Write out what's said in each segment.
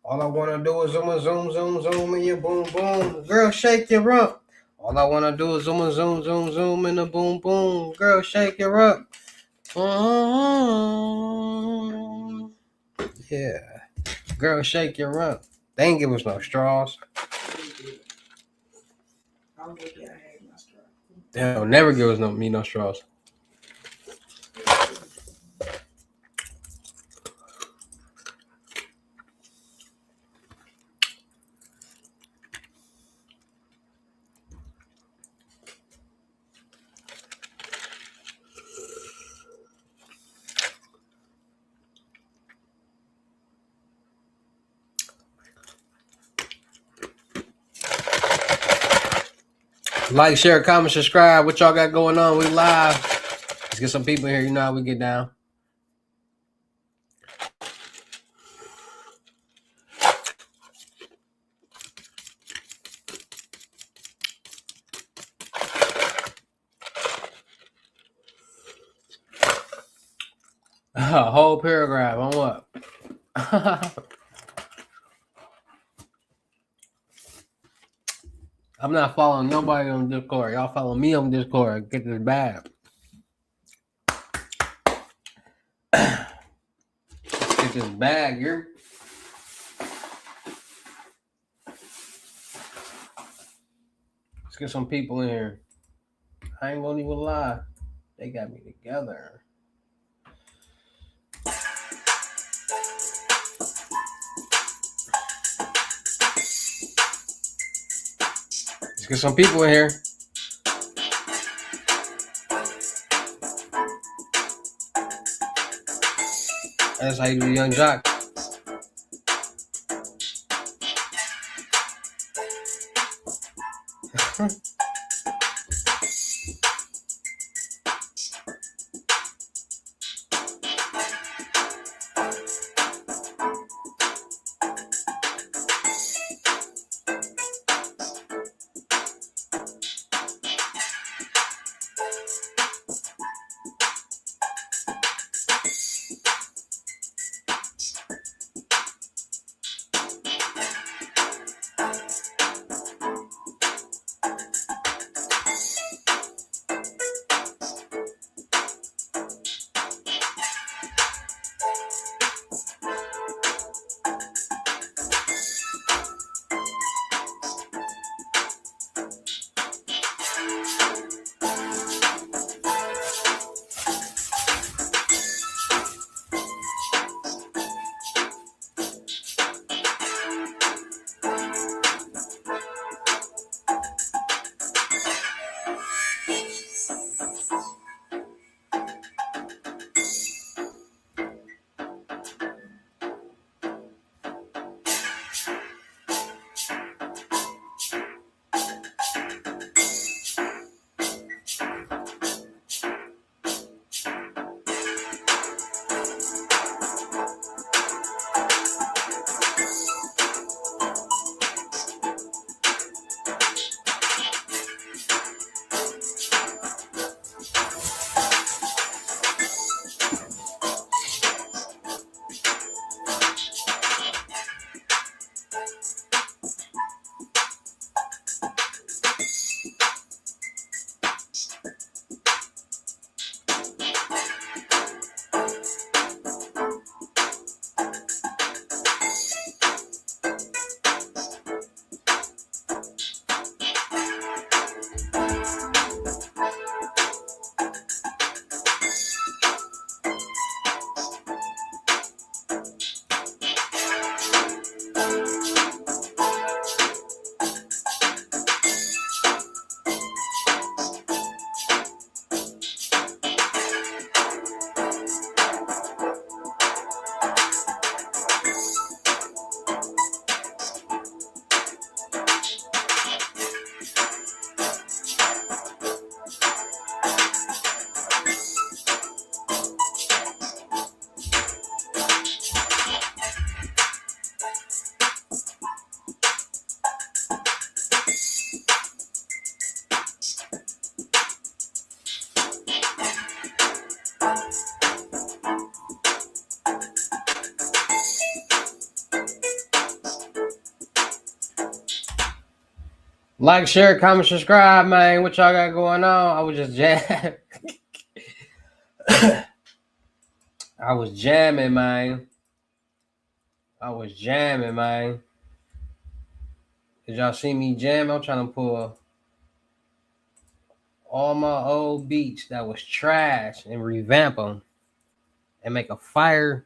All I wanna do is zoom, zoom, zoom, zoom in your boom, boom. Girl, shake your rump. All I wanna do is zoom, zoom, zoom, zoom in the boom, boom. Girl, shake your rump. Mm-hmm. Yeah. Girl, shake your rump. They ain't give us no straws. They'll never give us no straws. Like, share, comment, subscribe. What y'all got going on? We live. Let's get some people here. You know how we get down. A whole paragraph on what? I'm not following nobody on Discord. Y'all follow me on Discord. Get this bag. Get this bag here. Let's get some people in here. I ain't gonna even lie. They got me together. Let's get some people in here. That's how you do Young Jock. Like, share, comment, subscribe, man. What y'all got going on? I was just I was jamming, man. I was jamming, man. Did y'all see me jam? I'm trying to pull all my old beats that was trash and revamp them and make a fire.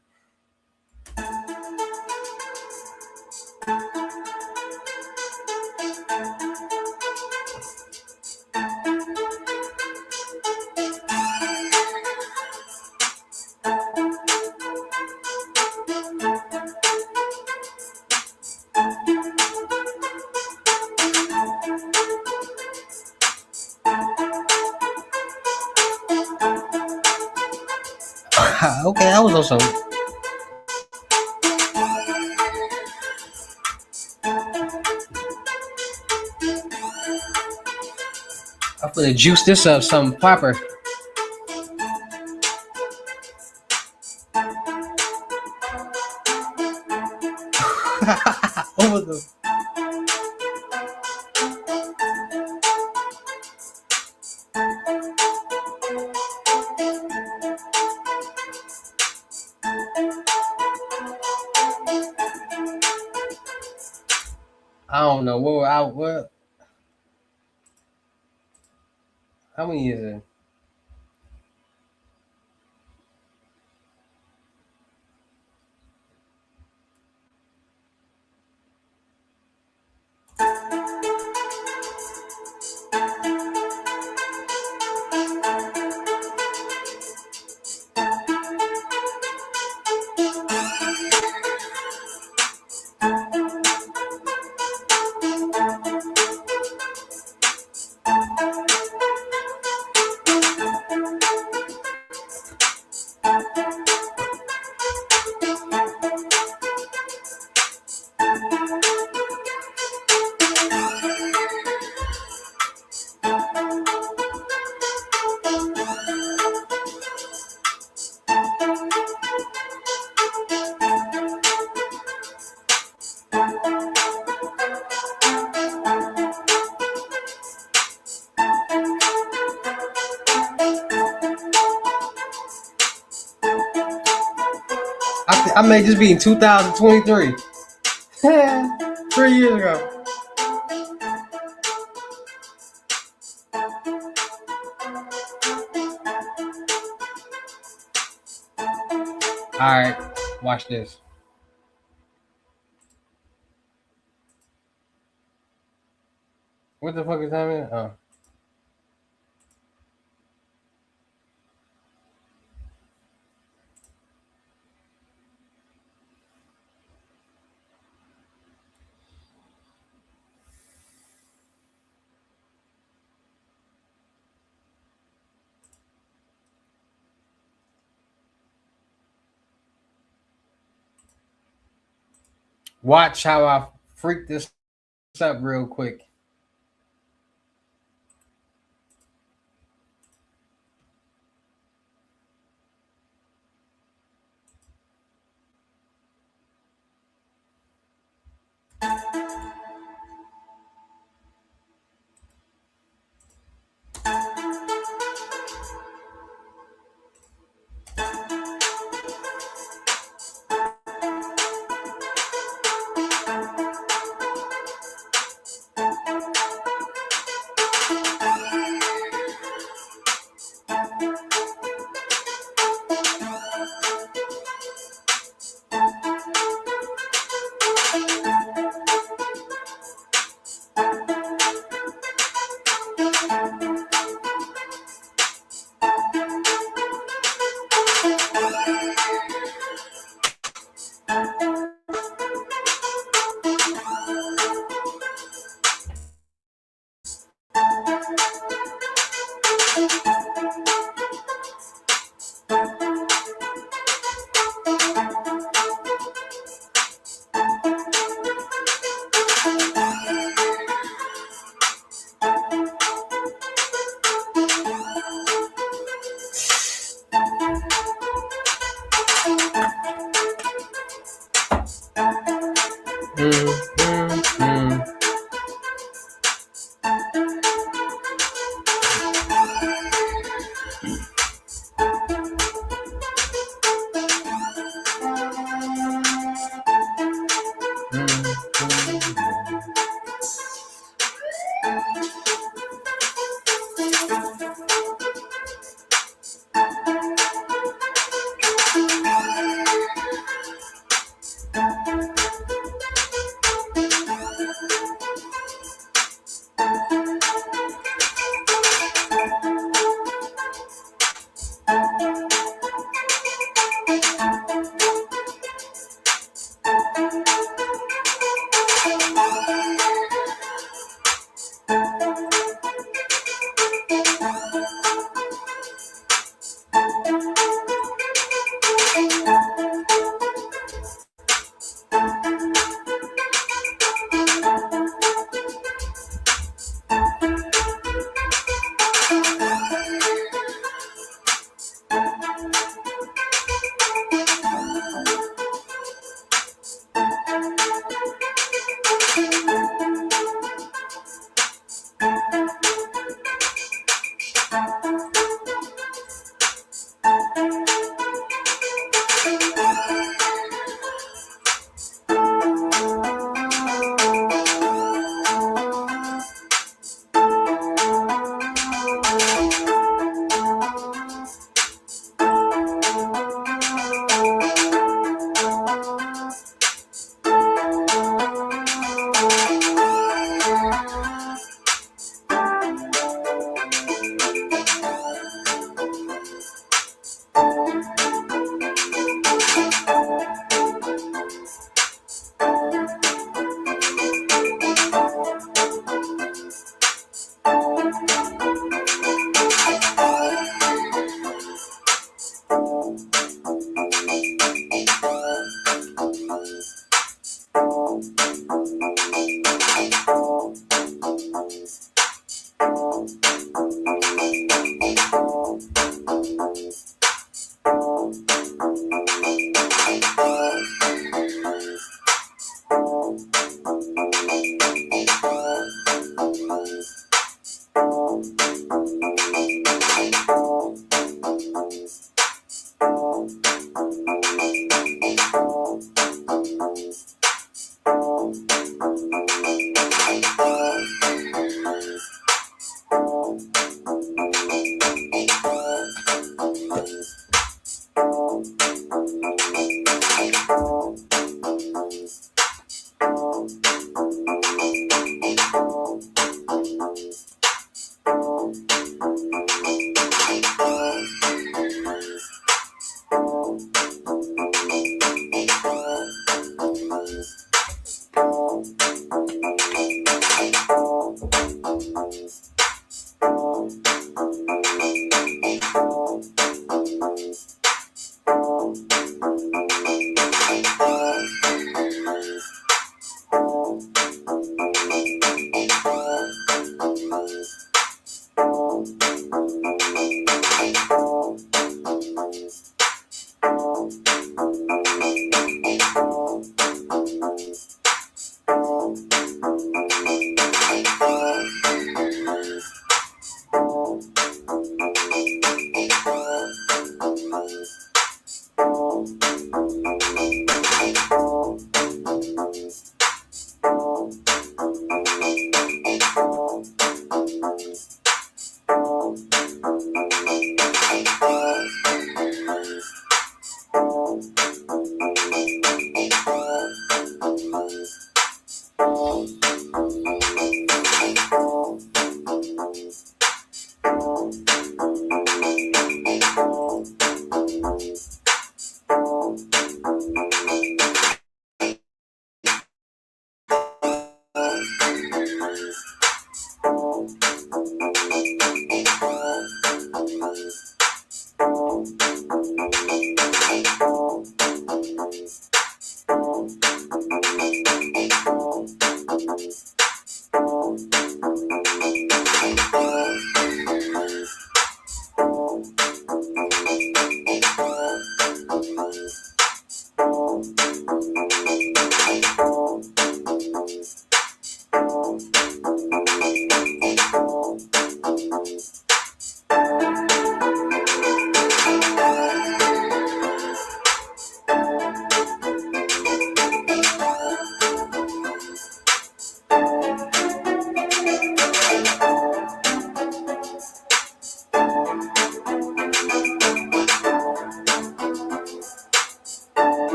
Okay, that was awesome. I'm gonna juice this up some proper. Over the. I don't know what. How many is it? I made this beat in 2023. 3 years ago. Alright, watch this. What the fuck is happening? Oh. Watch how I freak this up real quick. Damn.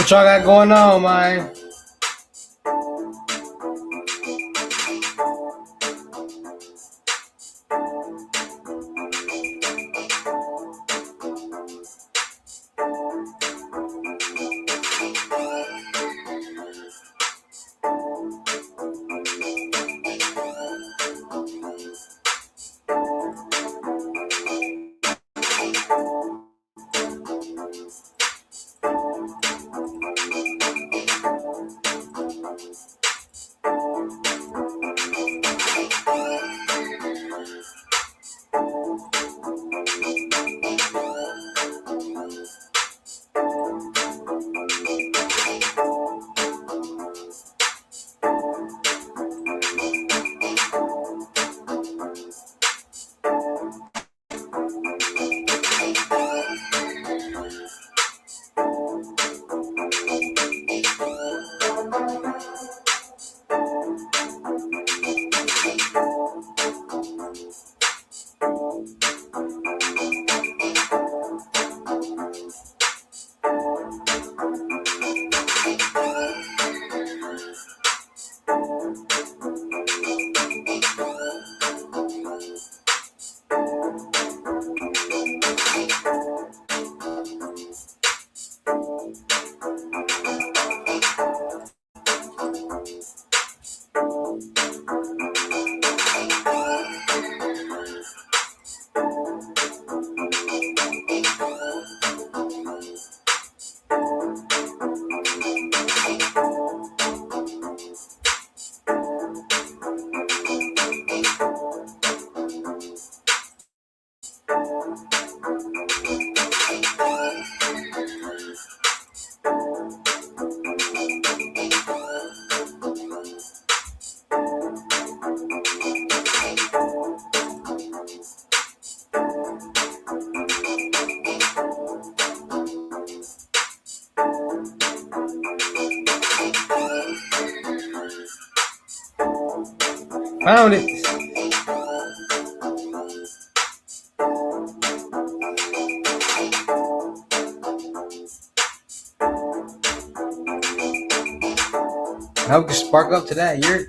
What y'all got going on, man? Found it. Now we can spark up to that. You're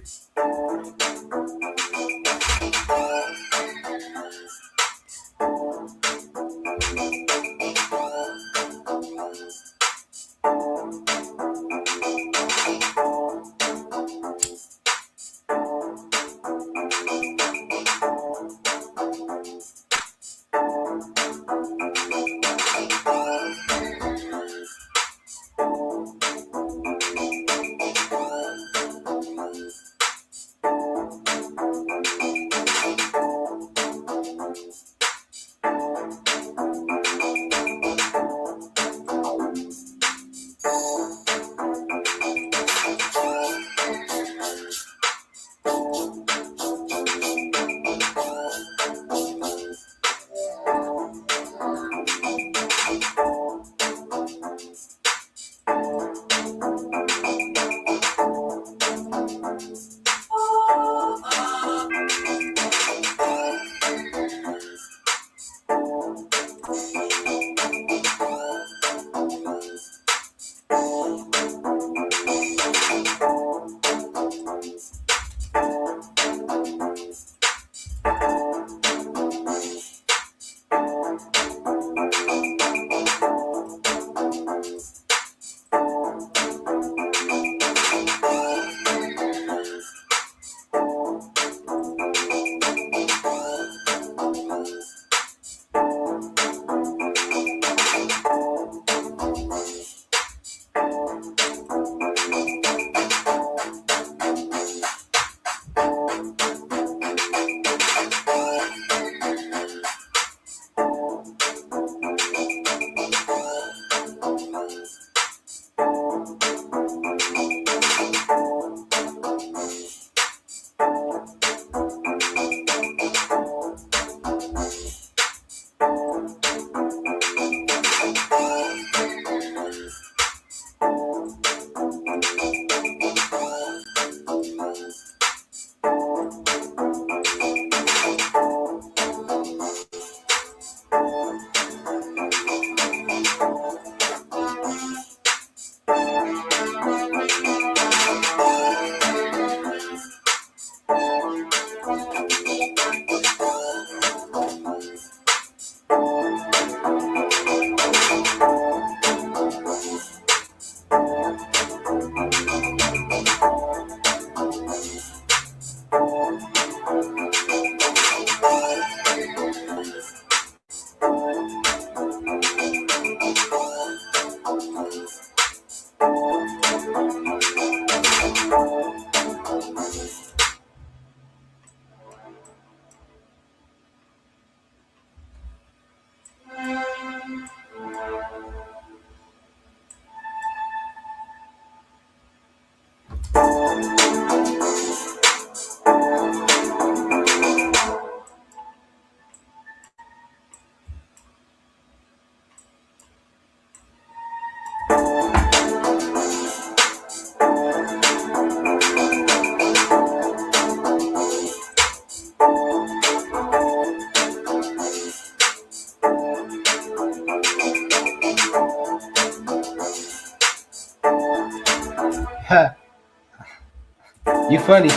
You funny.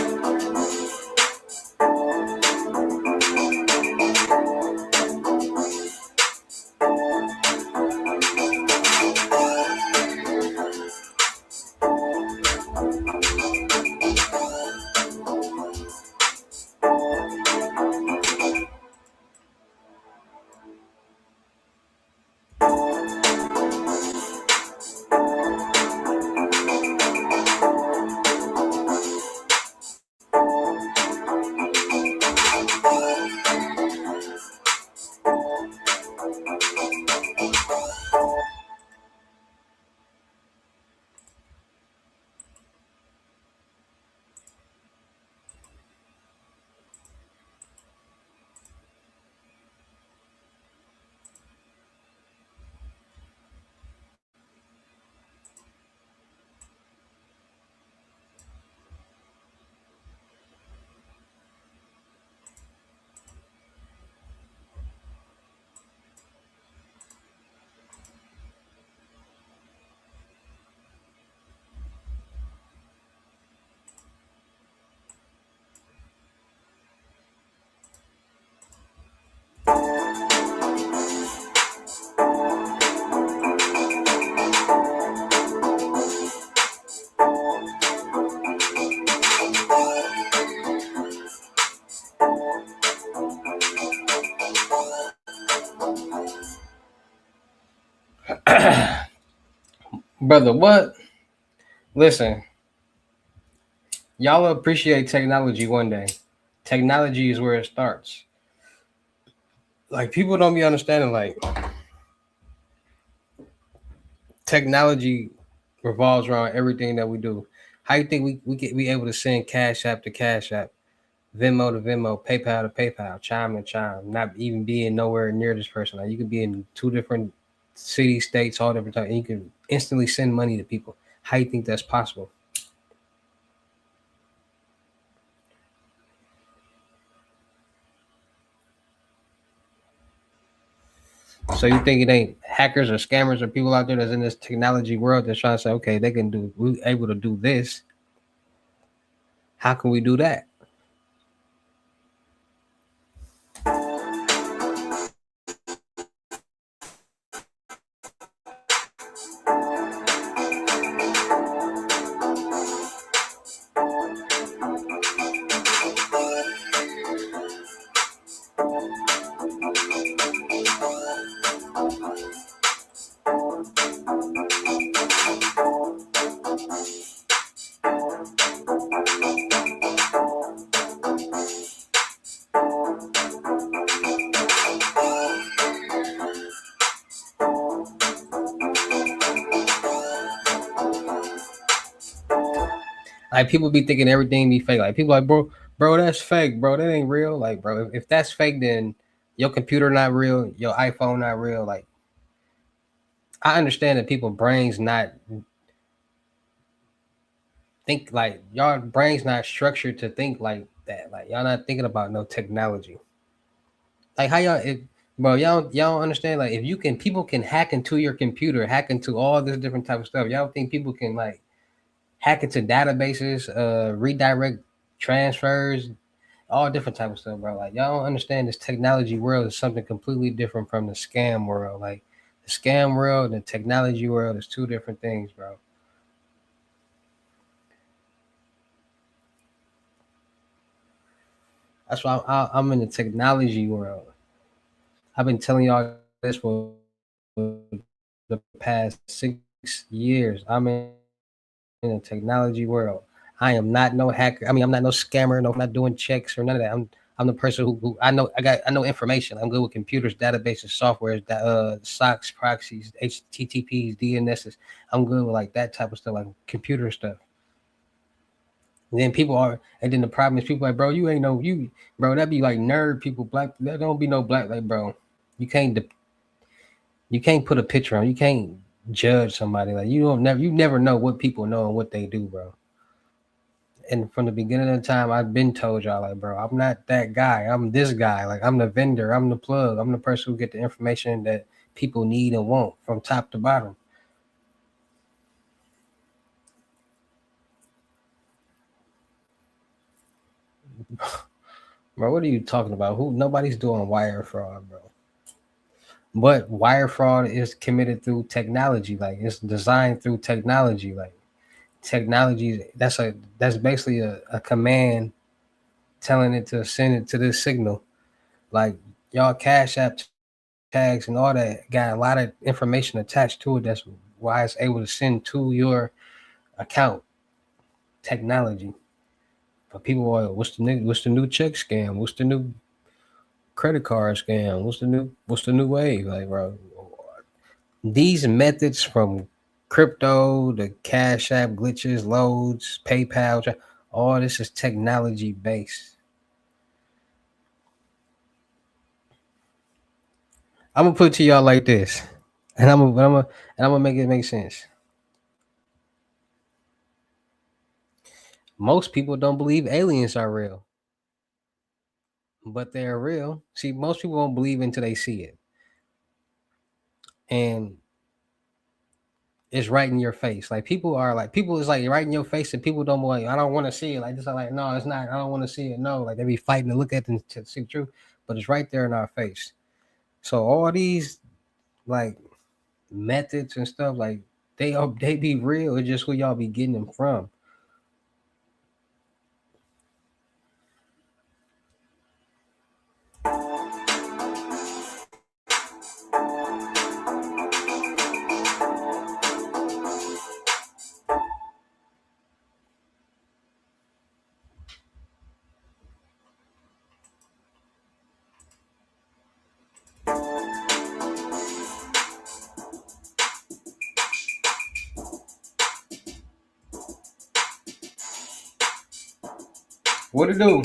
Brother, what? Listen, y'all will appreciate technology one day. Technology is where it starts. Like people don't be understanding. Like technology revolves around everything that we do. How you think we get be able to send Cash App to Cash App, Venmo to Venmo, PayPal to PayPal, Chime to Chime, not even being nowhere near this person? Like you could be in two different cities, states, all different times, and you can instantly send money to people. How you think that's possible? So you think it ain't hackers or scammers or people out there that's in this technology world that's trying to say, okay, they can do, we able to do this. How can we do that? Like people be thinking everything be fake. Like people like, bro, that's fake, bro. That ain't real. Like, bro, if that's fake, then your computer not real, your iPhone not real. Like, I understand that people brains not think like y'all brains not structured to think like that. Like y'all not thinking about no technology. Like how bro, y'all don't understand. Like if you can, people can hack into your computer, hack into all this different type of stuff. Y'all think people can like hack into databases, redirect transfers, all different type of stuff, bro. Like y'all don't understand this technology world is something completely different from the scam world. Like the scam world and the technology world is two different things, bro. That's why I'm in the technology world. I've been telling y'all this for the past 6 years. I'm in the technology world. I am not no hacker. I mean, I'm not no scammer. No, I'm not doing checks or none of that. I'm the person who I know information. I'm good with computers, databases, software, SOCs, proxies, HTTPs, DNSs. I'm good with like that type of stuff, like computer stuff. And then people are, and then the problem is people like, bro, you ain't no you, bro. That be like nerd people, black. That don't be no black, like, bro. You can't you can't put a picture on. You can't judge somebody. Like you never know what people know and what they do, bro. And from the beginning of the time, I've been told y'all, like, bro, I'm not that guy. I'm this guy. Like, I'm the vendor. I'm the plug. I'm the person who get the information that people need and want from top to bottom. Bro, what are you talking about? Who? Nobody's doing wire fraud, bro. But wire fraud is committed through technology. Like it's designed through technology. Like technology, that's basically a command telling it to send it to this signal. Like y'all Cash App tags and all that got a lot of information attached to it. That's why it's able to send to your account. Technology. But people are, what's the new check scam? What's the new credit card scam? What's the new wave? Like, bro, these methods from crypto, the Cash App glitches, loads, PayPal, all this is technology based. I'm gonna put it to y'all like this, and I'm gonna make it make sense. Most people don't believe aliens are real, but they're real. See, most people don't believe until they see it, and it's right in your face. Like people is like right in your face, and people don't like. I don't want to see it. Like just like no, it's not. I don't want to see it. No, like they be fighting to look at it to see the truth, but it's right there in our face. So all these like methods and stuff like they be real. It's just where y'all be getting them from. What it do?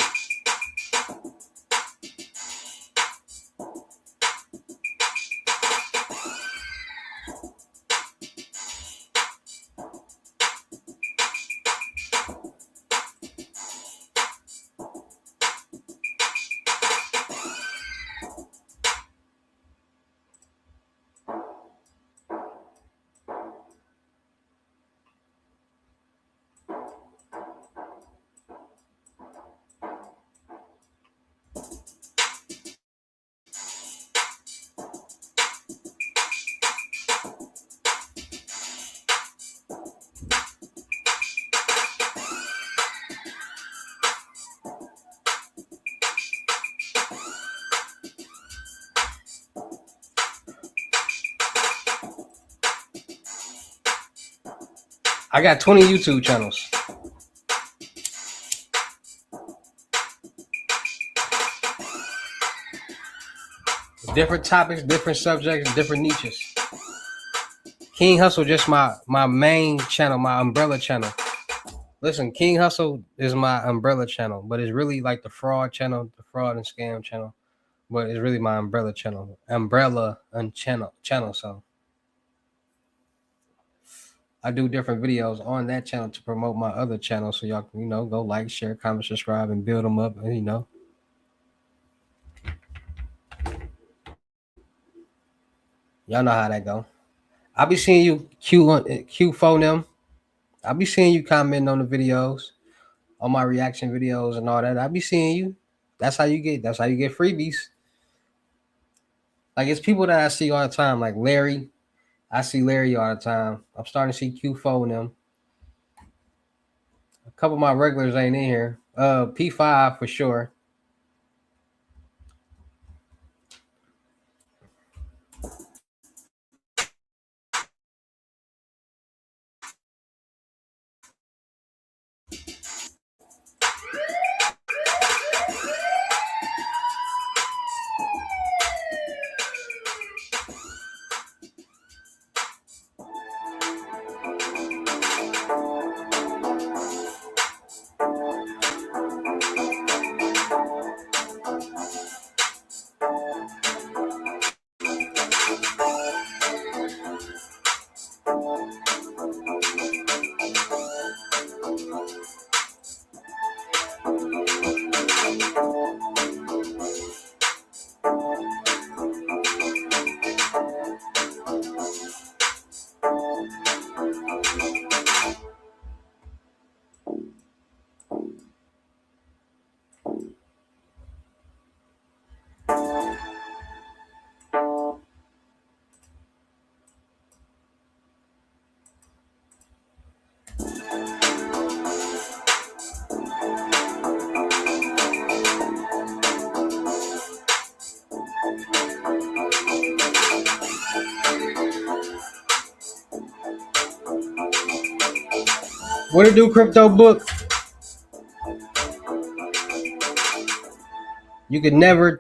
I got 20 YouTube channels. Different topics, different subjects, different niches. King Hustle just my main channel, my umbrella channel. Listen, King Hustle is my umbrella channel, but it's really like the fraud channel, the fraud and scam channel. But it's really my umbrella and channel. So I do different videos on that channel to promote my other channel, so y'all can go like, share, comment, subscribe, and build them up. And y'all know how that go. I be seeing you Q phone them. I be seeing you commenting on the videos, on my reaction videos and all that. I be seeing you. That's how you get freebies. Like it's people that I see all the time, like Larry. I see Larry all the time. I'm starting to see Q phone them. A couple of my regulars ain't in here. P5 for sure. What to do, crypto book? You can never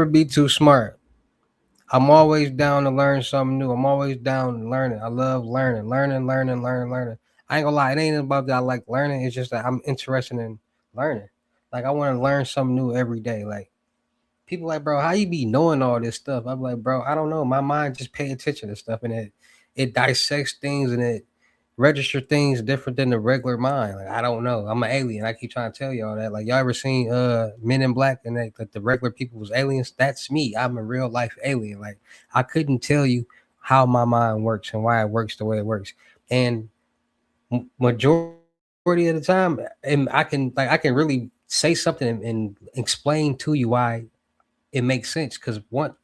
be too smart. I'm always down to learn something new. I'm always down to learning. I love learning. I ain't gonna lie, it ain't about that I like learning. It's just that I'm interested in learning. Like I want to learn something new every day. Like people like, bro, how you be knowing all this stuff? I'm like, bro, I don't know. My mind just pay attention to stuff, and it dissects things and it register things different than the regular mind. Like I don't know. I'm an alien. I keep trying to tell y'all that. Like y'all ever seen Men in Black and like the regular people was aliens? That's me. I'm a real life alien. Like I couldn't tell you how my mind works and why it works the way it works. And majority of the time, and I can really say something and explain to you why it makes sense. Because one,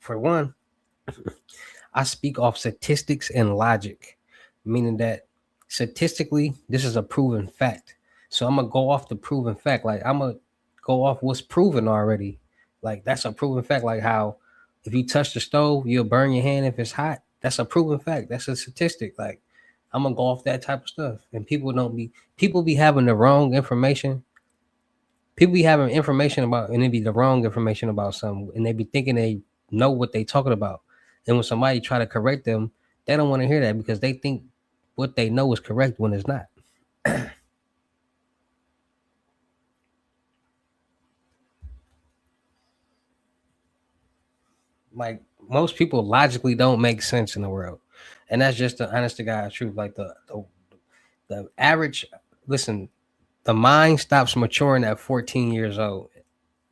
I speak off statistics and logic, meaning that statistically, this is a proven fact. So I'm gonna go off the proven fact. Like I'm gonna go off what's proven already. Like that's a proven fact. Like how if you touch the stove, you'll burn your hand if it's hot. That's a proven fact. That's a statistic. Like I'm gonna go off that type of stuff. And people be having the wrong information. People be having information about and it be the wrong information about something, and they be thinking they know what they talking about. And when somebody try to correct them, they don't want to hear that because they think what they know is correct when it's not. Like most people logically don't make sense in the world, and that's just the honest to God truth. Like the average, listen, the mind stops maturing at 14 years old.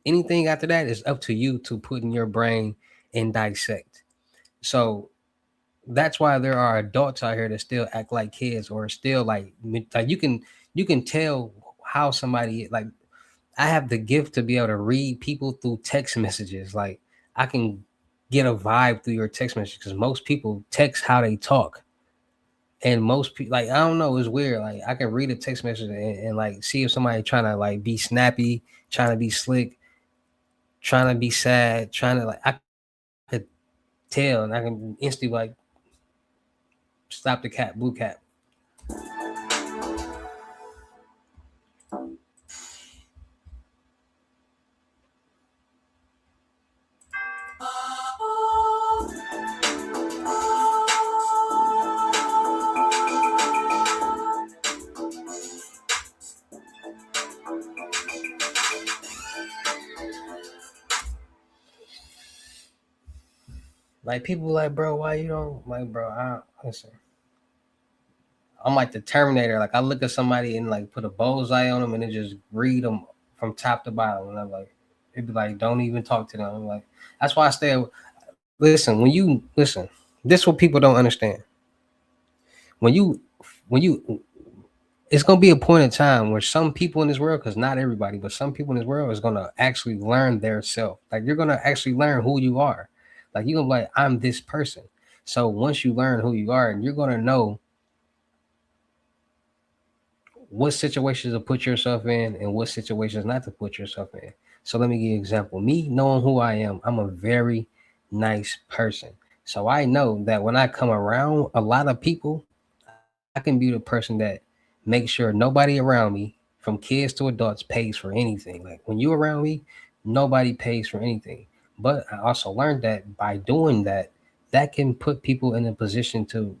Anything after that is up to you to put in your brain and dissect. So that's why there are adults out here that still act like kids or still like you can tell how somebody like I have the gift to be able to read people through text messages. Like I can get a vibe through your text message because most people text how they talk. And most people like I don't know, it's weird. Like I can read a text message and like see if somebody trying to like be snappy, trying to be slick, trying to be sad, trying to like I could tell and I can instantly like stop the cat, blue cat. Like people like, bro, why you don't like, bro? I listen. I'm like the Terminator. Like I look at somebody and like put a bullseye on them and then just read them from top to bottom. And I'm like, it'd be like, don't even talk to them. I'm like, that's why I stay. Listen, when you listen, this what people don't understand. When you, when you, it's gonna be a point in time where some people in this world, because not everybody, but some people in this world is gonna actually learn their self. Like you're gonna actually learn who you are. Like you're gonna be like, I'm this person. So once you learn who you are, you're gonna know what situations to put yourself in and what situations not to put yourself in. So let me give you an example. Me knowing who I am, I'm a very nice person. So I know that when I come around a lot of people, I can be the person that makes sure nobody around me, from kids to adults, pays for anything. Like when you around me, nobody pays for anything. But I also learned that by doing that, that can put people in a position to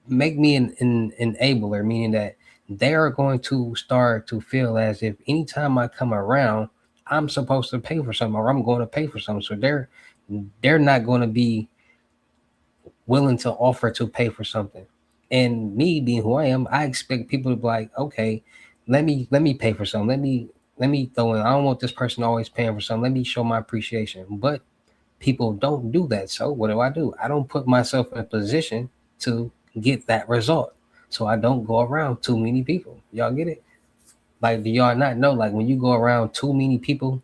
make me an enabler, meaning that they are going to start to feel as if anytime I come around, I'm supposed to pay for something or I'm going to pay for something. So they're not going to be willing to offer to pay for something. And me being who I am, I expect people to be like, okay, let me pay for something. Let me throw in. I don't want this person always paying for something. Let me show my appreciation. But people don't do that. So what do? I don't put myself in a position to get that result. So I don't go around too many people. Y'all get it? Like, do y'all not know? Like, when you go around too many people,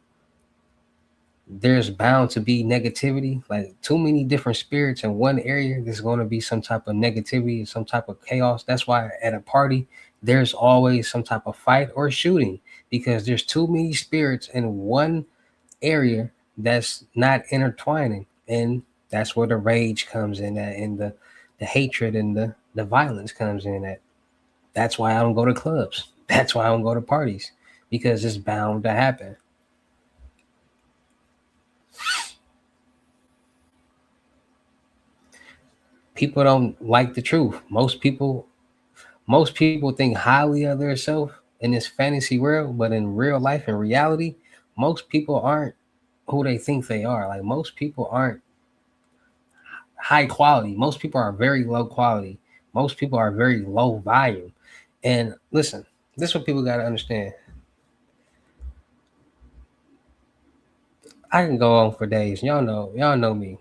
there's bound to be negativity. Like, too many different spirits in one area, there's going to be some type of negativity, some type of chaos. That's why at a party, there's always some type of fight or shooting because there's too many spirits in one area that's not intertwining, and that's where the rage comes in at, and the hatred and the violence comes in at. That's why I don't go to clubs. That's why I don't go to parties because it's bound to happen. People don't like the truth. Most people think highly of themselves in this fantasy world, but in real life and reality, most people aren't who they think they are. Like most people aren't high quality. Most people are very low quality. Most people are very low volume. And listen, this is what people got to understand. I can go on for days. Y'all know me.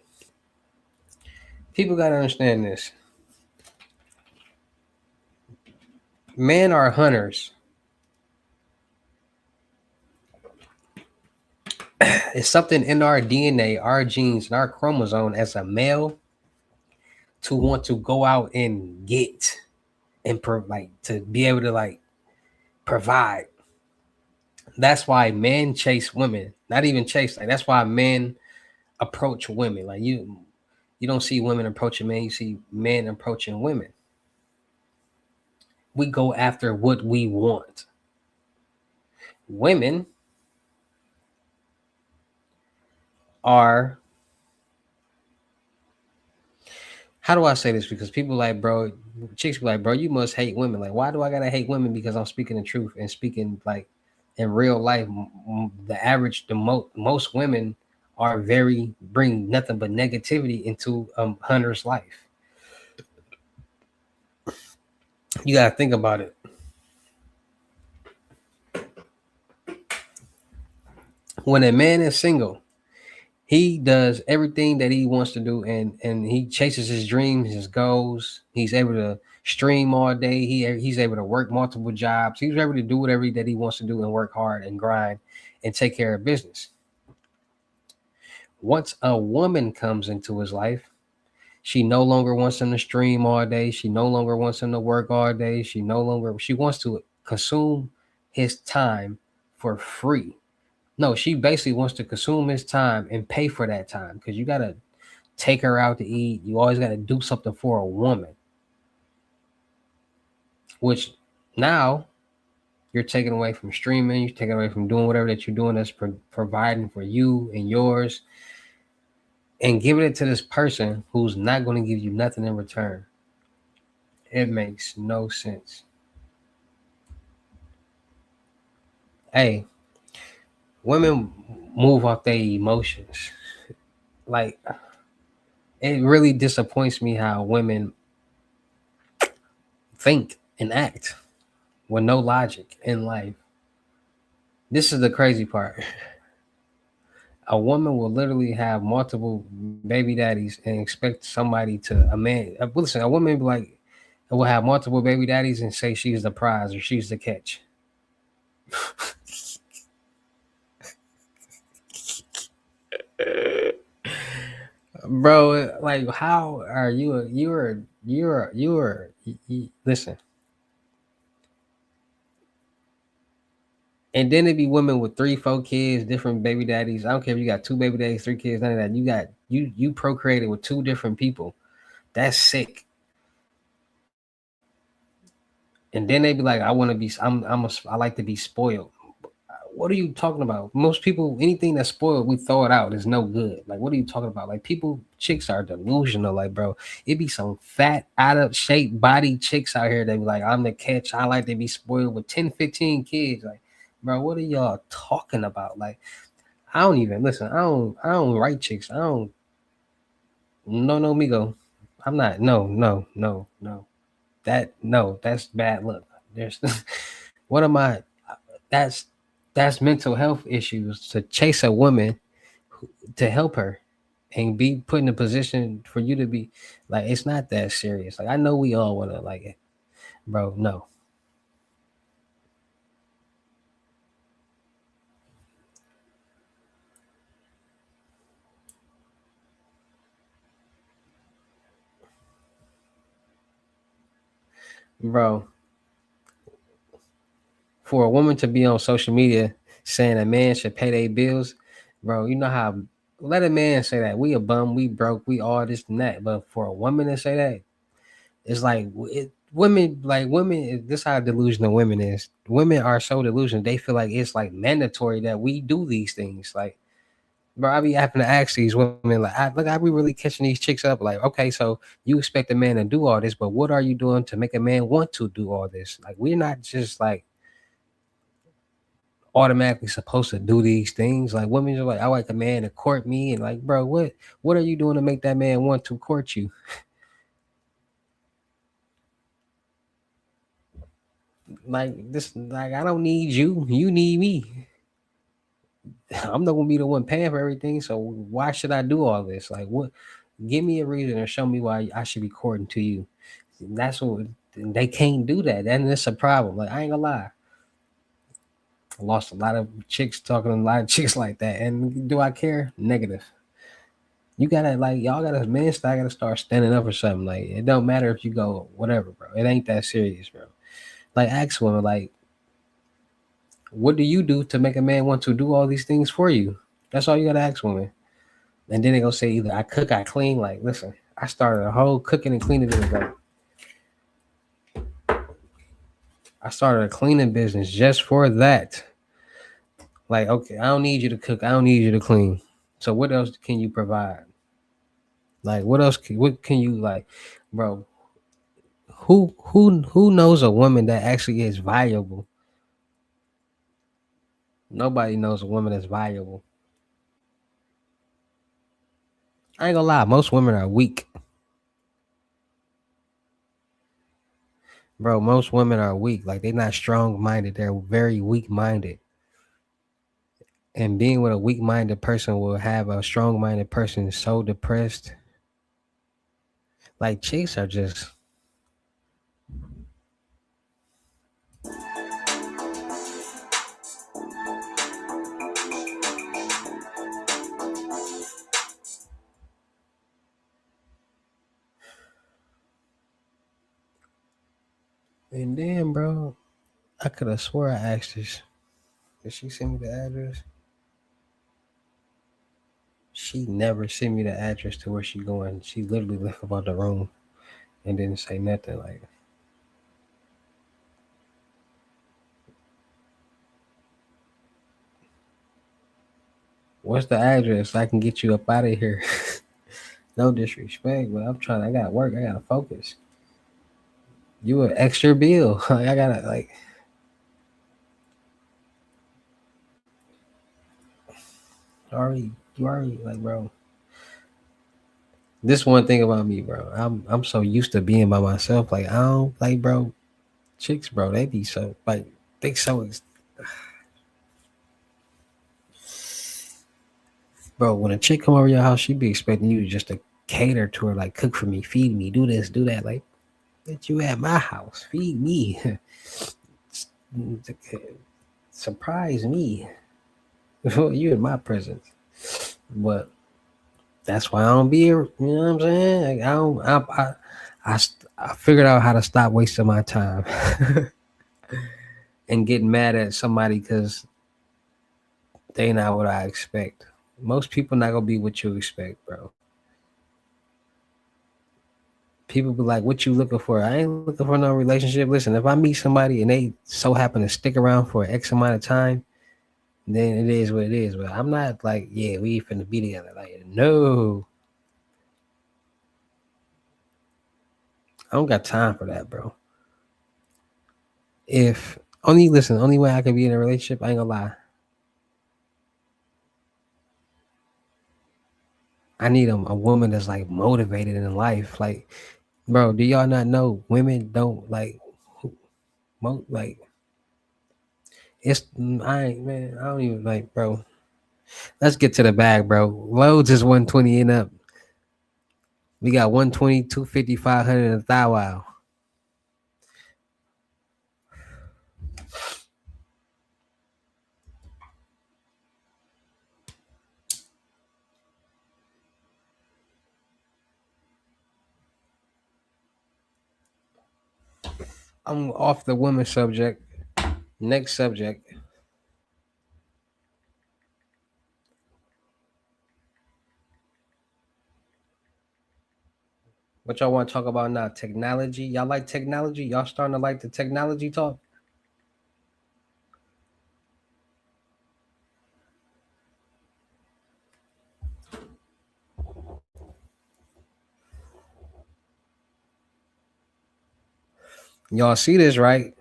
People got to understand this. Men are hunters. It's something in our DNA, our genes, and our chromosome as a male to want to go out and get and like to be able to like provide. That's why men chase women. Not even chase. Like that's why men approach women. Like you don't see women approaching men. You see men approaching women. We go after what we want. Women are, how do I say this? Because people like, bro, chicks be like, bro, you must hate women. Like, why do I gotta hate women? Because I'm speaking the truth and speaking like in real life. The average, most women are very bring nothing but negativity into hunter's life. You gotta think about it. When a man is single, he does everything that he wants to do, and he chases his dreams, his goals. He's able to stream all day. He's able to work multiple jobs. He's able to do whatever that he wants to do and work hard and grind and take care of business. Once a woman comes into his life, she no longer wants him to stream all day. She no longer wants him to work all day. She wants to consume his time for free. No, she basically wants to consume his time and pay for that time because you gotta take her out to eat. You always gotta do something for a woman, which now you're taking away from streaming. You're taking away from doing whatever that you're doing that's providing for you and yours, and giving it to this person who's not going to give you nothing in return. It makes no sense. Hey, women move off their emotions. Like it really disappoints me how women think and act with no logic in life. This is the crazy part. A woman will literally have multiple baby daddies and expect somebody to a man. Listen, a woman be like will have multiple baby daddies and say she's the prize or she's the catch. Bro, like how are listen. And then it be women with 3, 4 kids, different baby daddies. I don't care if you got 2 baby daddies, 3 kids, none of that. You procreated with 2 different people. That's sick. And then they be like, I want to be I like to be spoiled. What are you talking about? Most people, anything that's spoiled, we throw it out. It's no good. Like, what are you talking about? Like, chicks are delusional. Like, bro, it be some fat, out of shape body chicks out here that be like, I'm the catch. I like to be spoiled with 10, 15 kids. Like, bro, what are y'all talking about? Like, I don't even listen. I don't write chicks. I don't. No, Migo. I'm not. No. That's bad luck. There's what am I? That's that's mental health issues to chase a woman to help her and be put in a position for you to be like it's not that serious. Like I know we all want to like it, bro. No, bro. For a woman to be on social media saying a man should pay their bills, bro, you know how let a man say that we a bum, we broke, we all this and that. But for a woman to say that, it's like women, this how delusional women is. Women are so delusional. They feel like it's like mandatory that we do these things. Like, bro, I be having to ask these women, like, I be really catching these chicks up. Like, okay, so you expect a man to do all this, but what are you doing to make a man want to do all this? Like, we're not just like automatically supposed to do these things. Like, women are like, I like a man to court me, and like, bro, what are you doing to make that man want to court you? Like this, like I don't need you. You need me. I'm not gonna be the one paying for everything. So why should I do all this? Like, what? Give me a reason or show me why I should be courting to you. That's what they can't do that, and it's a problem. Like, I ain't gonna lie, I lost a lot of chicks talking to a lot of chicks like that. And do I care? Negative. You gotta like y'all gotta men. I gotta start standing up for something. Like, it don't matter if you go whatever, bro. It ain't that serious, bro. Like, ask women, like, what do you do to make a man want to do all these things for you? That's all you gotta ask women. And then they gonna say either I cook, I clean. Like, listen, I started a whole cooking and cleaning business. Like, I started a cleaning business just for that. Like, okay, I don't need you to cook. I don't need you to clean. So what else can you provide? Like, what else? What can you like, bro? Who knows a woman that actually is valuable? Nobody knows a woman that's valuable. I ain't gonna lie, most women are weak, bro. Most women are weak. Like, they're not strong minded. They're very weak minded. And being with a weak minded person will have a strong minded person so depressed. Like, chicks are just, and then, bro, I could have swore I asked this. Did she send me the address? She never sent me the address to where she going. She literally left about the room and didn't say nothing. Like, what's the address? I can get you up out of here. No disrespect, but I'm trying. I gotta work. I gotta focus. You an extra bill. Like, I gotta like. You already like, bro. This one thing about me, bro. I'm so used to being by myself. Like, I don't like, bro. Chicks, bro. They be so like they so bro. When a chick come over your house, she be expecting you just to cater to her, like cook for me, feed me, do this, do that. Like, that you at my house, feed me, surprise me. You in my presence, but that's why I don't be here. You know what I'm saying? Like, I don't. I figured out how to stop wasting my time and getting mad at somebody because they not what I expect. Most people not gonna be what you expect, bro. People be like, "What you looking for?" I ain't looking for no relationship. Listen, if I meet somebody and they so happen to stick around for X amount of time, then it is what it is. But I'm not like, yeah, we finna be together. Like, no, I don't got time for that, bro. If only listen, only way I can be in a relationship, I ain't gonna lie. I need a woman that's like motivated in life. Like, bro, do y'all not know women don't like like it's I ain't man, I don't even like, bro. Let's get to the bag, bro. Loads is 120 and up. We got 120, 250, 500, and a thou wow. I'm off the women subject. Next subject. What y'all want to talk about now? Technology. Y'all like technology? Y'all starting to like the technology talk? Y'all see this, right?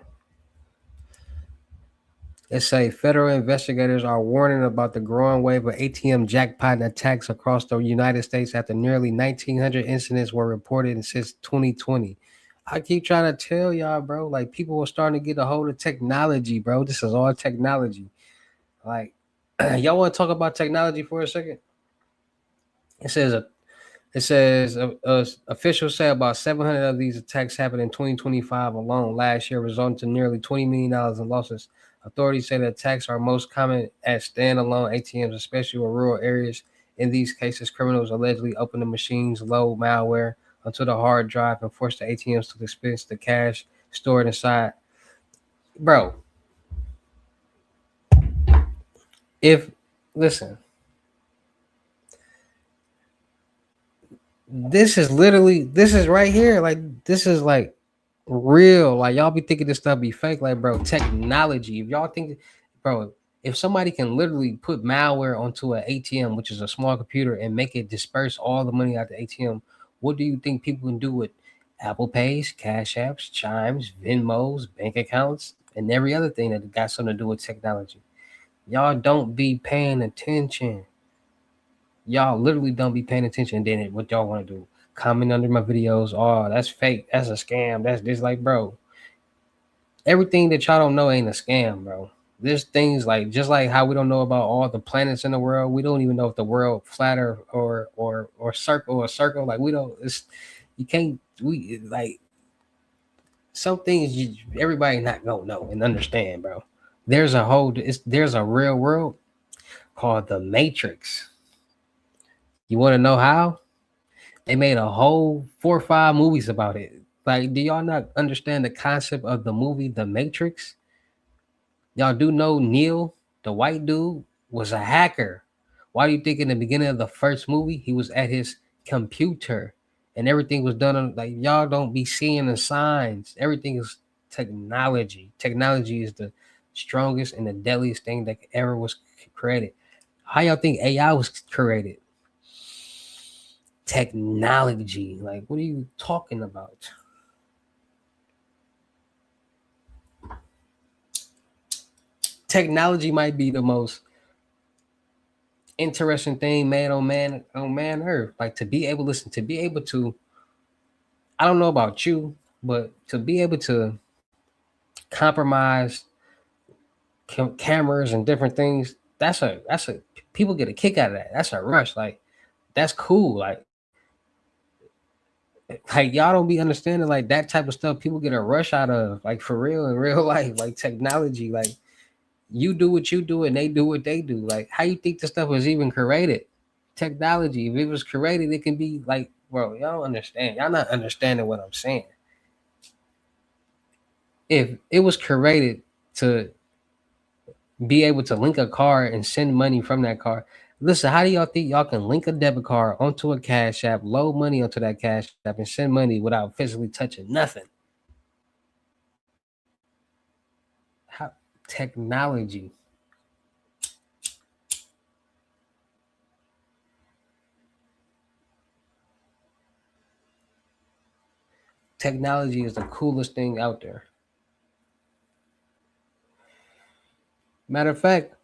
It say federal investigators are warning about the growing wave of ATM jackpot attacks across the United States after nearly 1,900 incidents were reported since 2020. I keep trying to tell y'all, bro. Like people are starting to get a hold of technology, bro. This is all technology. Like y'all want to talk about technology for a second? It says officials say about 700 of these attacks happened in 2025 alone last year, resulting to nearly $20 million in losses. Authorities say the attacks are most common at standalone ATMs, especially in rural areas. In these cases, criminals allegedly open the machines, load malware onto the hard drive, and force the ATMs to dispense the cash stored inside. Bro, if listen, this is right here. Like this is like real. Like y'all be thinking this stuff be fake. Like, bro, technology. If y'all think, bro, if somebody can literally put malware onto an ATM, which is a small computer, and make it disperse all the money out the ATM, what do you think people can do with Apple Pays, Cash Apps, Chimes, Venmos, bank accounts, and every other thing that got something to do with technology? Y'all don't be paying attention. Y'all literally don't be paying attention. Then what y'all want to do? Comment under my videos. Oh, that's fake. That's a scam. That's just like, bro. Everything that y'all don't know ain't a scam, bro. There's things like just like how we don't know about all the planets in the world. We don't even know if the world flat or circle or circle. Like we don't. It's you can't. We like some things everybody not gonna know and understand, bro. There's a real world called the Matrix. You want to know how? They made a whole 4 or 5 movies about it. Like, do y'all not understand the concept of the movie The Matrix? Y'all do know Neil, the white dude, was a hacker. Why do you think in the beginning of the first movie he was at his computer and everything was done on like y'all don't be seeing the signs. Everything is technology. Technology is the strongest and the deadliest thing that ever was created. How y'all think AI was created? Technology. Like, what are you talking about? Technology might be the most interesting thing made on man earth. Like to be able listen, to be able to I don't know about you, but to be able to compromise cameras and different things, that's a people get a kick out of that. That's a rush. Like that's cool. Like y'all don't be understanding like that type of stuff people get a rush out of like for real in real life like technology like you do what you do and they do what they do. Like, how you think the stuff was even created? Technology, if it was created, it can be like, bro, y'all don't understand. Y'all not understanding what I'm saying. If it was created to be able to link a card and send money from that card, listen, how do y'all think y'all can link a debit card onto a cash app, load money onto that cash app, and send money without physically touching nothing? How technology. Technology is the coolest thing out there. Matter of fact,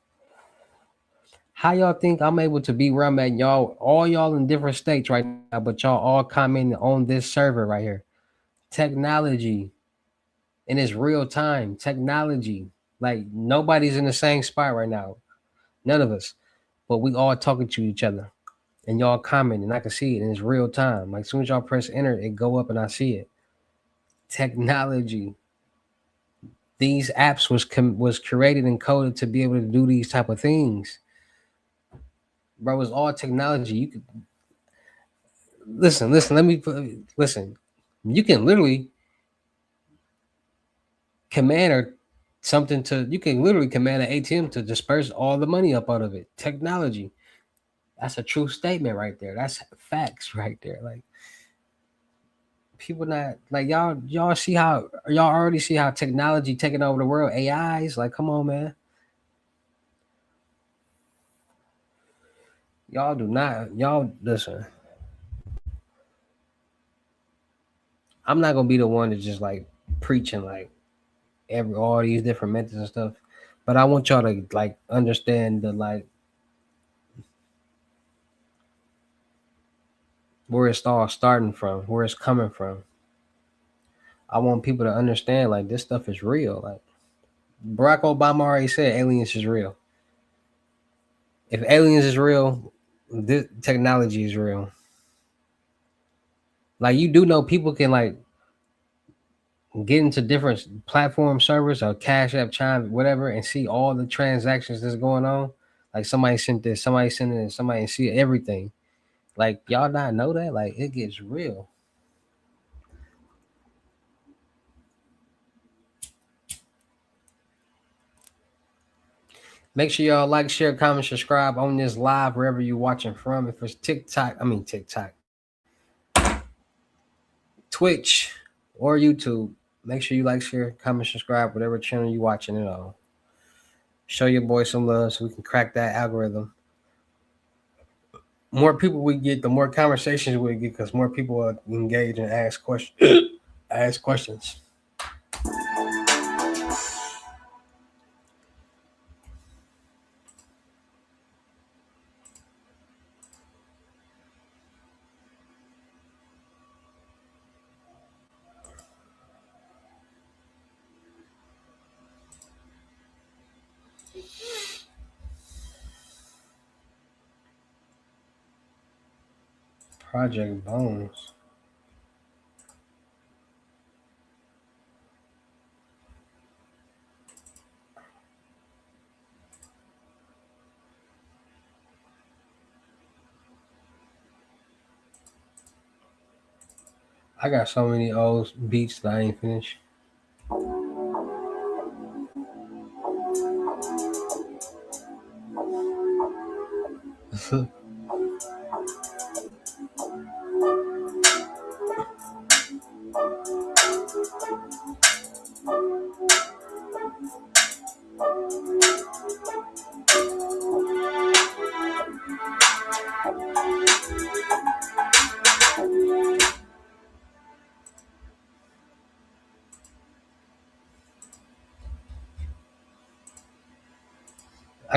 how y'all think I'm able to be where I'm at? Y'all, all y'all in different states right now, but y'all all commenting on this server right here. Technology, and it's real time. Technology, like nobody's in the same spot right now. None of us, but we all talking to each other, and y'all commenting. I can see it, and it's real time. Like as soon as y'all press enter, it go up, and I see it. Technology. These apps was created and coded to be able to do these type of things, bro. It's all technology. You could listen. Let me listen. You can literally command or something to. You can literally command an ATM to disperse all the money up out of it. Technology. That's a true statement right there. That's facts right there. Like People not like y'all see how y'all already see how technology taking over the world. AIs, like, come on, man. Y'all do not. Y'all listen. I'm not gonna be the one to just like preaching like every all these different methods and stuff. But I want y'all to like understand the like where it's all starting from, where it's coming from. I want people to understand like this stuff is real. Like Barack Obama already said aliens is real. If aliens is real, this technology is real. Like you do know people can like get into different platform servers or Cash App, Chime, whatever, and see all the transactions that's going on. Like somebody sent this, somebody sent it, somebody see everything. Like y'all not know that? Like it gets real. Make sure y'all like, share, comment, subscribe on this live wherever you're watching from. If it's TikTok, Twitch, or YouTube. Make sure you like, share, comment, subscribe, whatever channel you watching it on. Show your boy some love so we can crack that algorithm. More people we get, the more conversations we get, because more people are engaged and ask questions. ask questions. Project Bones. I got so many old beats that I ain't finished.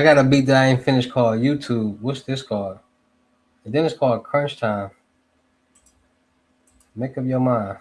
I got a beat that I ain't finished called YouTube. What's this called? And then it's called Crunch Time. Make up your mind.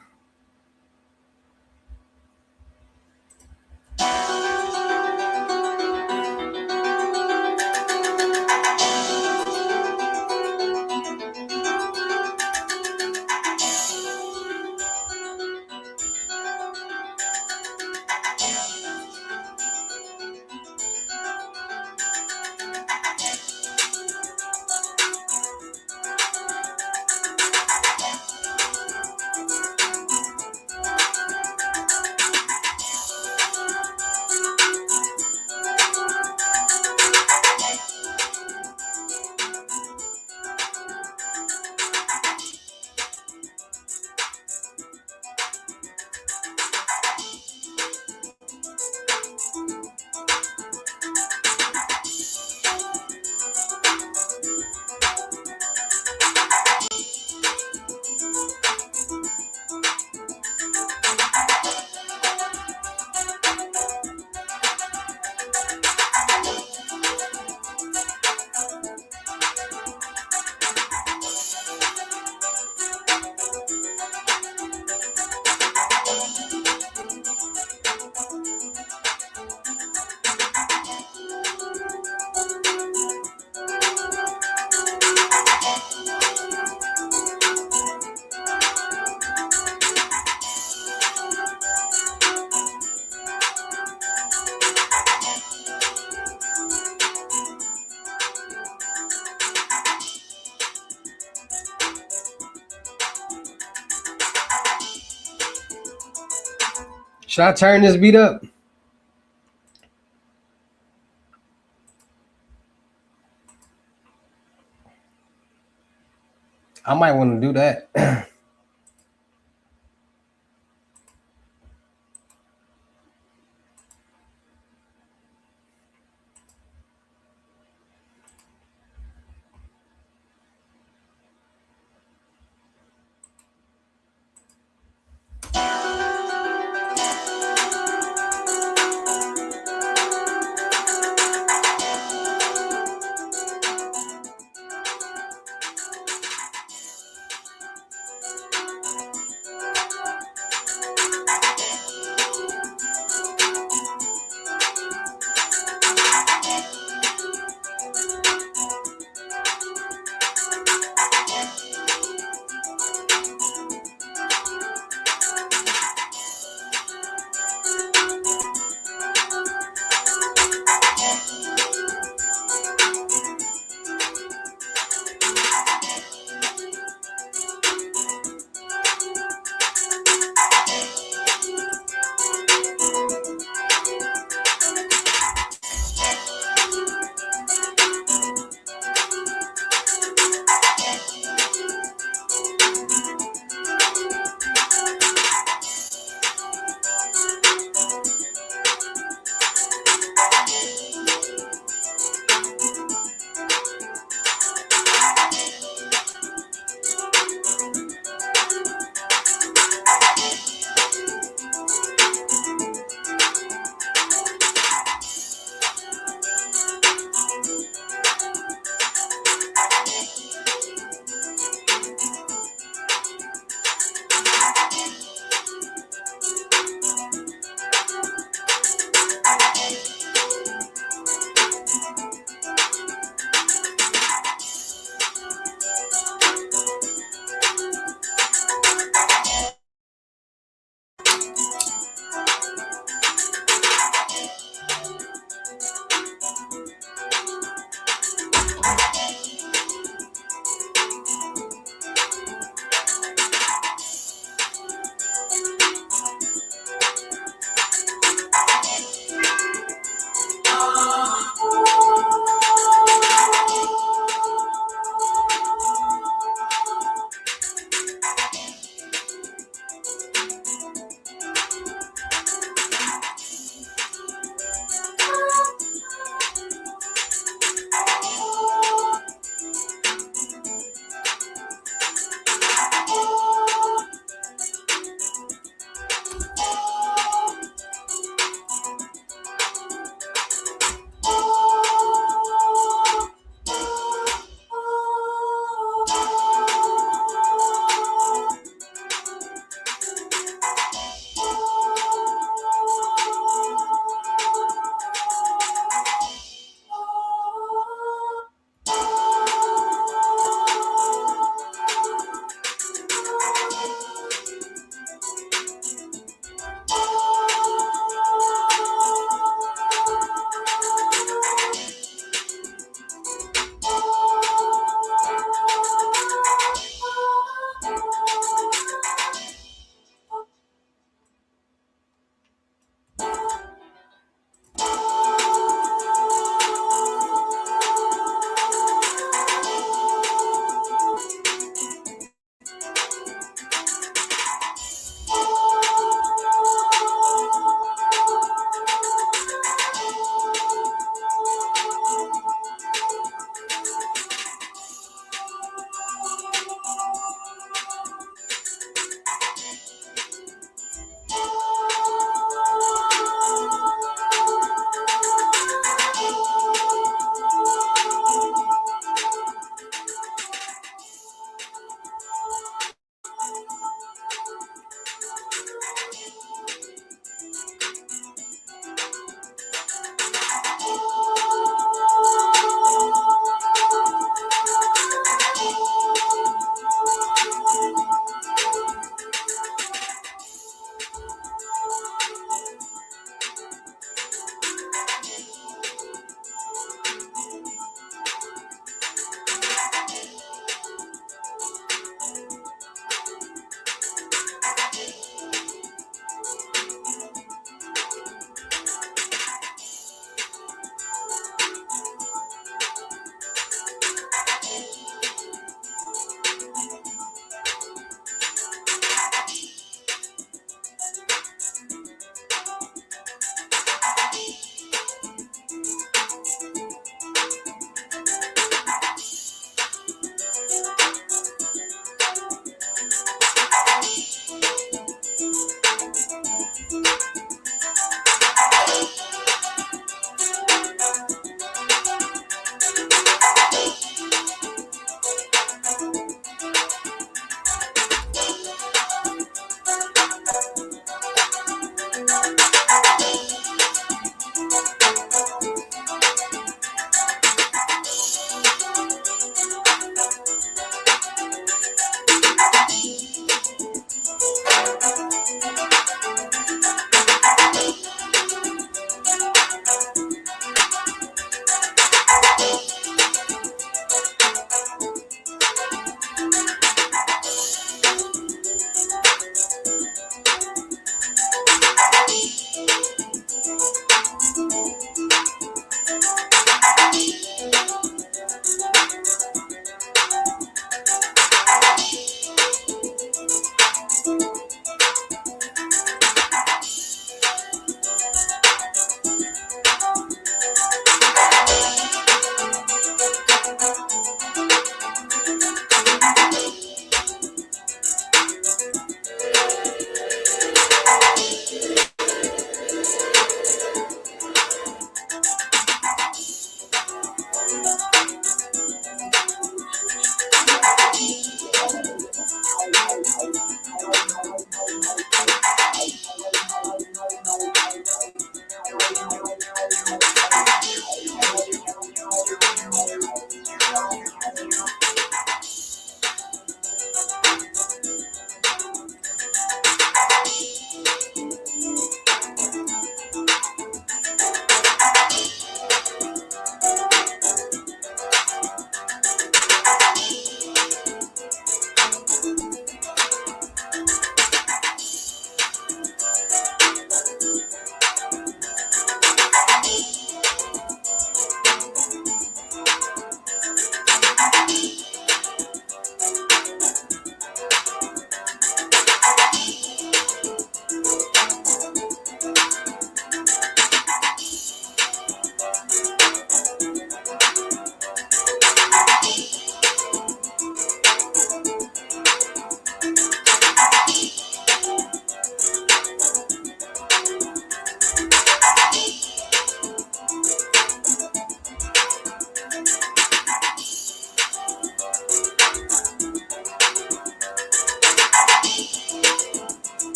Should I turn this beat up? I might want to do that.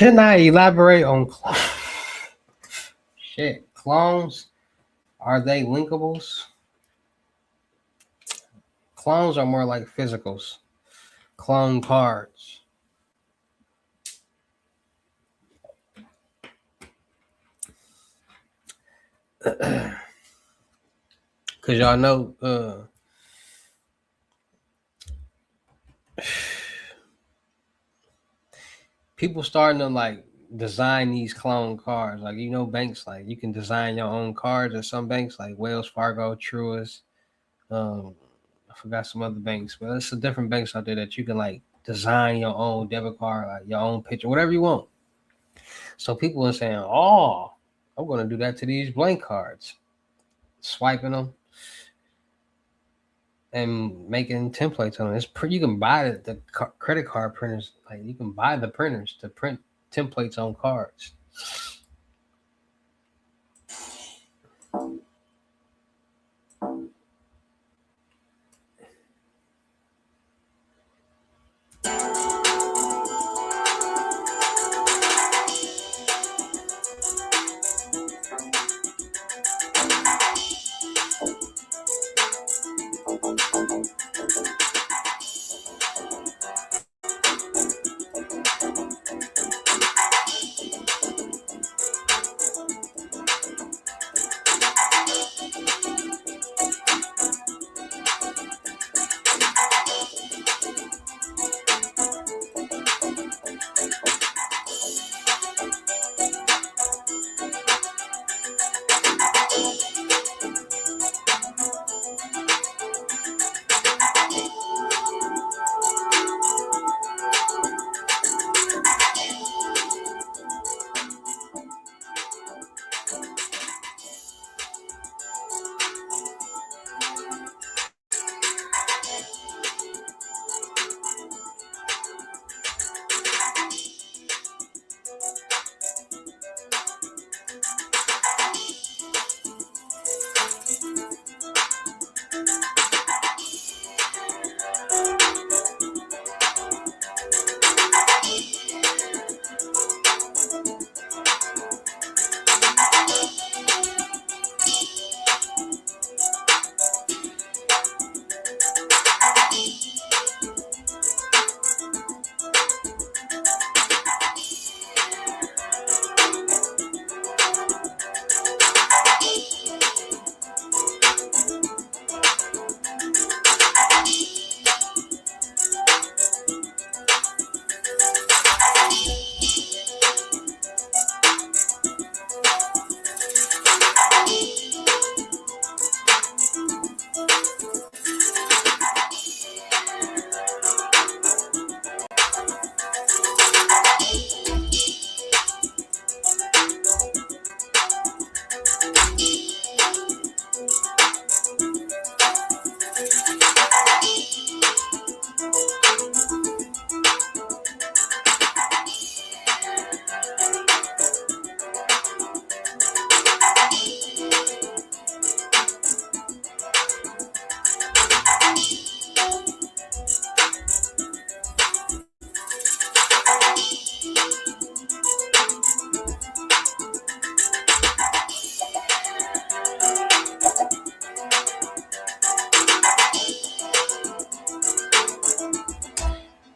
Can I elaborate on shit? Clones, are they linkables? Clones are more like physicals. Clone cards. Cause y'all know people starting to like design these clone cards. Like banks like you can design your own cards at some banks like Wells Fargo, Truist. Um, I forgot some other banks, but it's a different banks out there that you can like design your own debit card, like your own picture, whatever you want. So people are saying, "Oh, I'm going to do that to these blank cards," swiping them and making templates on it. It's pretty. You can buy the credit card printers. Like you can buy the printers to print templates on cards.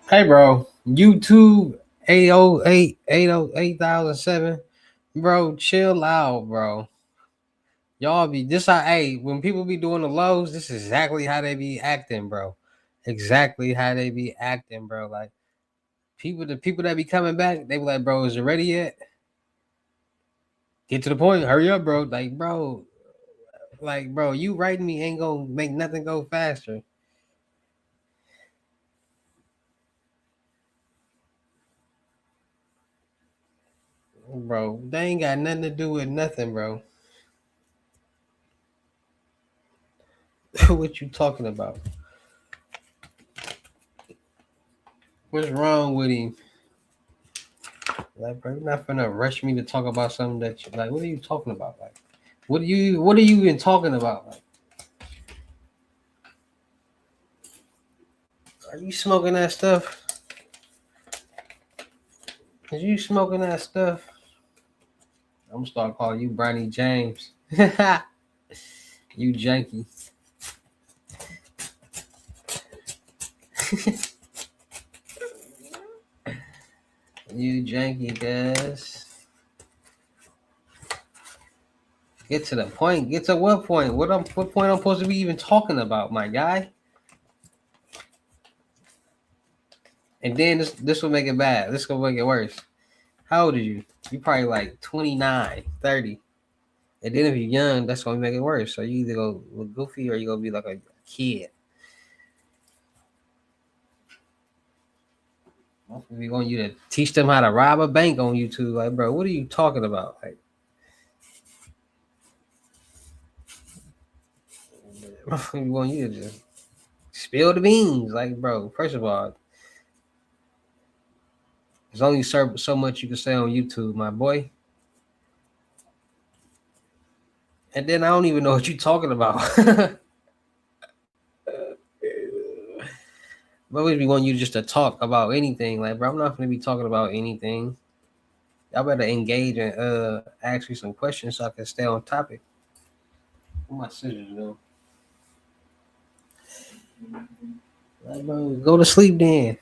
Hey, bro, YouTube 808 bro, chill out, bro. Y'all be this how hey when people be doing the lows, this is exactly how they be acting, bro. Exactly how they be acting, bro. Like the people that be coming back, they be like, bro, is it ready yet? Get to the point, hurry up, bro. Like, bro, you writing me ain't gonna make nothing go faster. Bro, they ain't got nothing to do with nothing, bro. What you talking about? What's wrong with him? Like, bro, you're not gonna rush me to talk about something that you like. What are you talking about? Like, what are you even talking about? Like, are you smoking that stuff? Cause you smoking that stuff. I'm gonna start calling you Bronny James. You janky. You janky, guys. Get to the point. Get to what point? What point I'm supposed to be even talking about, my guy? And then this will make it bad. This will make it worse. How old are you? You probably like 29, 30. And then if you're young, that's gonna make it worse. So you either go look goofy or you gonna be like a kid. We want you to teach them how to rob a bank on YouTube. Like, bro, what are you talking about? Like, we want you to just spill the beans. Like, bro, first of all, there's only so much you can say on YouTube, my boy. And then I don't even know what you're talking about. But we want you just to talk about anything. Like, bro, I'm not gonna be talking about anything. Y'all better engage and ask me some questions so I can stay on topic. What my scissors though? Like, bro, go to sleep then.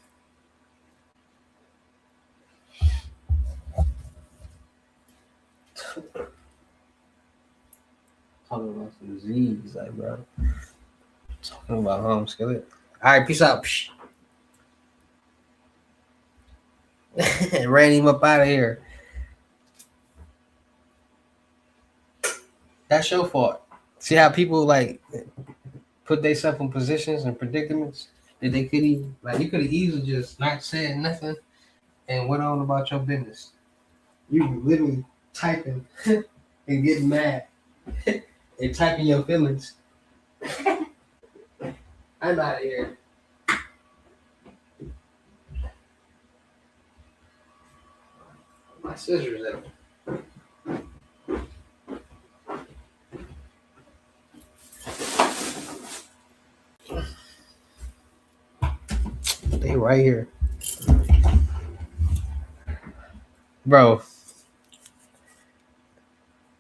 Talking about some Z's, like, bro. Talking about home skillet. All right, peace out. Ran him up out of here. That's your fault. See how people like put themselves in positions and predicaments that they could even like. You could have easily just not said nothing and went on about your business. You were literally typing and getting mad and typing your feelings. I'm out of here. My scissors at. They right here. Bro,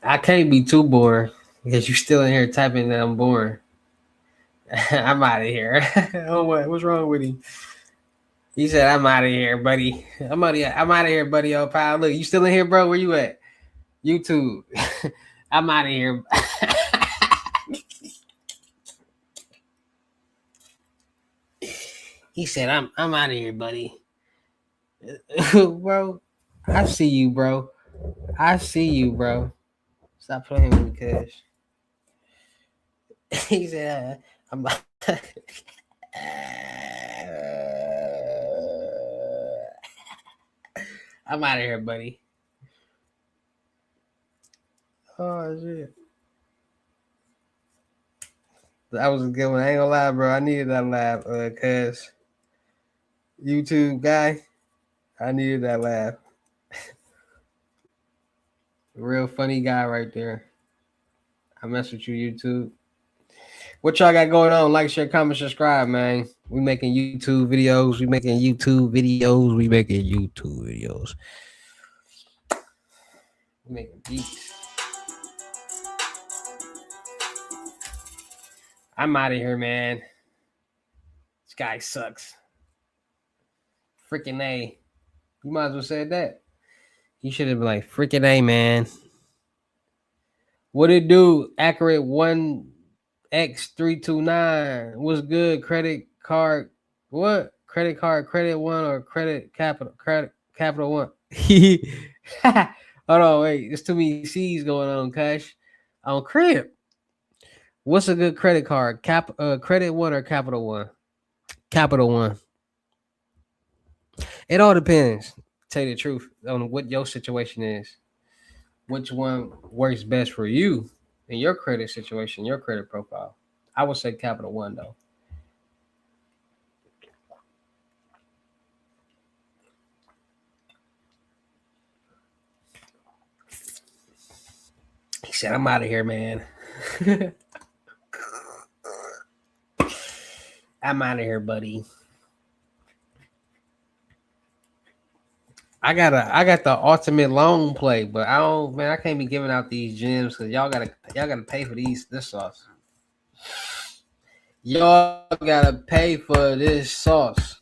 I can't be too boring because you still in here typing that I'm boring. I'm out of here. Oh, what's wrong with him? He said, I'm out of here, buddy. I'm out of here, buddy. Oh, pal. Look, you still in here, bro? Where you at? YouTube. I'm out of here. He said, I'm out of here, buddy. Bro, I see you, bro. I see you, bro. Stop playing with me, cuz. He said, I'm I'm out of here, buddy. Oh shit. That was a good one. I ain't gonna lie, bro. I needed that laugh, cuz YouTube guy. I needed that laugh. Real funny guy right there. I mess with you, YouTube. What y'all got going on? Like, share, comment, subscribe, man. We making YouTube videos. We making YouTube videos. We making YouTube videos. We making beats. I'm out of here, man. This guy sucks. Freaking A. You might as well say that. You should have been like, freaking A, man. What it do? Accurate 1X329. What's good? Credit card. What? Credit card, credit one or credit capital one. Hold on, wait. There's too many C's going on, Cash. On crib. What's a good credit card? Credit one or capital one? Capital one. It all depends. Tell you the truth on what your situation is. Which one works best for you in your credit situation, your credit profile. I would say Capital One though. He said, I'm out of here, man. I'm out of here, buddy. I got the ultimate long play, but I don't man, I can't be giving out these gems because y'all gotta pay for this sauce. Y'all gotta pay for this sauce.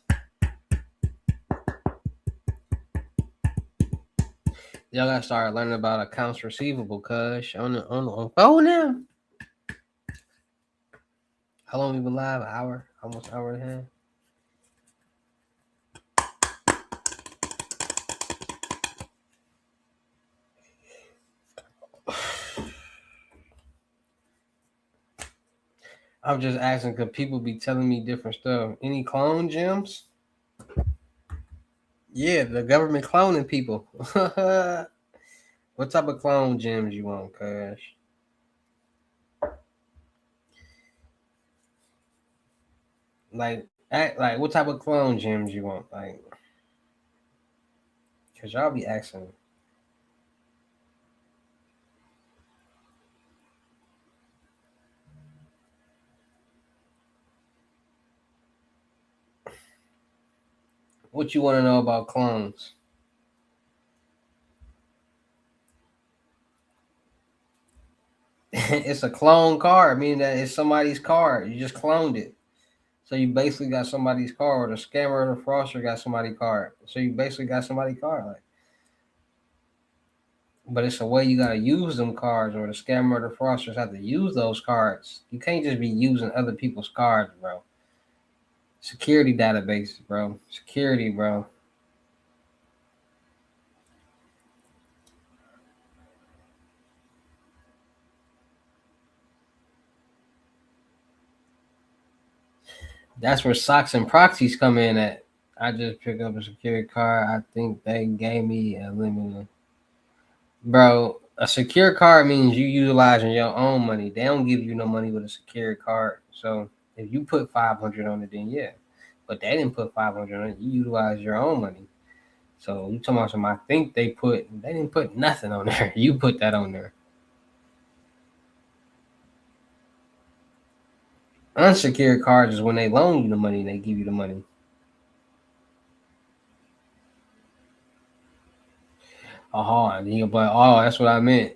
Y'all gotta start learning about accounts receivable, cuz on phone now. How long we been live? An hour? Almost an hour and a half. I'm just asking because people be telling me different stuff. Any clone gems? Yeah, the government cloning people. What type of clone gems you want, cuz? Like what type of clone gems you want? Like, cause y'all be asking. What you want to know about clones? It's a clone card, meaning that it's somebody's card. You just cloned it. So you basically got somebody's card. Or the scammer or the fraudster got somebody's card. So you basically got somebody's card. Like, but it's a way you gotta use them cards, or the scammer or the fraudsters have to use those cards. You can't just be using other people's cards, bro. Security databases, bro. Security, bro. That's where socks and proxies come in at. I just picked up a security card. I think they gave me a limited. Bro, a secure card means you utilizing your own money. They don't give you no money with a secure card. So if you put 500 on it, then yeah. But they didn't put 500 on it. You utilize your own money. So you talking about some? I think they didn't put nothing on there. You put that on there. Unsecured cards is when they loan you the money. They give you the money. Oh, but that's what I meant.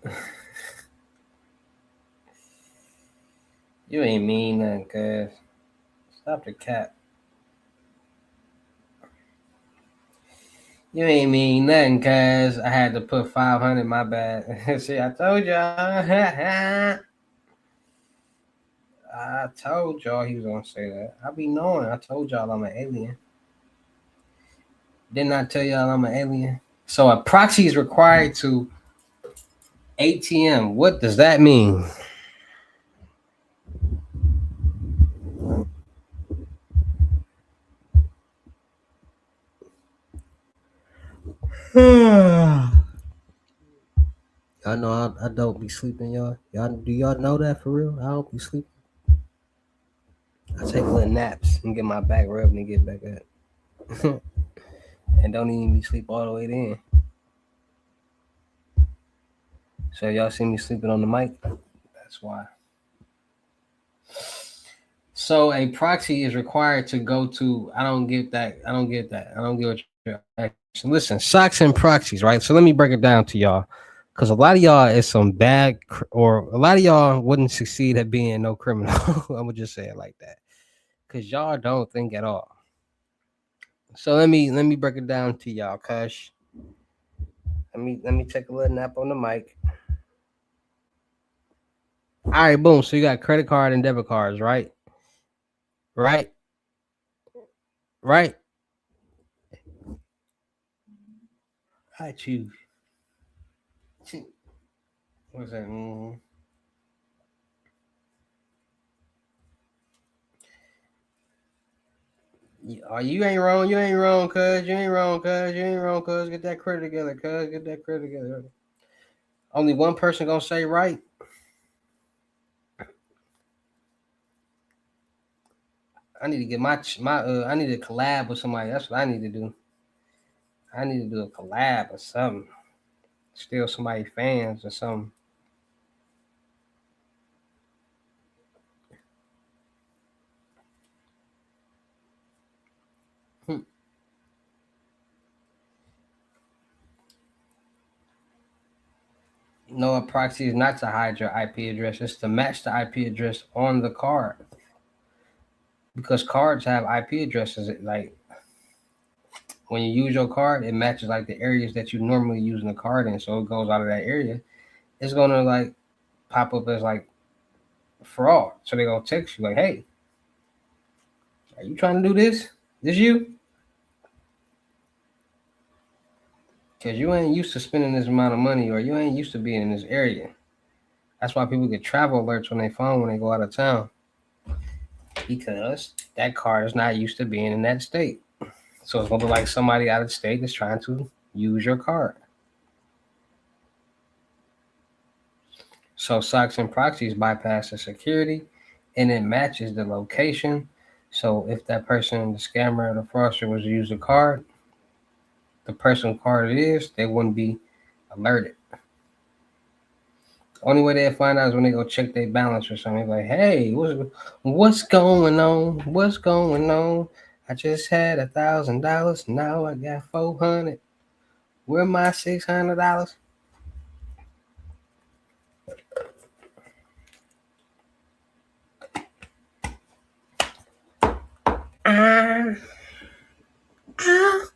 You ain't mean nothing, cuz. Stop the cap. You ain't mean nothing, cuz. I had to put 500. My bad. See, I told y'all. I told y'all he was gonna say that. I be knowing. I told y'all I'm an alien. Didn't I tell y'all I'm an alien? So a proxy is required to ATM. What does that mean? Y'all know I don't be sleeping, y'all. Y'all know that for real? I don't be sleeping. I take little naps and get my back rubbed and get back up. And don't even be sleep all the way in. So y'all see me sleeping on the mic? That's why. So a proxy is required to go to. I don't get that. I don't get that. I don't get what you're asking. Listen, socks and proxies, right? So let me break it down to y'all, because a lot of y'all is some bad, or a lot of y'all wouldn't succeed at being no criminal. I'm gonna just say it like that, because y'all don't think at all. So let me break it down to y'all, Kush. Let me take a little nap on the mic. All right, boom. So you got credit card and debit cards, right? Right, right. I choose. What's that? You ain't wrong. You ain't wrong, cuz. You ain't wrong, cuz. You ain't wrong, cuz. Get that credit together, cuz. Get that credit together. Only one person gonna say right. I need to get my. I need to collab with somebody. That's what I need to do. I need to do a collab or something. Steal somebody fans or something. Hmm. No, a proxy is not to hide your IP address. It's to match the IP address on the card because cards have IP addresses. Like when you use your card, it matches like the areas that you normally using the card in. So it goes out of that area. It's gonna like pop up as like fraud. So they're gonna text you like, "Hey, are you trying to do this? This you? Because you ain't used to spending this amount of money, or you ain't used to being in this area." That's why people get travel alerts on their phone when they go out of town because that card is not used to being in that state. So it's gonna look like somebody out of state is trying to use your card. So socks and proxies bypass the security and it matches the location. So if that person, the scammer or the fraudster was to use the card, the person whose card it is, they wouldn't be alerted. Only way they find out is when they go check their balance or something. Like, hey, what's going on? What's going on? I just had $1,000. Now I got 400. Where my $600? Ah, ah.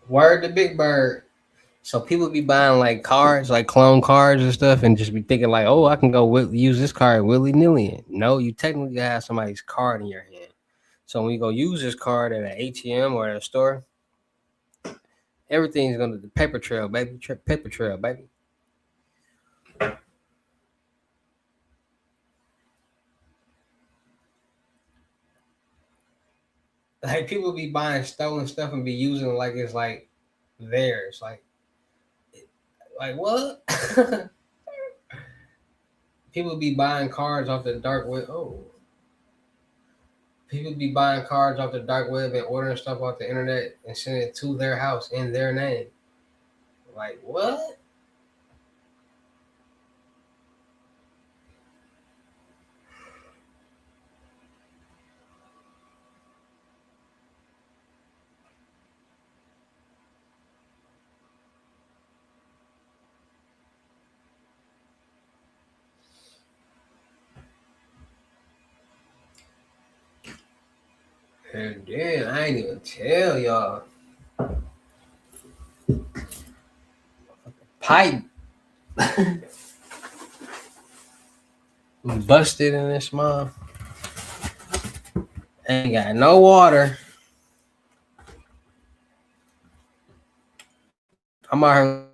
Word to Big Bird. So people be buying like cards, like clone cards and stuff, and just be thinking like, oh, I can go use this card willy nilly. No, you technically have somebody's card in your hand. So when you go use this card at an ATM or at a store, everything's gonna the paper trail, baby. Paper trail, baby. Like people be buying stolen stuff and be using it like it's like theirs. Like what? People be buying cards off the dark web. Oh, people be buying cards off the dark web and ordering stuff off the internet and sending it to their house in their name. Like what? And then I ain't even tell y'all. Pipe busted in this mom. Ain't got no water. I'm out here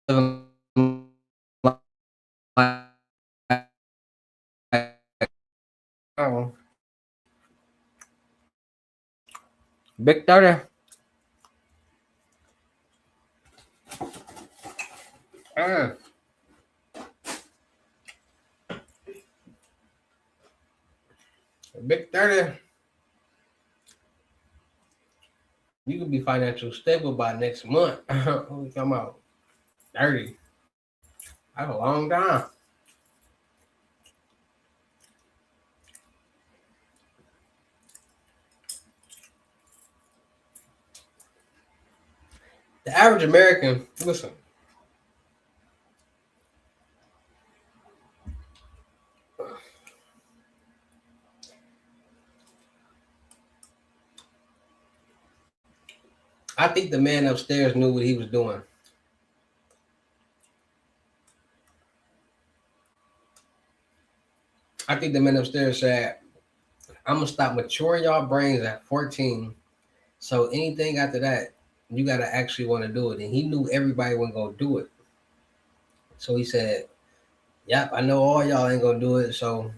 living like oh, Big 30. Uh, Big 30. You could be financially stable by next month. We come out 30. That's a long time. The average American, listen, I think the man upstairs knew what he was doing. I think the man upstairs said, I'm gonna stop maturing y'all brains at 14. So anything after that, you gotta actually want to do it. And he knew everybody wasn't gonna do it. So he said, yep, I know all y'all ain't gonna do it. So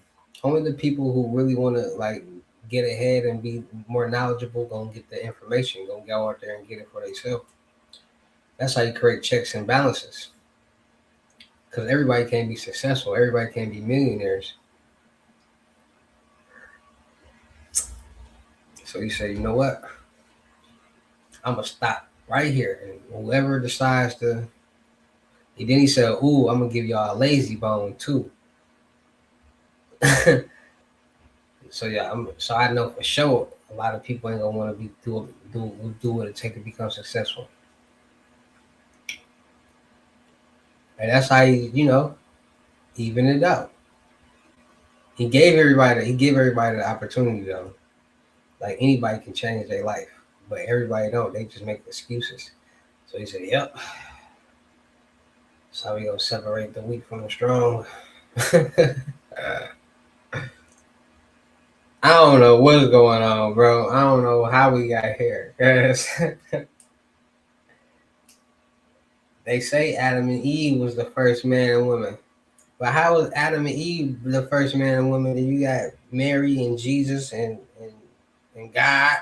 only the people who really wanna like get ahead and be more knowledgeable gonna get the information, gonna go out there and get it for themselves. That's how you create checks and balances. Because everybody can't be successful, everybody can't be millionaires. So he said, you know what? I'm gonna stop right here. And whoever decides to, and then he said, ooh, I'm gonna give y'all a lazy bone too. So yeah, so I know for sure a lot of people ain't gonna want to be do what it take to become successful, and that's how even it out. He gave everybody the opportunity though. Like anybody can change their life, but everybody don't. They just make excuses. So he said, "Yep, that's how we gonna separate the weak from the strong." I don't know what's going on, bro. I don't know how we got here. 'Cause they say Adam and Eve was the first man and woman. But how was Adam and Eve the first man and woman? And you got Mary and Jesus and God.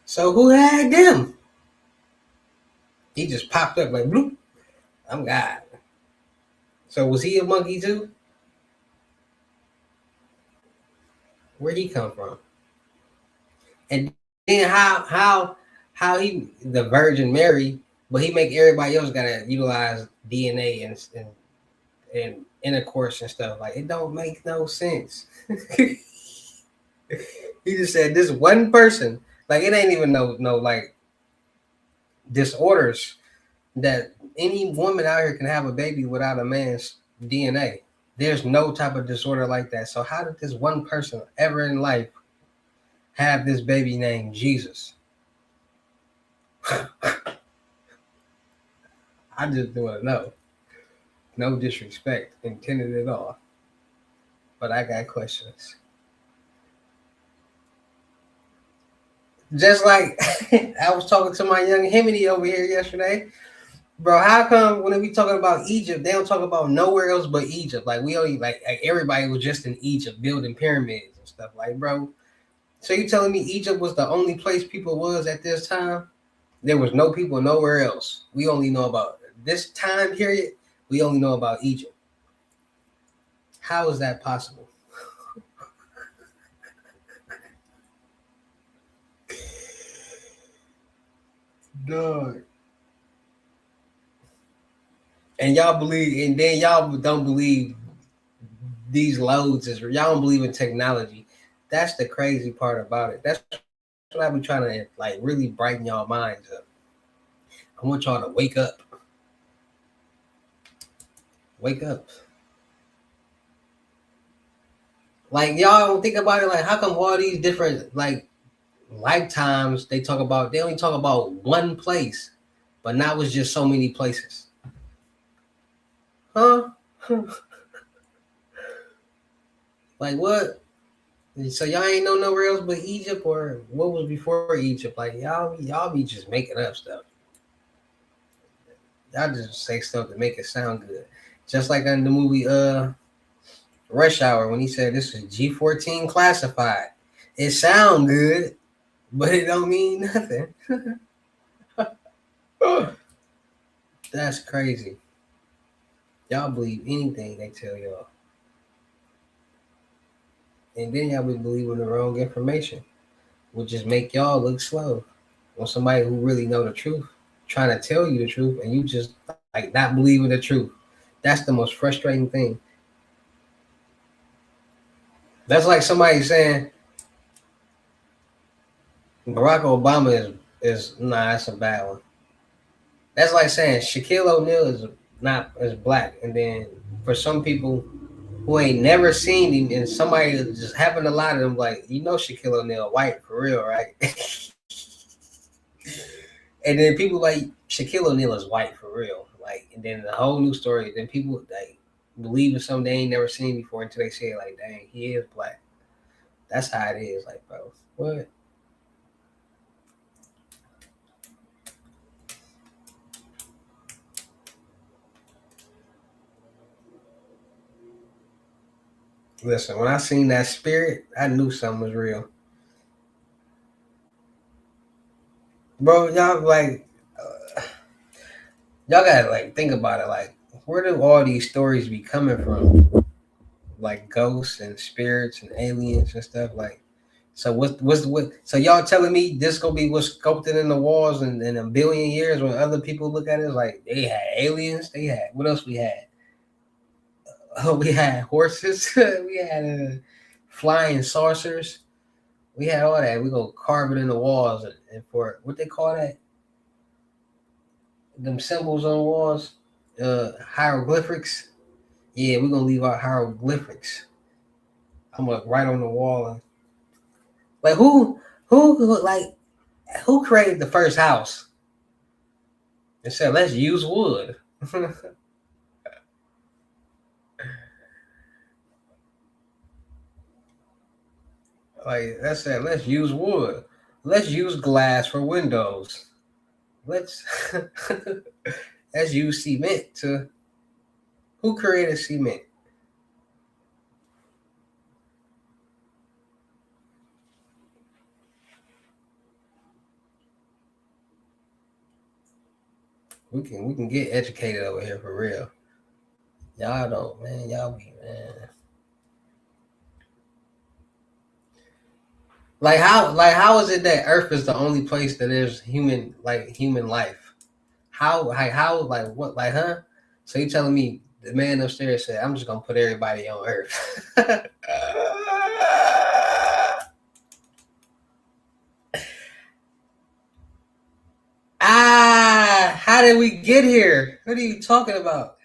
So who had them? He just popped up like bloop. I'm God. So was he a monkey too? Where'd he come from? And then how he the Virgin Mary, but he make everybody else gotta utilize DNA and intercourse and stuff. Like it don't make no sense. He just said this one person. Like it ain't even no like disorders that any woman out here can have a baby without a man's DNA. There's no type of disorder like that. So how did this one person ever in life have this baby named Jesus? I just do want to know. No disrespect intended at all. But I got questions. Just like I was talking to my young Himity over here yesterday. Bro, how come when we talking about Egypt, they don't talk about nowhere else but Egypt? Like we only like everybody was just in Egypt building pyramids and stuff. Like, bro, so you telling me Egypt was the only place people was at this time? There was no people nowhere else. We only know about this time period. We only know about Egypt. How is that possible? Dog. And y'all believe, and then y'all don't believe these loads is y'all don't believe in technology. That's the crazy part about it. That's what I be trying to like really brighten y'all minds up. I want y'all to wake up. Wake up. Like y'all don't think about it. Like how come all these different like lifetimes they only talk about one place, but now it's just so many places. Huh? Like what? So y'all ain't know nowhere else but Egypt, or what was before Egypt? Like y'all be just making up stuff. Y'all just say stuff to make it sound good. Just like in the movie Rush Hour when he said this is G14 classified. It sound good, but it don't mean nothing. That's crazy. Y'all believe anything they tell y'all. And then y'all be believing the wrong information, which just make y'all look slow. When somebody who really know the truth trying to tell you the truth and you just like not believing the truth. That's the most frustrating thing. That's like somebody saying Barack Obama is nah, that's a bad one. That's like saying Shaquille O'Neal is not as black, and then for some people who ain't never seen him, and somebody just happen to lie to them, like Shaquille O'Neal white for real, right? And then people like Shaquille O'Neal is white for real, like, and then the whole new story. Then people like believe in something they ain't never seen before until they say like, dang, he is black. That's how it is, like, bro. What? Listen, when I seen that spirit, I knew something was real, bro. Y'all like, y'all gotta like think about it. Like, where do all these stories be coming from? Like ghosts and spirits and aliens and stuff. Like, so what? So y'all telling me this gonna be what's sculpted in the walls in a billion years when other people look at it like they had aliens, they had what else we had? We had horses. We had flying saucers. We had all that. We go carve it in the walls, and for what they call that, them symbols on the walls, hieroglyphics. Yeah, we're gonna leave our hieroglyphics. I'm gonna write on the wall. Like who who created the first house and said let's use wood? Like that said let's use wood. Let's use glass for windows. Let's let's use cement to who created cement? We can get educated over here for real. Y'all don't, man. Y'all be man. Like how is it that Earth is the only place that there's human life? How like what like huh? So you telling me the man upstairs said I'm just gonna put everybody on Earth? How did we get here? What are you talking about?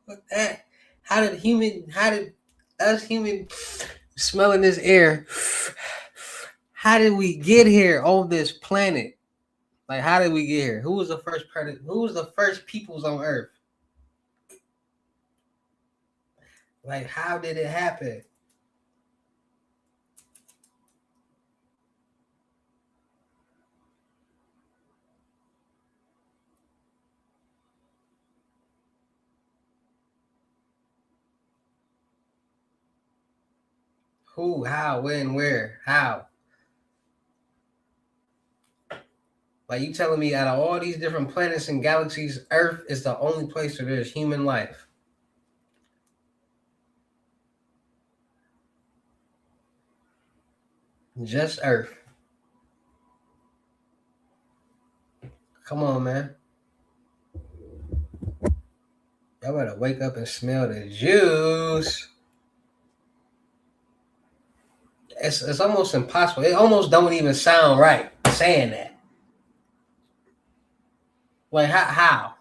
What that? How did us human smelling this air? How did we get here on this planet? Like, how did we get here? Who was the first predator? Who was the first peoples on Earth? Like, how did it happen? Who? How? When? Where? How? Like, you telling me out of all these different planets and galaxies, Earth is the only place where there's human life? Just Earth. Come on, man. Y'all better wake up and smell the juice. It's almost impossible. It almost don't even sound right saying that. Like how?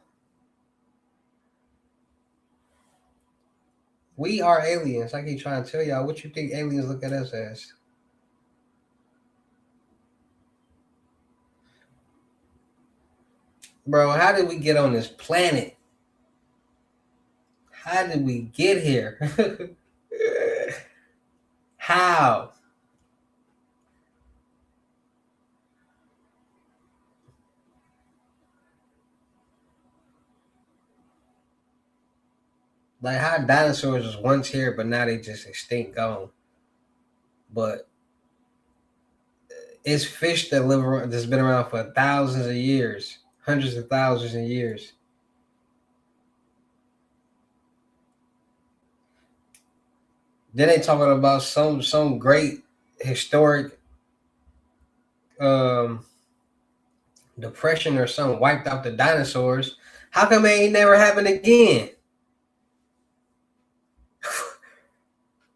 We are aliens. I keep trying to tell y'all what you think aliens look at us as. Bro, how did we get on this planet? How did we get here? How? Like how dinosaurs was once here, but now they just extinct, gone. But it's fish that live around, that's been around for thousands of years, hundreds of thousands of years. Then they talking about some great historic um, depression or something wiped out the dinosaurs. How come it ain't never happened again?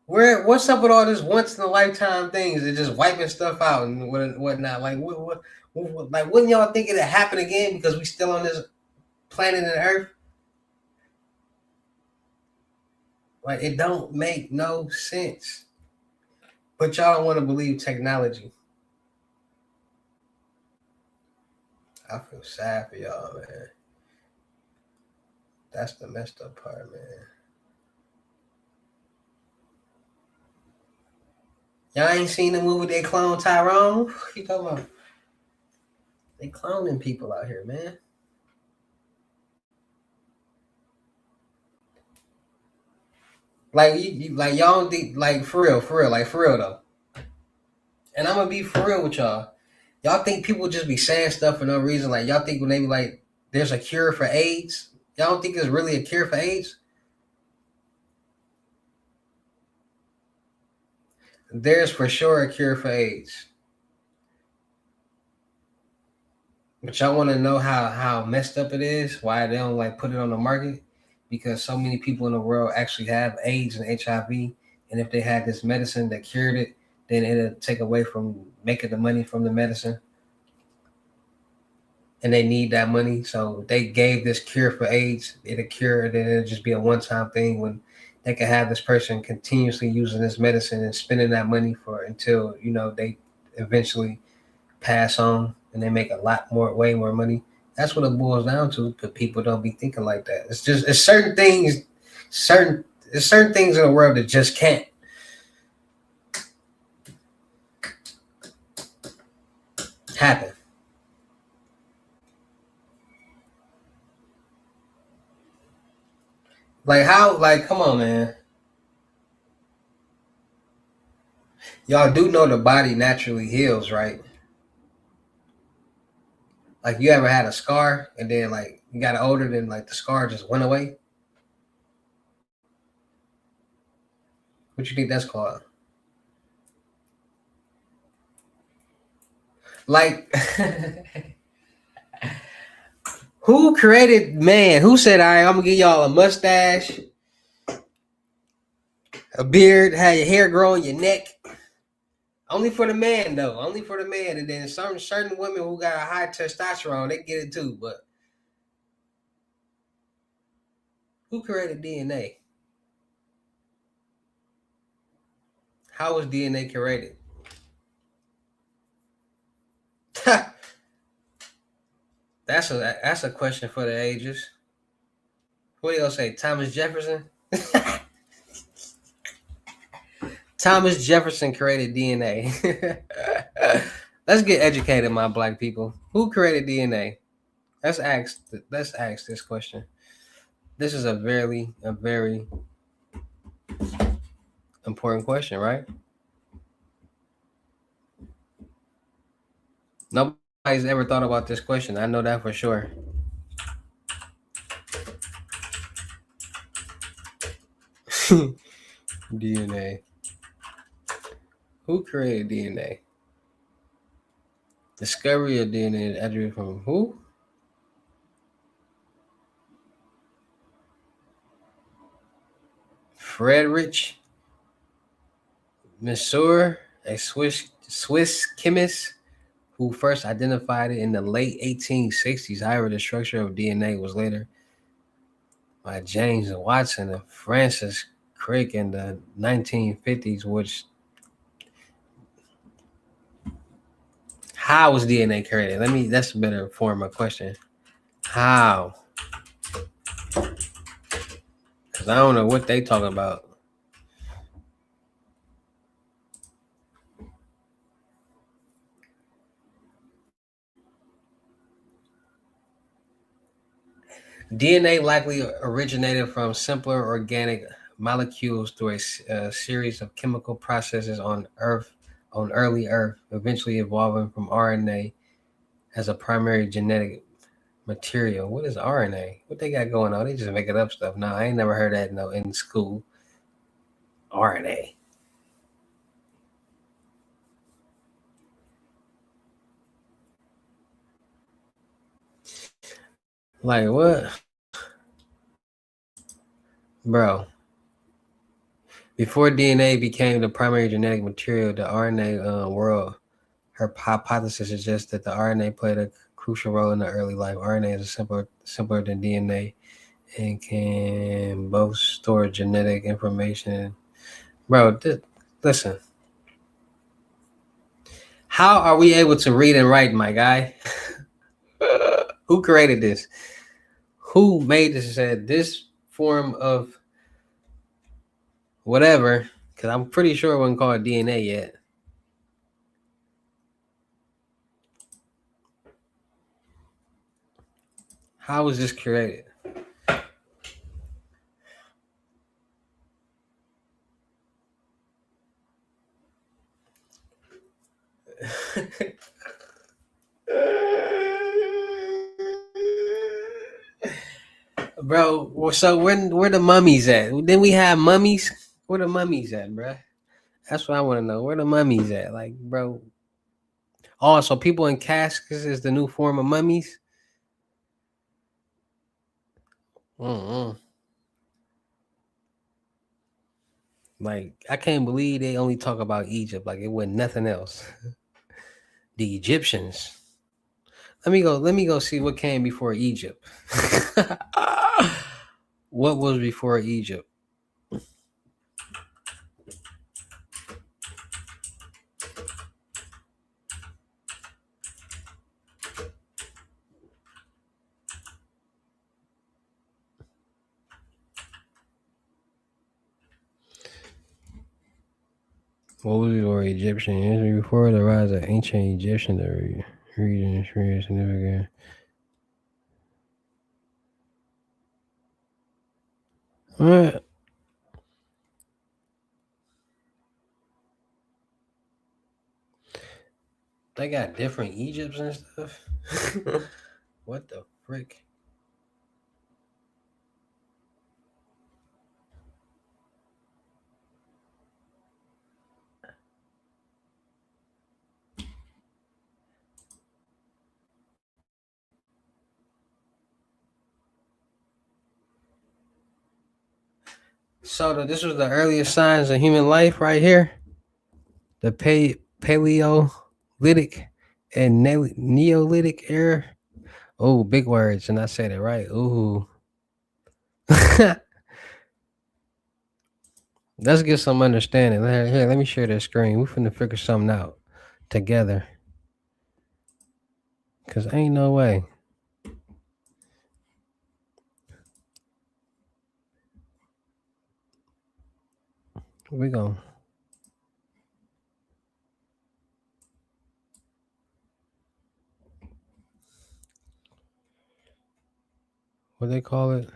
What's up with all this once in a lifetime things and just wiping stuff out and whatnot? Like like wouldn't y'all think it'd happen again because we still on this planet and Earth? Like it don't make no sense. But y'all don't want to believe technology. I feel sad for y'all, man. That's the messed up part, man. Y'all ain't seen the movie they clone Tyrone? What you talking about? They cloning people out here, man. Like like y'all don't think like for real though. And I'm gonna be for real with y'all. Y'all think people just be saying stuff for no reason? Like y'all think when they be like, "There's a cure for AIDS," y'all don't think there's really a cure for AIDS? There's for sure a cure for AIDS. But y'all want to know how messed up it is? Why they don't like put it on the market? because so many people in the world actually have AIDS and HIV, and if they had this medicine that cured it, then it'll take away from making the money from the medicine, and they need that money. So they gave this cure for AIDS. It'll cure, then it'll just be a one-time thing when they can have this person continuously using this medicine and spending that money for until they eventually pass on and they make a lot more, way more money. That's what it boils down to. But people don't be thinking like that. It's certain things, certain there's certain things in the world that just can't happen. Like how? Like come on, man. Y'all do know the body naturally heals, right? Like you ever had a scar and then like you got older, then like the scar just went away. What you think that's called? Like who created man? Who said, all right, I'm gonna give y'all a mustache, a beard, have your hair grow on your neck? Only for the man though. Only for the man. And then certain women who got a high testosterone, they get it too. But who created DNA? How was DNA created? that's a question for the ages. What do you gonna say? Thomas Jefferson? Thomas Jefferson created DNA. Let's get educated, my black people. Who created DNA? Let's ask this question. This is a very important question, right? Nobody's ever thought about this question. I know that for sure. DNA. Who created DNA? Discovery of DNA is attributed from who? Friedrich Monsieur, a Swiss chemist who first identified it in the late 1860s. However, the structure of DNA was later by James Watson and Francis Crick in the 1950s. Which how was DNA created? That's a better form of question. How? Because I don't know what they talking about. DNA likely originated from simpler organic molecules through a series of chemical processes on early Earth, eventually evolving from RNA as a primary genetic material. What is RNA? What they got going on? They just making up stuff. No, I ain't never heard that in school. RNA. Like what? Bro, before DNA became the primary genetic material, the RNA world, her hypothesis suggests that the RNA played a crucial role in the early life. RNA is simpler than DNA and can both store genetic information. Bro, listen. How are we able to read and write, my guy? Who created this? Who made this? Said this form of whatever? Because I'm pretty sure it wasn't called DNA yet. How was this created? Bro, so where the mummies at? Then we have mummies. Where the mummies at, bro? That's what I want to know. Where the mummies at? Like, bro. Oh, so people in caskets is the new form of mummies? Mm-mm. Like I can't believe they only talk about Egypt like it wasn't nothing else. The Egyptians. Let me go see what came before Egypt. What was before Egypt? What was before Egyptian history? Before the rise of ancient Egyptian region experienced significant. What? They got different Egypts and stuff. What the frick? This was the earliest signs of human life right here. The Paleolithic and Neolithic era. Oh, big words, and I said it right. Ooh. Let's get some understanding. Here, let me share this screen. We finna figure something out together. Cause ain't no way. We gon' what they call it?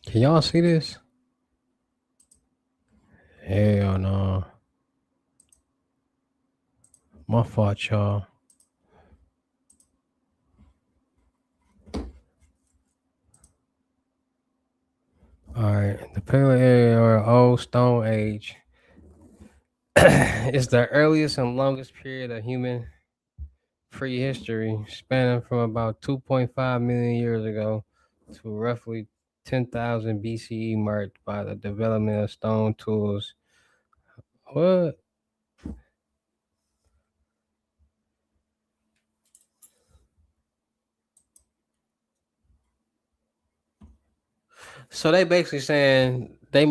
Can y'all see this? Hell no. My fault, y'all. Alright. The Paleo area or Old Stone Age is the earliest and longest period of human prehistory, spanning from about 2.5 million years ago to roughly 10,000 BCE, marked by the development of stone tools. What? So they basically saying they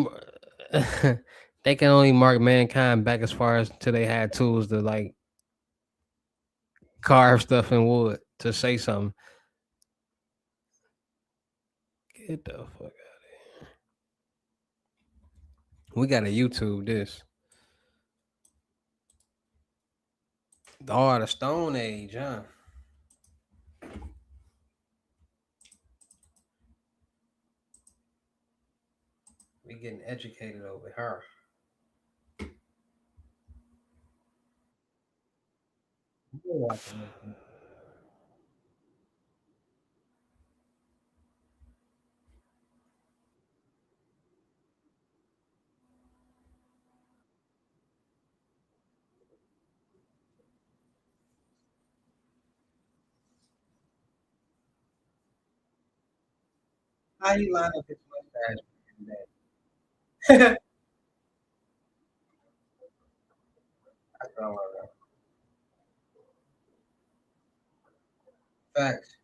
can only mark mankind back as far as till they had tools to like carve stuff in wood to say something. Get the fuck out. We gotta YouTube this. Oh, the Stone Age, huh? We getting educated over here. How you line up his mustache? That's all right. Facts.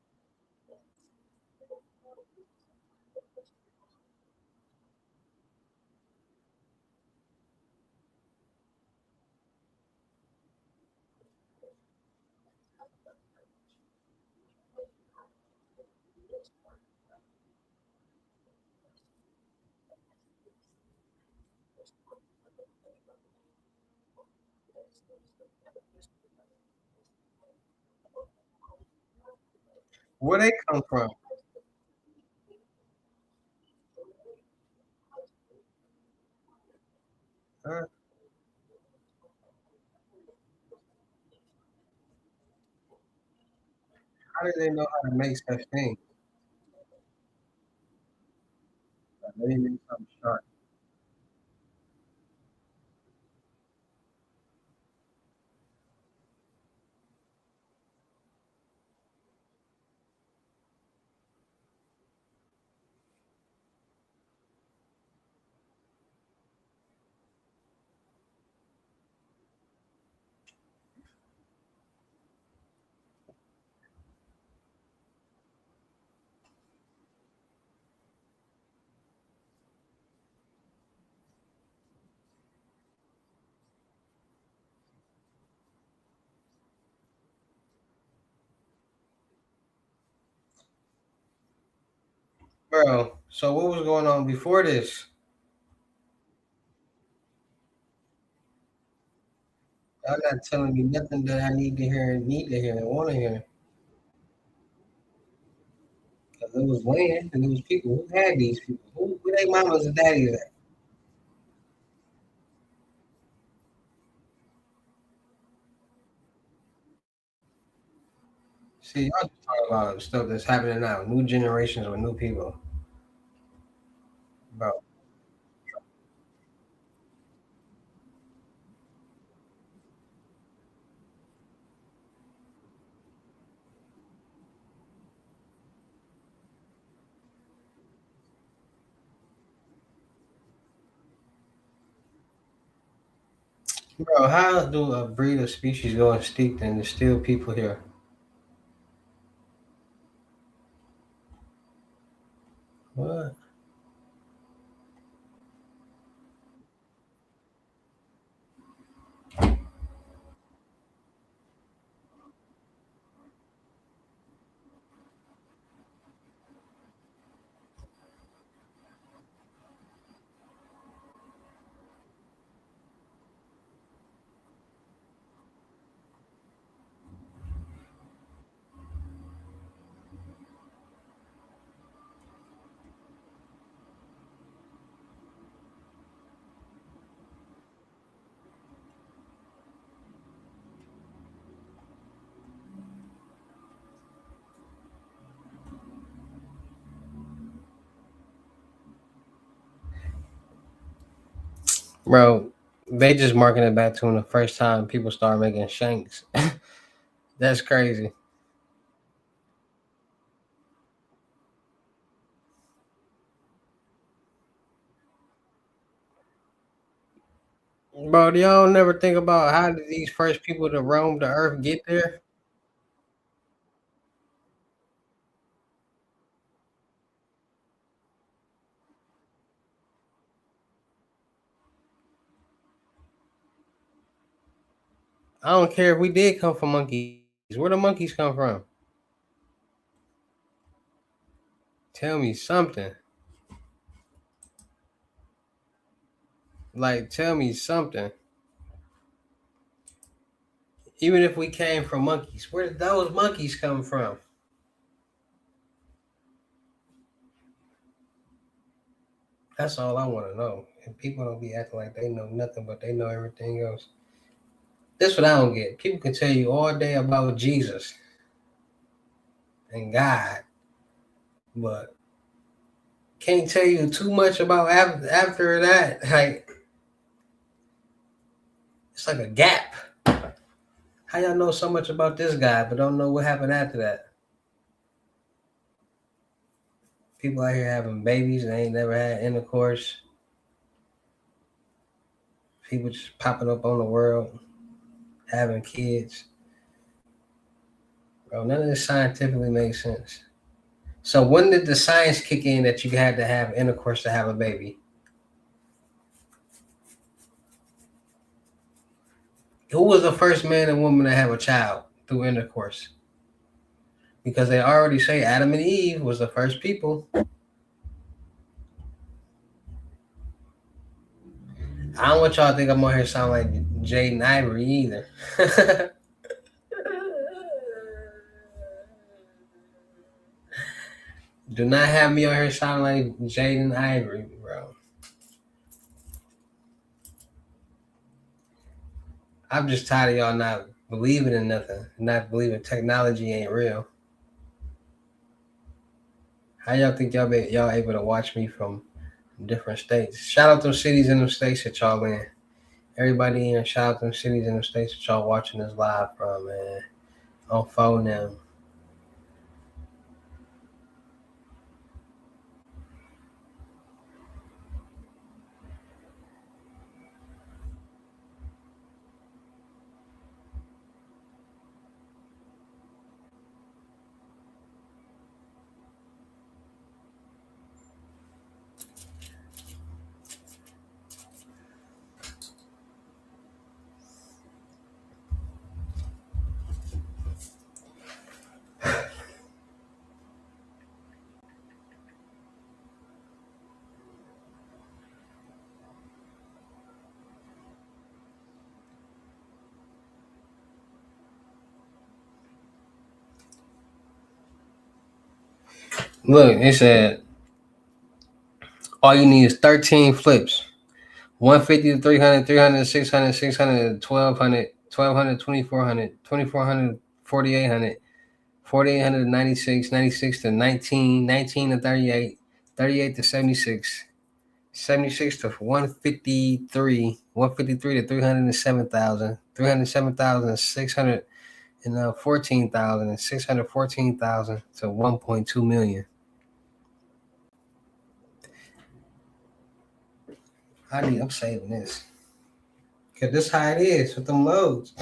Where they come from? Huh? How do they know how to make such things? Like, let me make something sharp. Bro, so what was going on before this? Y'all not telling me nothing that I need to hear, and want to hear. Because it was land and it was people. Who had these people? Who their mamas and daddies at? See, y'all just talking about stuff that's happening now. New generations with new people. Bro, bro, how do a breed of species go extinct and there's still people here? What? Bro, they just marking it back to when the first time people started making shanks. That's crazy. Bro, do y'all never think about how did these first people to roam the earth get there? I don't care if we did come from monkeys. Where the monkeys come from? Tell me something. Like, tell me something. Even if we came from monkeys, where did those monkeys come from? That's all I want to know. And people don't be acting like they know nothing, but they know everything else. That's what I don't get. People can tell you all day about Jesus and God, but can't tell you too much about after that. Like, it's like a gap. How y'all know so much about this guy, but don't know what happened after that? People out here having babies and they ain't never had intercourse. People just popping up on the world, having kids. Bro, none of this scientifically makes sense. So when did the science kick in that you had to have intercourse to have a baby? Who was the first man and woman to have a child through intercourse? Because they already say Adam and Eve was the first people. I don't want y'all to think I'm on here sound like Jaden Ivory either. Do not have me on here sounding like Jaden Ivory, bro. I'm just tired of y'all not believing in nothing, not believing technology ain't real. How y'all think y'all able to watch me from different states? Shout out them cities and them states that y'all in. Everybody in, shout out them cities and them states that y'all watching this live from, man. On phone now. Look, it said all you need is 13 flips. 150 to 300, 300 to 600, 600 to 1200, 1200 to 2400, 2400 to 4800, 4800 to 96, 96 to 19, 19 to 38, 38 to 76, 76 to 153, 153 to 307,000, 307,000 to 614,000, and 614,000 to 1.2 million. I'm saving this. Cause this how it is with them loads.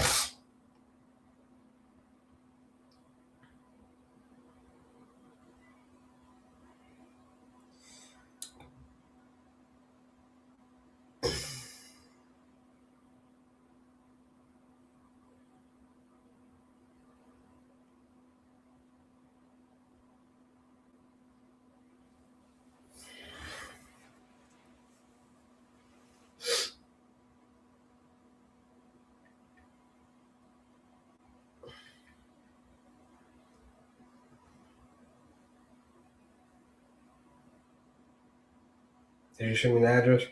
Did you show me the address?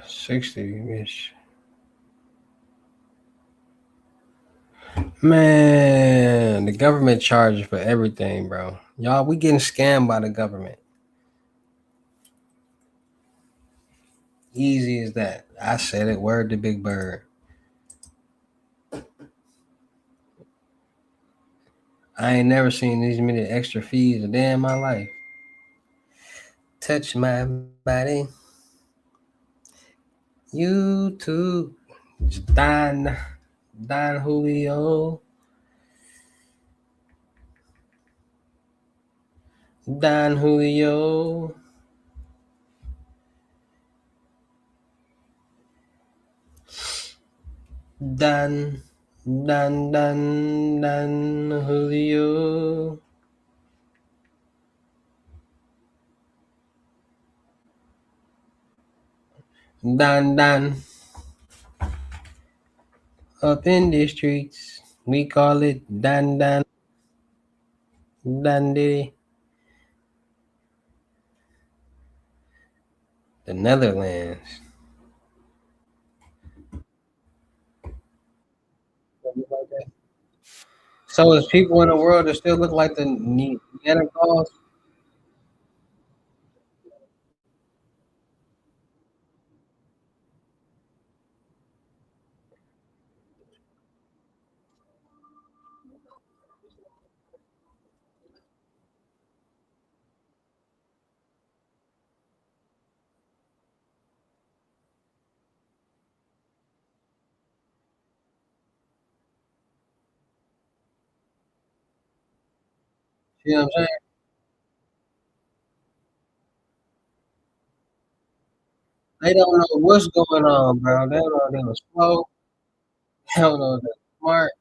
60, bitch. Man, the government charges for everything, bro. Y'all, we getting scammed by the government. Easy as that. I said it. Word to Big Bird. I ain't never seen these many extra fees a day in my life. Touch my body. YouTube. Don. Don Julio. Don Julio. Don. Don Julio. Don. Up in the streets. We call it Dan Diddy. The Netherlands. So there's people in the world that still look like the Neanderthals. You know what I'm saying? They don't know what's going on, bro. They don't know they're slow. They don't know they're smart.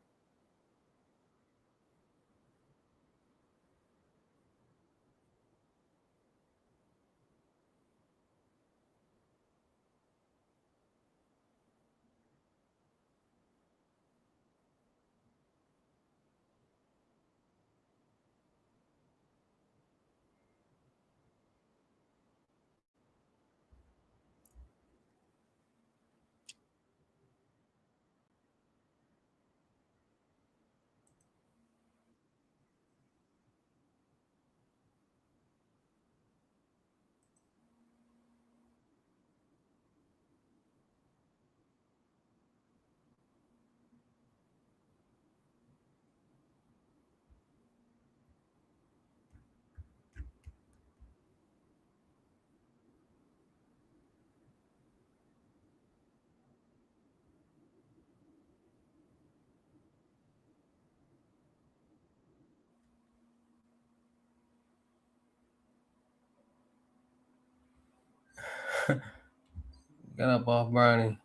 Get up off Bernie.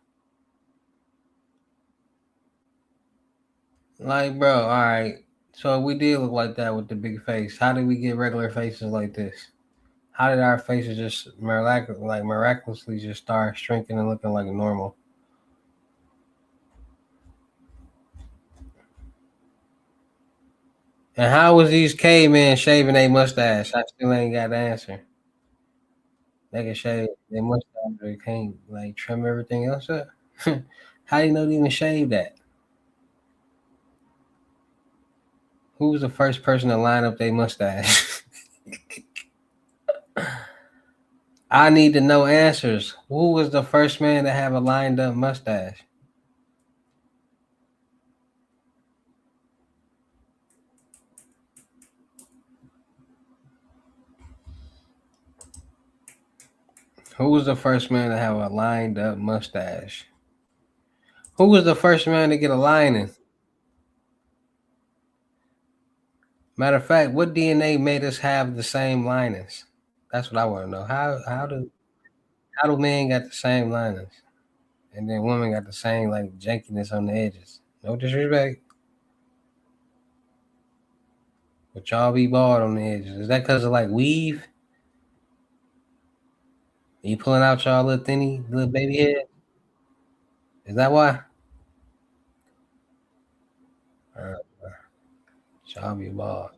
Like, bro, all right. So we did look like that with the big face. How did we get regular faces like this? How did our faces just miraculously just start shrinking and looking like normal? And how was these cavemen shaving their mustache? I still ain't got the answer. They can shave their mustache, but they can't like trim everything else up. How you know they even shave that? Who was the first person to line up their mustache? I need to know answers. Who was the first man to have a lined up mustache? Who was the first man to have a lined up mustache? Who was the first man to get a lining? Matter of fact, what DNA made us have the same linings? That's what I want to know. How do men got the same linings, and then women got the same like jankiness on the edges? No disrespect, but y'all be bald on the edges. Is that because of like weave? You pulling out y'all little thinny, little baby head? Is that why? Uh, y'all be bald.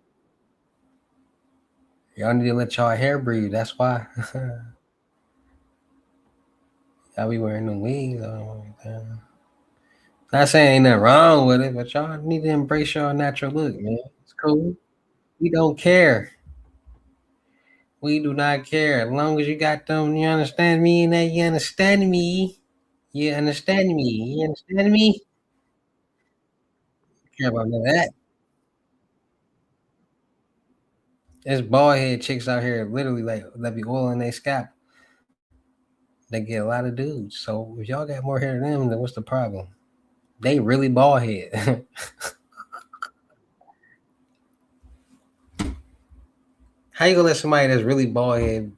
Y'all need to let y'all hair breathe. That's why. Y'all be wearing them wigs. Not saying ain't nothing wrong with it, but y'all need to embrace your natural look, man. It's cool. We don't care. We do not care. As long as you got them, you understand me and that you understand me. You understand me. You understand me? Care about none of that. There's bald head chicks out here literally like that be oiling their scalp. They get a lot of dudes. So if y'all got more hair than them, then what's the problem? They really bald head. How you gonna let somebody that's really bald head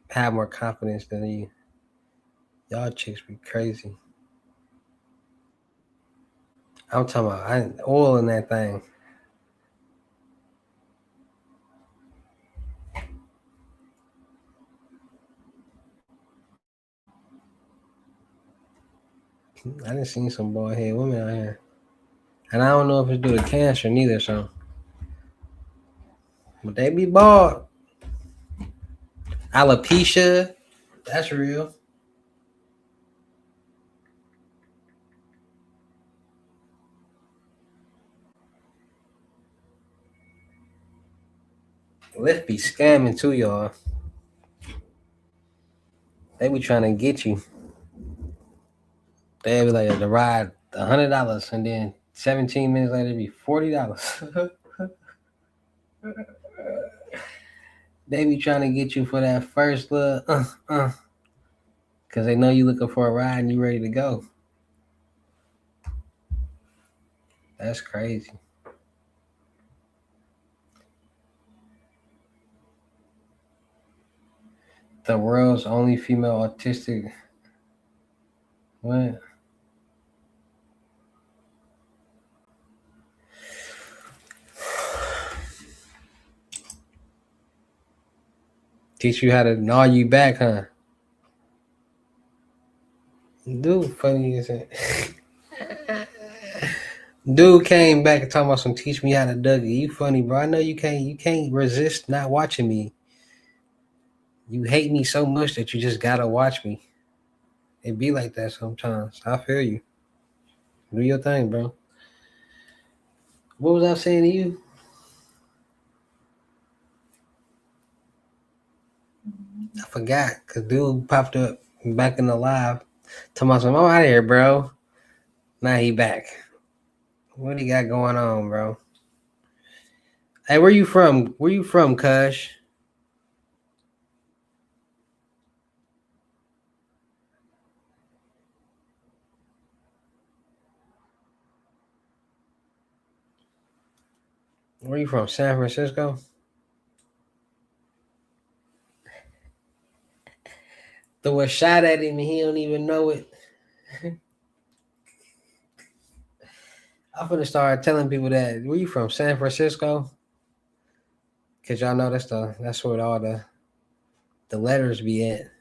have more confidence than you? Y'all chicks be crazy. I'm talking about oil in that thing. I done seen some bald head women out here. And I don't know if it's due to cancer neither, so but they be bald. Alopecia, that's real. Let's be scamming too, y'all. They be trying to get you. They be like the ride $100 and then 17 minutes later it be $40. They be trying to get you for that first little because they know you looking for a ride and you ready to go. That's crazy. The world's only female autistic. What? Teach you how to gnaw you back, huh? Dude, funny as that. Dude came back and talking about some teach me how to Dougie. You funny, bro. I know you can't resist not watching me. You hate me so much that you just gotta watch me. It be like that sometimes. I feel you. Do your thing, bro. What was I saying to you? I forgot. Cause dude popped up back in the live. Talking about some, I'm out of here, bro. Now he back. What he got going on, bro? Hey, where you from? Where you from, Kush? Where you from? San Francisco? Threw a shot at him and he don't even know it. I'm gonna start telling people that where you from, San Francisco? Cause y'all know that's where all the letters be at.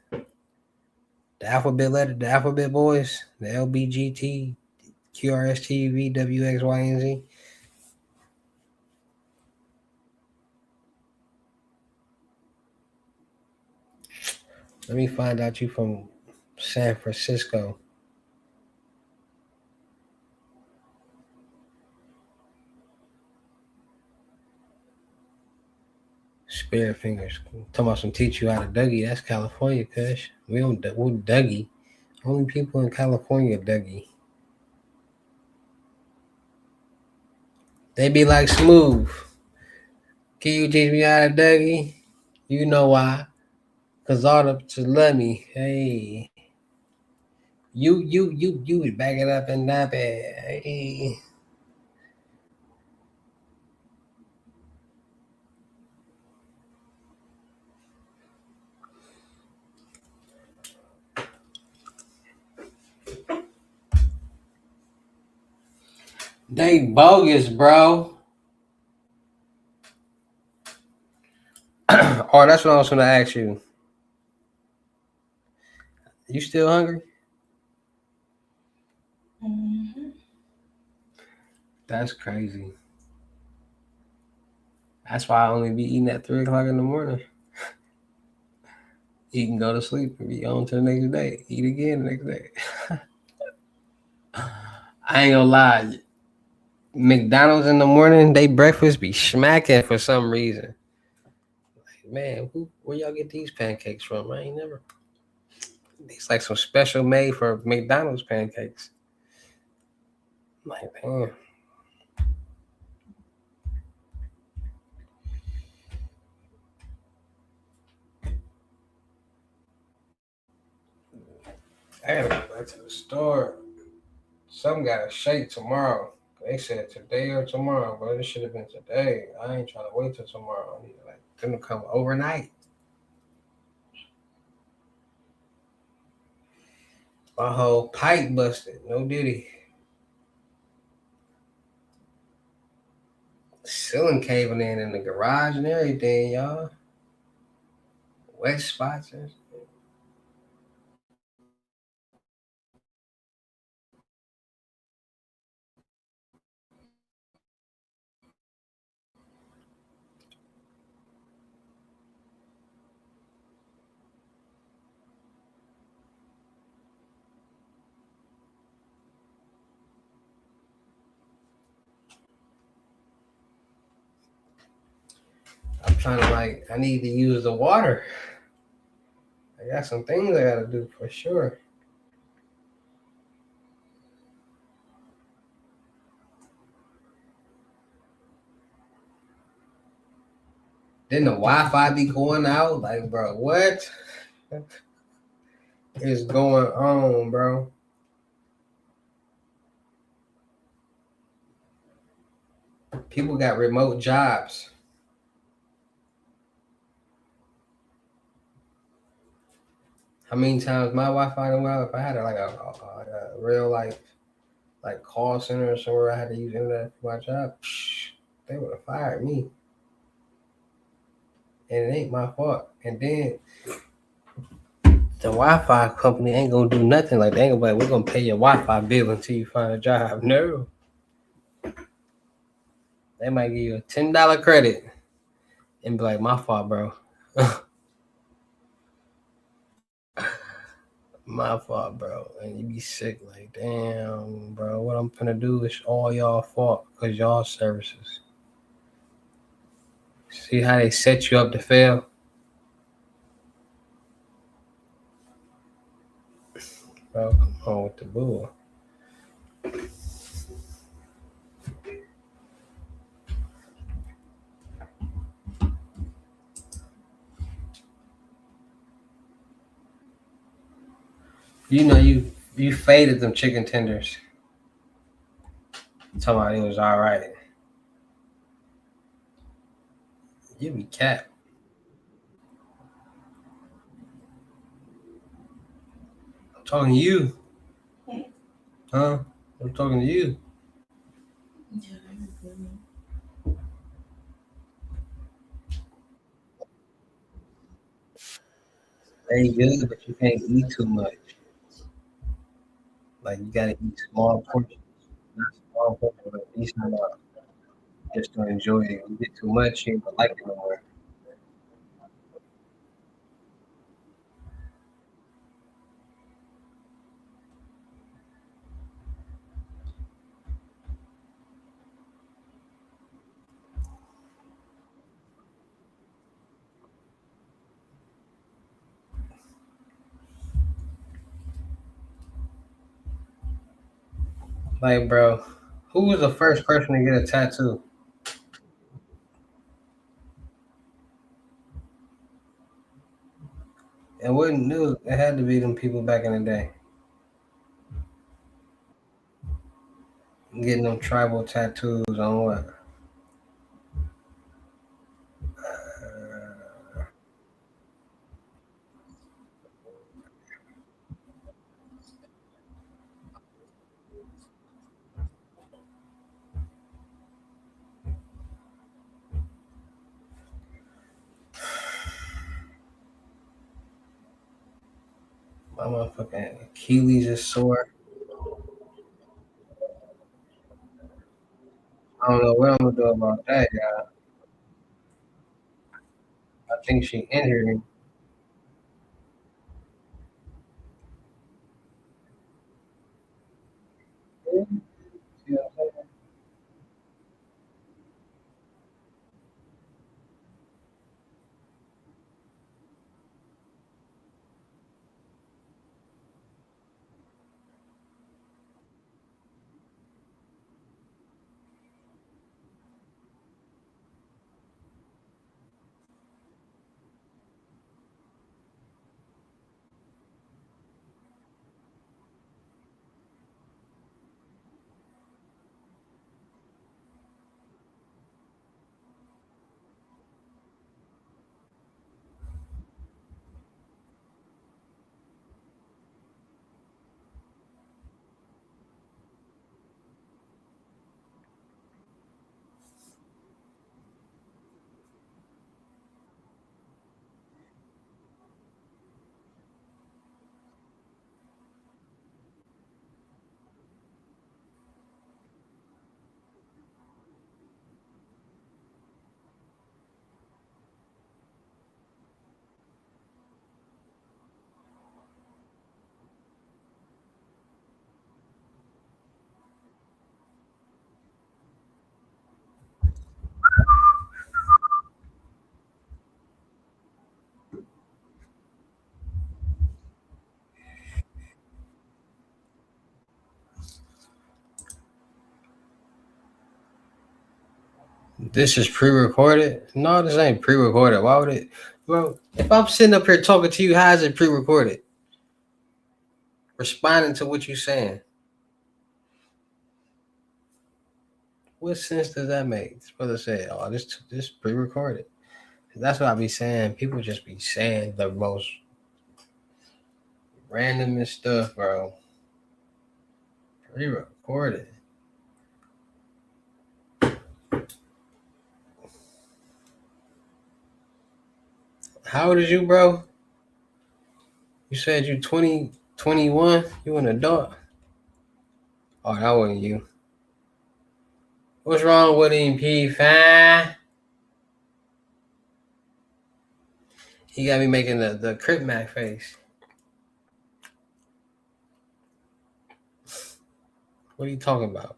The alphabet letter, the alphabet boys, the LBGT, QRST, WX, Y, and Z. Let me find out you from San Francisco. Spirit fingers. Talking about some teach you how to Dougie. That's California, cuz. We Dougie. Only people in California Dougie. They be like smooth. Can you teach me how to Dougie? You know why? Cause all the just love me. Hey. You would back it up and nap it. Hey. They bogus, bro. Oh, that's what I was gonna ask you. You still hungry? That's crazy. That's why I only be eating at 3 o'clock in the morning. Eat and go to sleep and be on to the next day. Eat again the next day. I ain't gonna lie. McDonald's in the morning, they breakfast be smacking for some reason. Like, man, where y'all get these pancakes from? I ain't never. It's like some special made for McDonald's pancakes. I'm like, damn. I gotta go back to the store. Some got a shake tomorrow. They said today or tomorrow, but it should have been today. I ain't trying to wait till tomorrow. I need like them to come overnight. My whole pipe busted. No diddy. Ceiling caving in the garage and everything, y'all. Wet spots and I'm trying to like I need to use the water. I got some things I gotta do for sure. Then the Wi-Fi be going out. Like, bro, what is going on, bro? People got remote jobs. How many times my Wi-Fi went out? If I had a real like call center or somewhere I had to use internet for my job, they would have fired me. And it ain't my fault. And then the Wi-Fi company ain't gonna do nothing. Like they ain't gonna be like, we're gonna pay your Wi-Fi bill until you find a job. No. They might give you a $10 credit and be like, my fault, bro. My fault, bro. And you be sick, like, damn, bro, what I'm gonna do is all y'all fault because y'all services. See how they set you up to fail? Bro, come on with the bull. You know you faded them chicken tenders. Talking about it was all right. You be cat. I'm talking to you, huh? I'm talking to you. Yeah, I agree. Very good, but you can't eat too much. Like you gotta eat small portions, not small portions, but a decent amount, just to enjoy it. You get too much, you don't like it no more. Like, bro, who was the first person to get a tattoo? It wasn't new. It had to be them people back in the day getting them tribal tattoos on what? My motherfucking Achilles is sore. I don't know what I'm gonna do about that, y'all. I think she injured me. You know what I'm saying? This is pre-recorded? No, this ain't pre-recorded. Why would it, bro? If I'm sitting up here talking to you, how is it pre-recorded? Responding to what you saying. What sense does that make? It's supposed to say, "Oh, this pre-recorded." That's what I be saying. People just be saying the most randomest stuff, bro. Pre-recorded. How old is you, bro? You said you 20, 21. You an adult? Oh, that wasn't you. What's wrong with him, P5? He got me making the Crip Mac face. What are you talking about?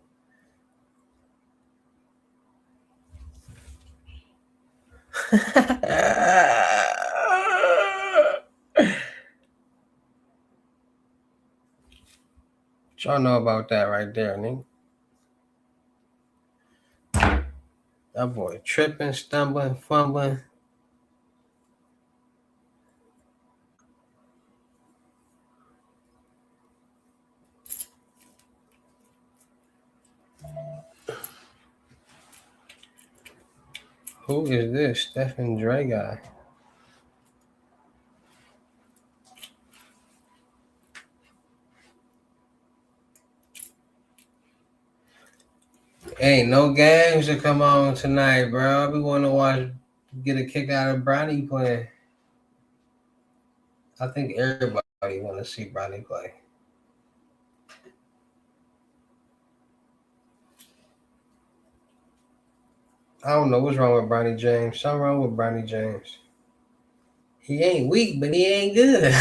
What y'all know about that right there, nigga? That boy tripping, stumbling, fumbling. Who is this Stephen Dre guy? Ain't no games to come on tonight, bro. We want to watch, get a kick out of Bronny playing. I think everybody want to see Bronny play. I don't know what's wrong with Bronny James. Something wrong with Bronny James. He ain't weak, but he ain't good.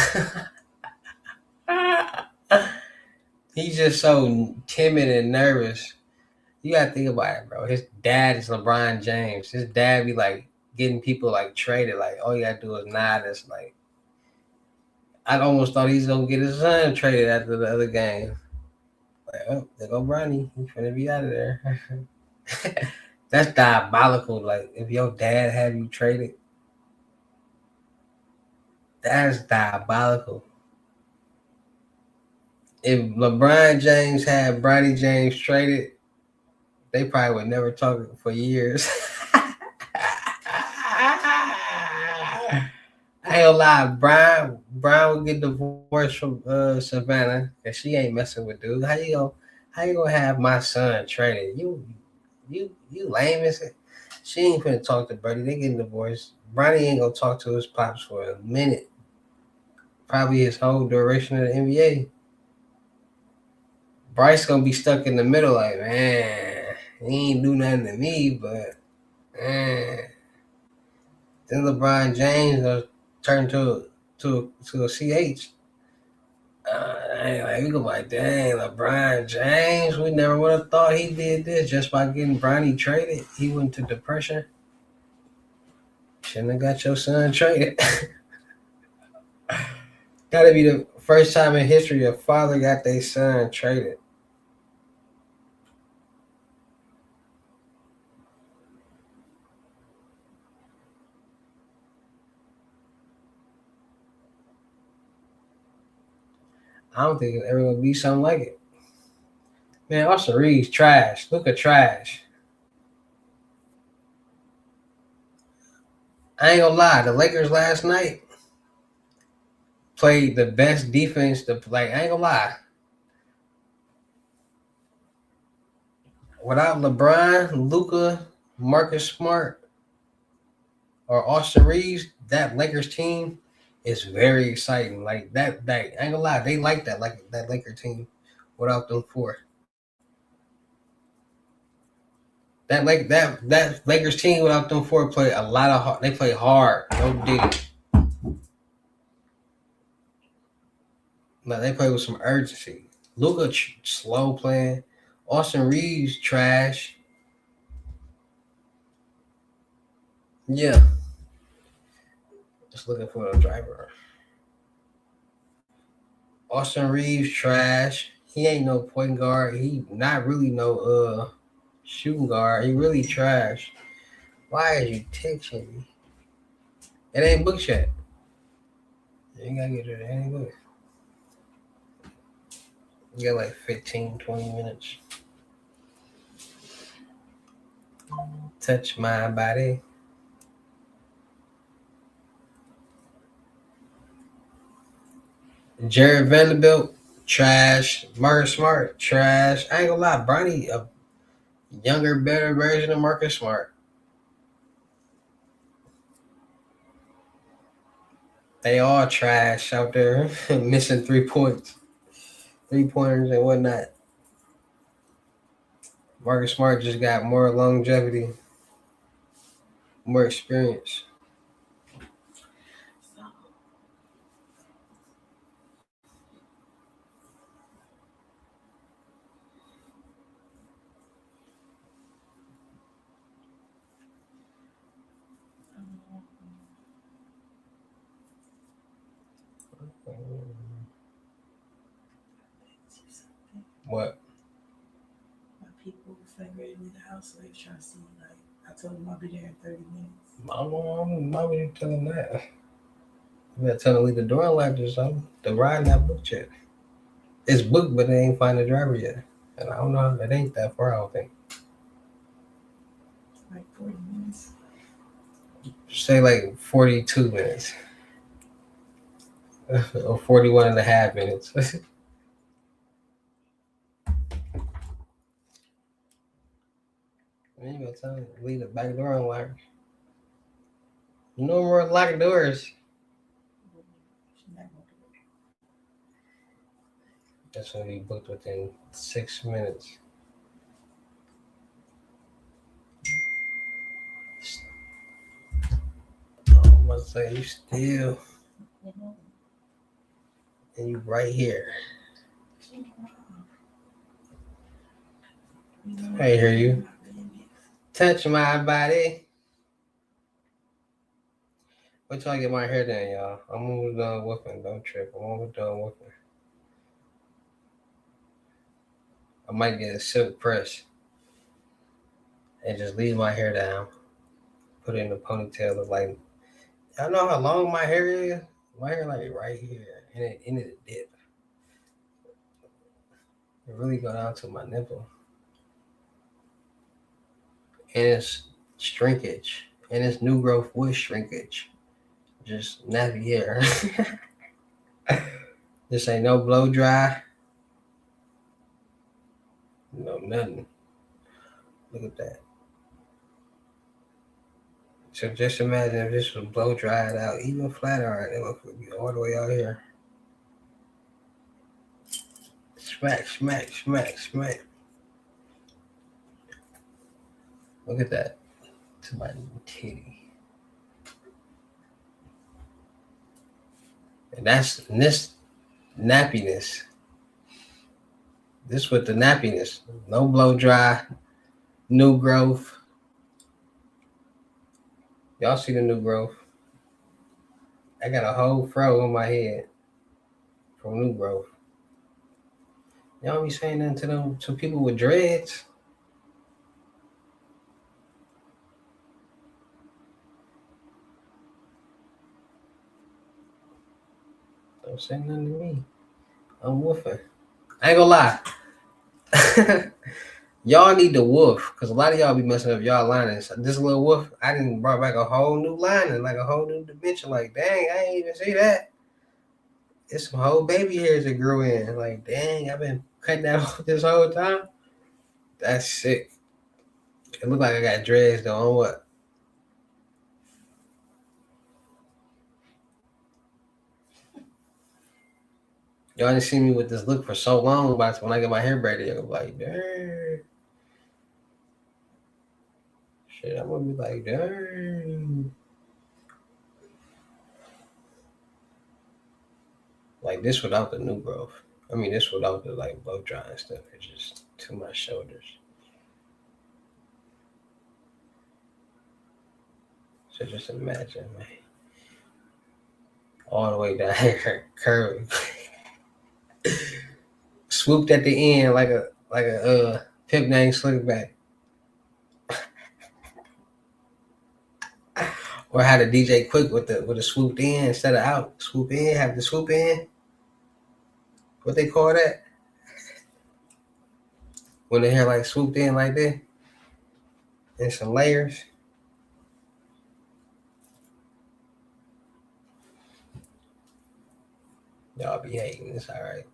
He's just so timid and nervous. You gotta think about it, bro. His dad is LeBron James. His dad be like getting people like traded. Like all you gotta do is nod. It's like I almost thought he's gonna get his son traded after the other game. Like, oh, there go Bronny. He's gonna be out of there. That's diabolical. Like if your dad have you traded, that's diabolical. If LeBron James had Bronny James traded, they probably would never talk for years. I ain't gonna lie, Brian would get divorced from Savannah, and she ain't messing with dude. How you gonna have my son traded? You lame as it. She ain't finna talk to Buddy. They getting divorced. Bronny ain't gonna talk to his pops for a minute. Probably his whole duration of the NBA. Bryce gonna be stuck in the middle, like, man, he ain't do nothing to me, but man. Then LeBron James gonna turn to a CH. Like, we go like, dang, LeBron James. We never would have thought he did this just by getting Bronny traded. He went to depression. Shouldn't have got your son traded. Gotta be the first time in history a father got their son traded. I don't think it's ever gonna be something like it. Man, Austin Reeves trash. Look at trash. I ain't gonna lie, the Lakers last night played the best defense. Like I ain't gonna lie, without LeBron, Luca, Marcus Smart, or Austin Reeves, that Lakers team is very exciting. Like that I ain't gonna lie, they like that that Laker team without them four. That Lakers team without them four play a lot of hard. They play hard, no dig. Like they play with some urgency. Luca slow playing. Austin Reeves trash. Yeah, just looking for a driver. Austin Reeves trash. He ain't no point guard. He not really no shooting guard. He really trash. Why are you texting me? It ain't booked yet. You ain't gotta get it. It ain't booked. You got like 15, 20 minutes. Touch my body. Jared Vanderbilt, trash. Marcus Smart, trash. I ain't gonna lie, Bronny, a younger, better version of Marcus Smart. They all trash out there, missing 3 points, 3 pointers and whatnot. Marcus Smart just got more longevity, more experience. What? My people celebrated me the house, so they trying to see me. Like I told them I'll be there in 30 minutes. Why would you tell him that? You better tell him to leave the door unlocked or something. The ride not booked yet. It's booked, but they ain't find the driver yet. And I don't know. It ain't that far. I don't think. Like 40 minutes. Say like 42 minutes or 41 and a half minutes. Man, you better tell me leave the back door unlocked. No more locked doors. She's not gonna do it. That's gonna be booked within 6 minutes. Oh, I'm about to say you still Mhm. and you right here. She's wrong. You know I I hear can't do you. my business. Touch my body. Wait till I get my hair done, y'all. I'm almost done whooping. Don't trip. I'm almost done whooping. I might get a silk press and just leave my hair down. Put it in a ponytail. Look like y'all know how long my hair is. My hair like right here, and it dip. It really go down to my nipple, and it's shrinkage, and it's new growth with shrinkage. Just nappy hair. This ain't no blow dry. No nothing. Look at that. So just imagine if this was blow dried out, even flat iron, it would be all the way out here. Smack, smack, smack, smack. Look at that. To my titty. And this nappiness. This with the nappiness. No blow dry, new growth. Y'all see the new growth? I got a whole fro on my head from new growth. Y'all be saying that to them to people with dreads? Don't say nothing to me. I'm woofing. I ain't gonna lie. Y'all need to woof, because a lot of y'all be messing up y'all linings. This little woof, I didn't brought back a whole new lining, like a whole new dimension. Like, dang, I ain't even see that. It's some whole baby hairs that grew in. Like, dang, I've been cutting that off this whole time. That's sick. It look like I got dreads though. On what? Y'all didn't see me with this look for so long, but when I get my hair braided, I'm like, dang. Shit, I'm gonna be like, dang. Like this without the new growth. I mean, this without the like blow dry and stuff. It's just to my shoulders. So just imagine, man, all the way down here, curved, swooped at the end like a pimp named Slickback, or had a DJ Quick with a swooped in instead of out. Swoop in, have the swoop in. What they call that? When the hair like swooped in like that, and some layers. Y'all be hating. It's all right.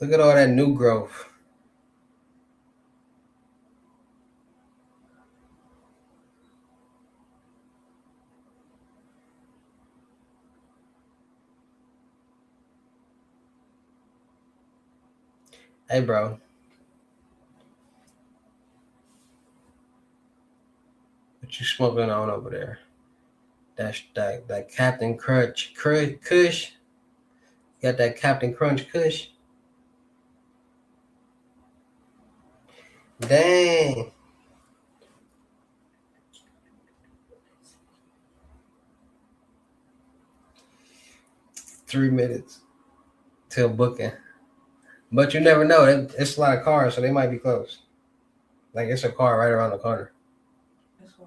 Look at all that new growth. Hey, bro, what you smoking on over there? That Captain Kush. You got that Captain Crunch Kush. Dang. 3 minutes till booking. But you never know. It's a lot of cars, so they might be close. Like it's a car right around the corner. That's why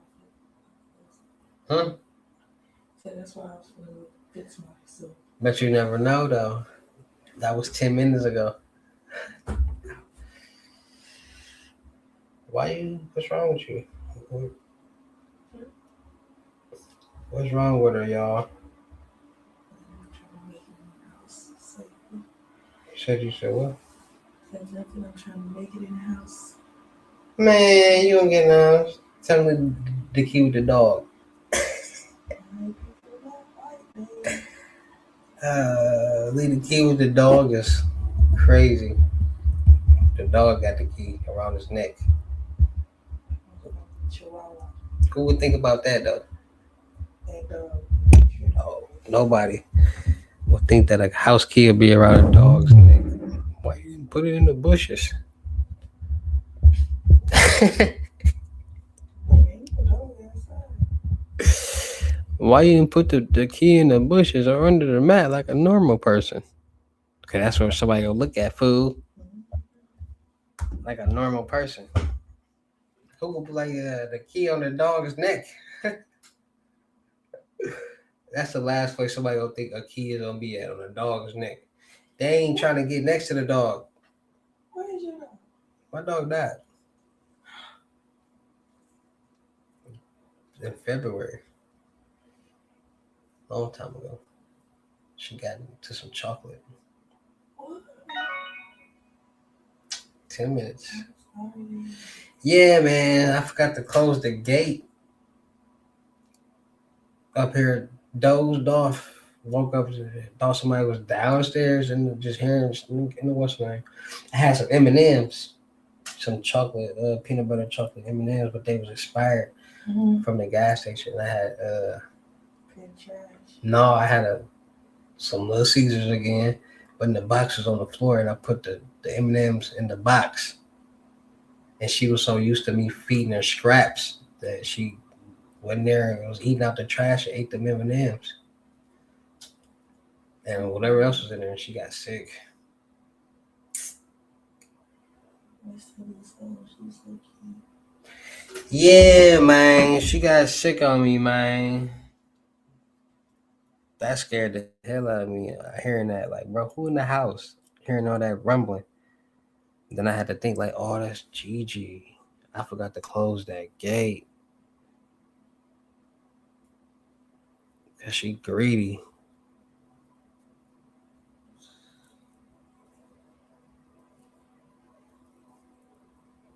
Huh? that's why I was gonna fix myself. But you never know though. That was 10 minutes ago. Why you? What's wrong with you? What's wrong with her, y'all? I'm trying to make my house safe. You said what? nothing. I'm trying to make it in the house. Man, you don't get none. Tell me the key with the dog. White people don't fight, baby. Leave the key with the dog is crazy. The dog got the key around his neck. Chihuahua. Who would think about that though? That dog. Oh, nobody would think that a house key would be around a dog's neck. Why you didn't put it in the bushes? Ain't no dog outside. Why you didn't put the key in the bushes or under the mat like a normal person? Okay, that's where somebody gonna look at food like a normal person. Who would put like the key on the dog's neck? That's the last place somebody gonna think a key is gonna be at, on the dog's neck. They ain't trying to get next to the dog. Where is your dog? My dog died in February, long time ago. She got into some chocolate. What? 10 minutes. Sorry. Yeah, man, I forgot to close the gate up here. Dozed off. Woke up, thought somebody was downstairs and just hearing in the what's name. I had some M&Ms, some chocolate, peanut butter chocolate M&Ms, but they was expired from the gas station. I had Trash. no, I had some Little Caesars again, but in the box was on the floor, and I put the M&Ms in the box. And she was so used to me feeding her scraps that she went there and was eating out the trash and ate the M&Ms. And whatever else was in there, and she got sick. Yeah, man, she got sick on me, man. That scared the hell out of me. Hearing that, like, bro, who in the house? Hearing all that rumbling. Then I had to think, like, oh, that's Gigi. I forgot to close that gate. Cause she greedy.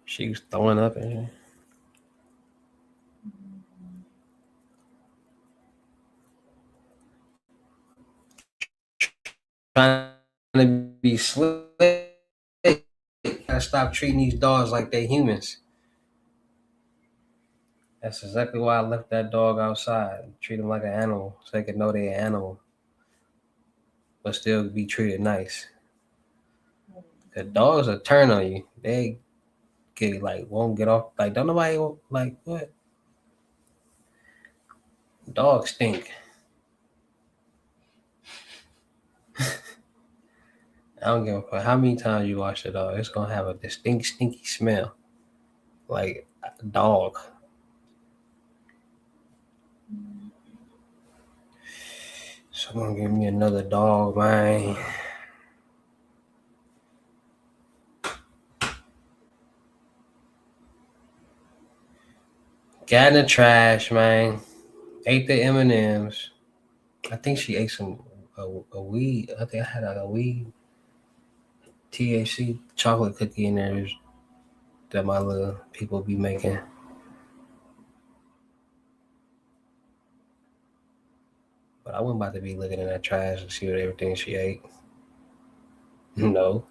She was throwing up in here. Trying to be slick. Gotta stop treating these dogs like they humans. That's exactly why I left that dog outside. Treat them like an animal, so they can know they're an animal, but still be treated nice. The dogs will turn on you. They get like won't get off. Like don't nobody like what? Dogs stink. I don't give a fuck how many times you wash the dog. It's gonna have a distinct stinky smell, like a dog. Someone give me another dog, man. Got in the trash, man. Ate the M&Ms. I think she ate some a weed. I think I had a weed THC chocolate cookie in there that my little people be making. But I wasn't about to be looking in that trash and see what everything she ate. No.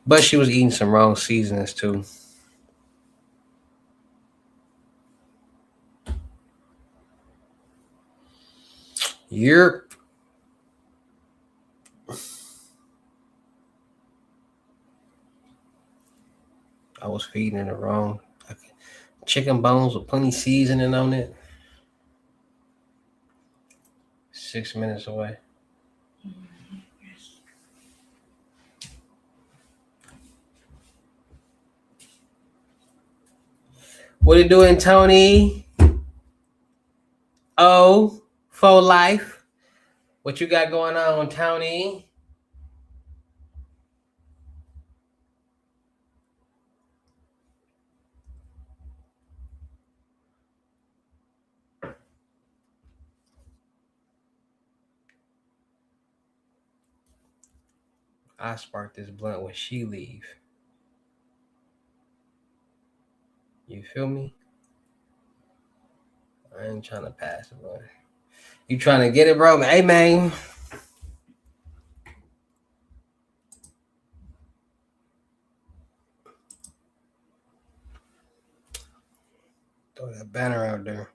But she was eating some wrong seasonings too. Yerp. I was feeding her the wrong chicken bones with plenty seasoning on it. 6 minutes away. What you doing, Tony? Oh, for life. What you got going on, Tony? I spark this blunt when she leave. You feel me? I ain't trying to pass it, bro. You trying to get it, bro? Hey, man. Throw that banner out there.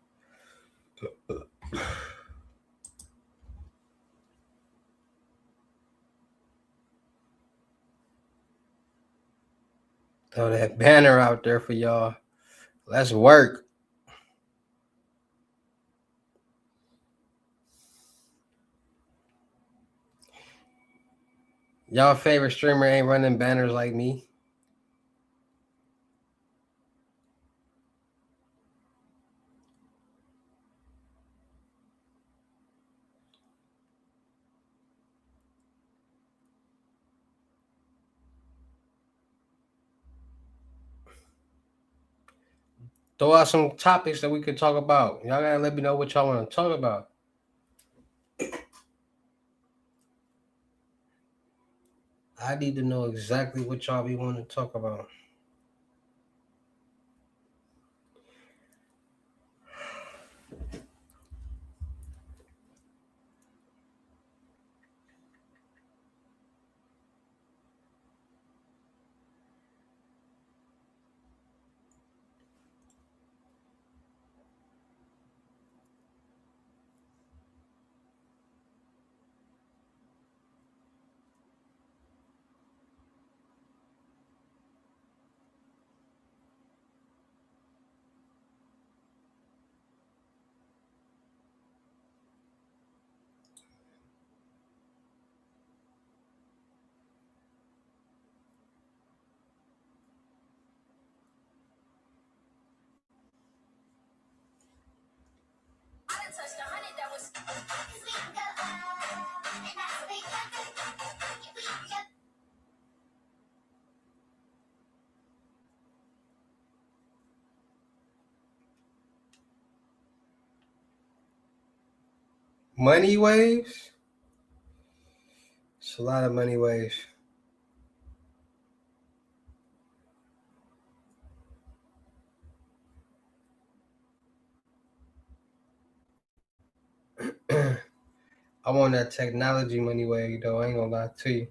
Throw that banner out there for y'all. Let's work. Y'all favorite streamer ain't running banners like me. Throw out some topics that we could talk about. Y'all gotta let me know what y'all want to talk about. I need to know exactly what y'all be wanting to talk about. Money waves? It's a lot of money waves. I want that technology money wave though. I ain't gonna lie to you.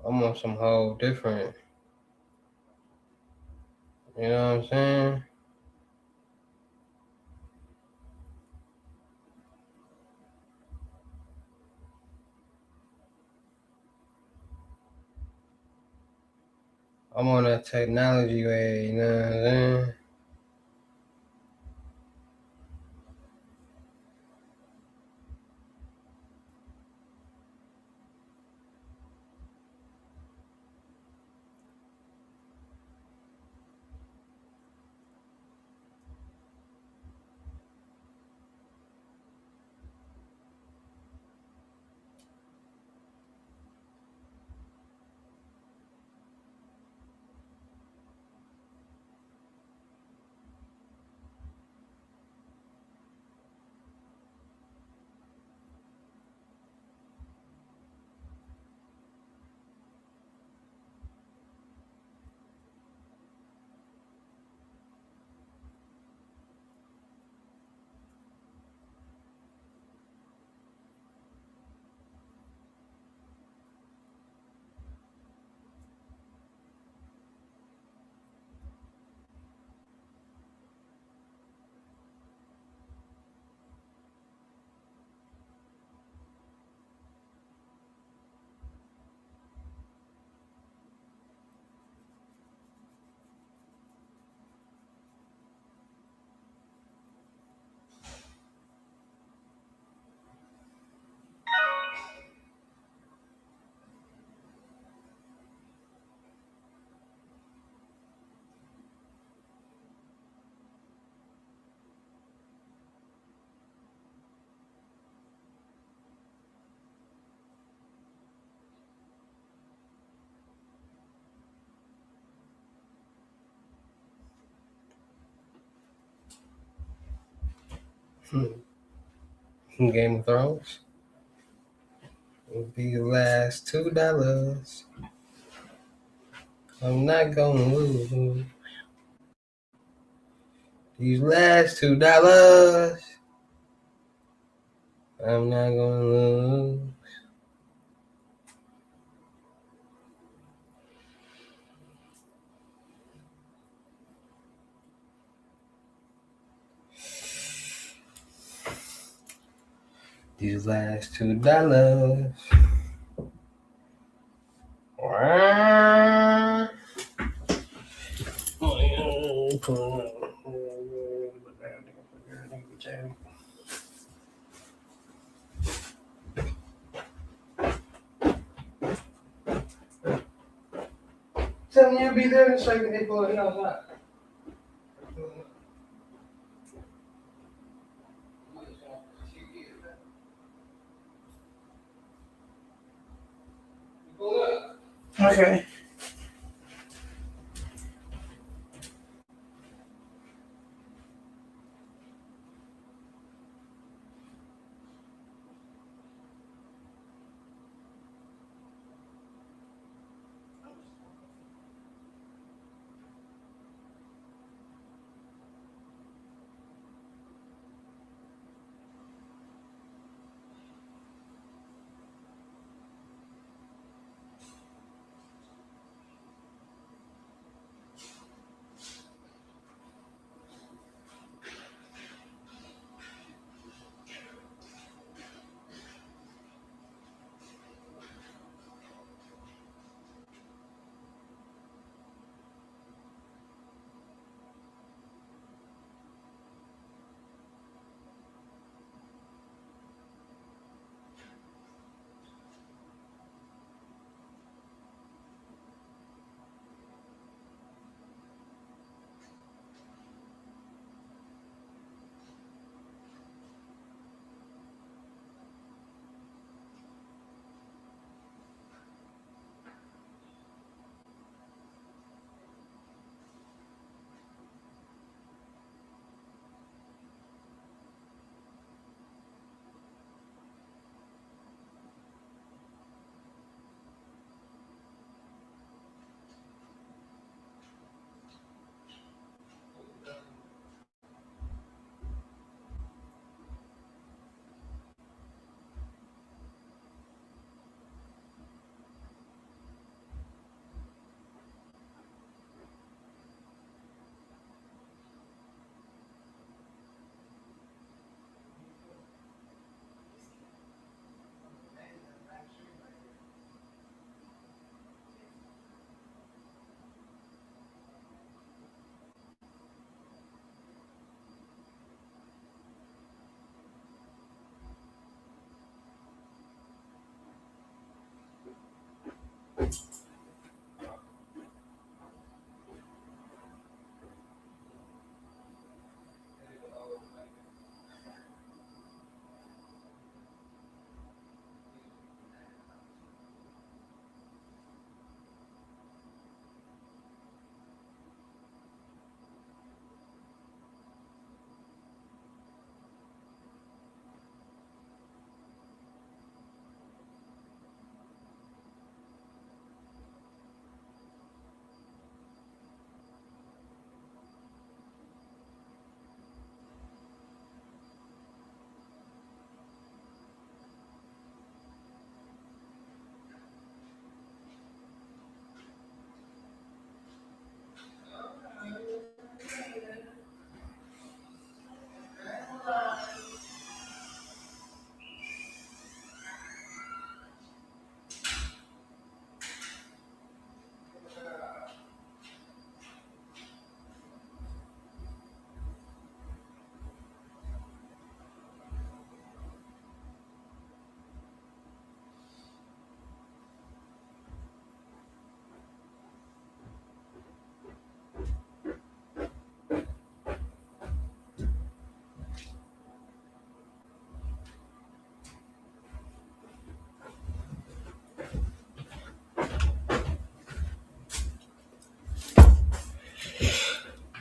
I'm on some whole different. You know what I'm saying? I'm on that technology way. You know what I'm saying? Game of Thrones. These last $2, I'm not gonna lose. These last $2, I'm not gonna lose. These last $2. Tell me you'll be there in a second. They pull it outside. Okay.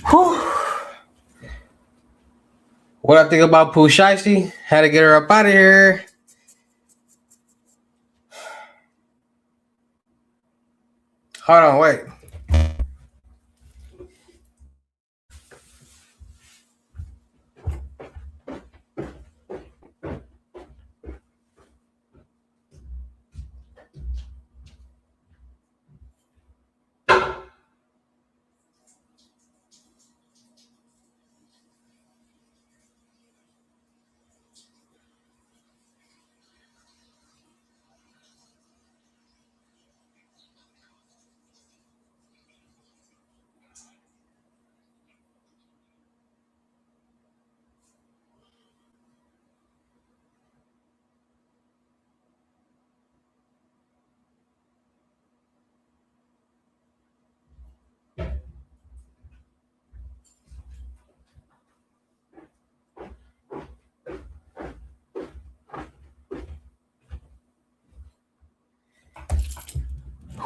Whew. What I think about Pooh Shiesty? Had to get her up out of here. Hold on, wait.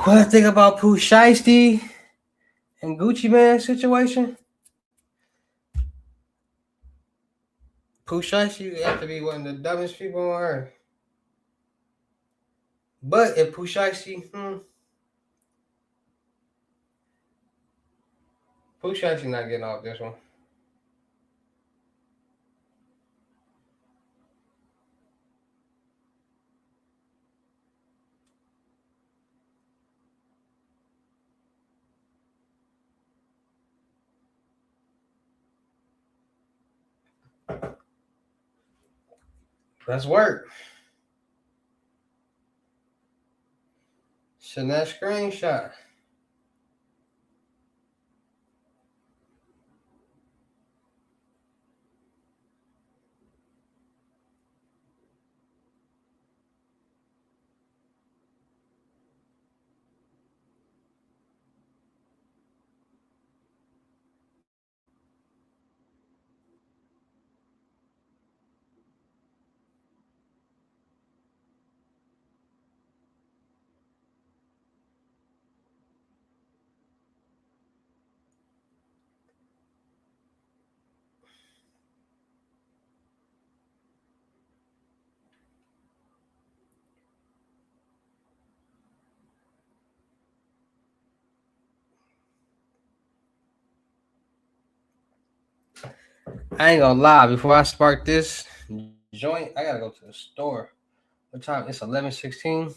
What I think about Pooh Shiesty and Gucci Man situation? Pooh Shiesty have to be one of the dumbest people on earth. But if Pooh Shiesty, Pooh Shiesty not getting off this one. Let's work. Send that screenshot. I ain't gonna lie. Before I spark this joint, I gotta go to the store. What time? It's 11:16.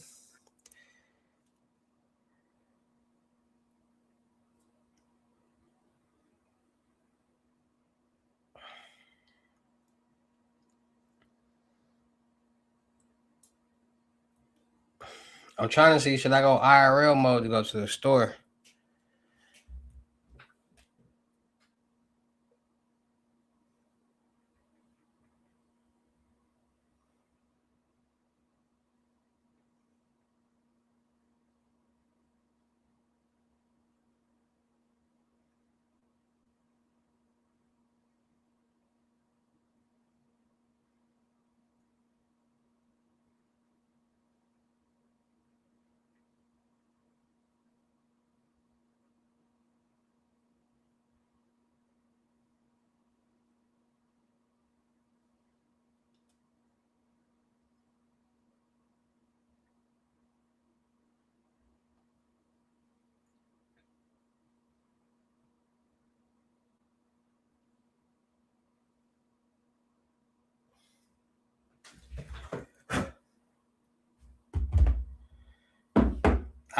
I'm trying to see should I go IRL mode to go to the store.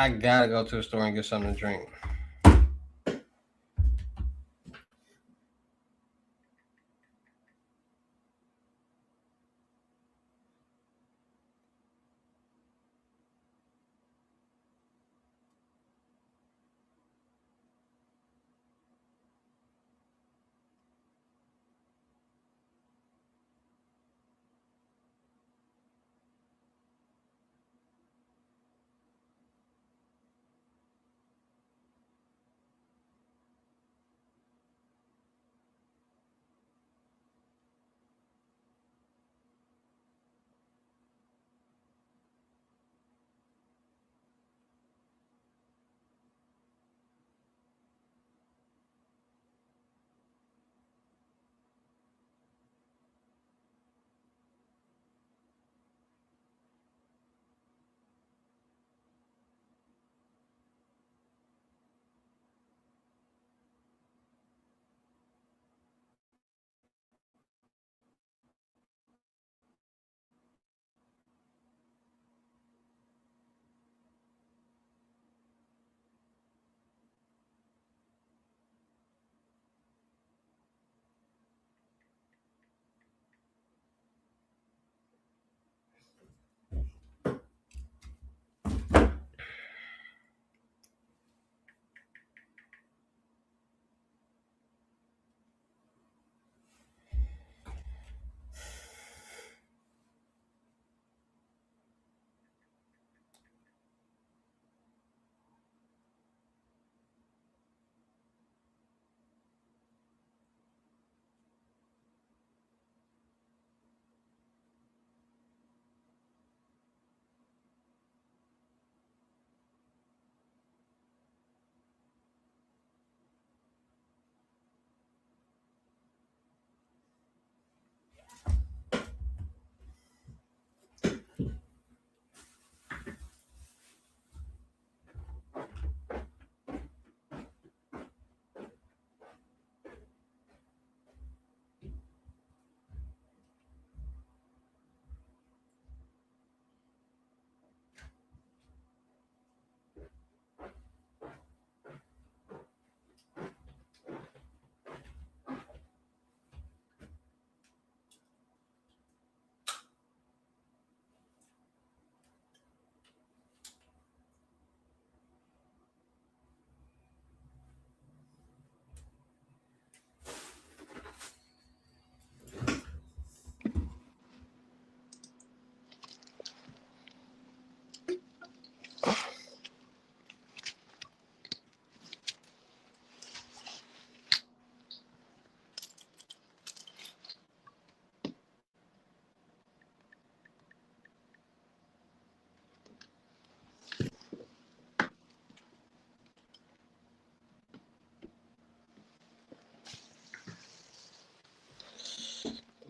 I gotta go to the store and get something to drink.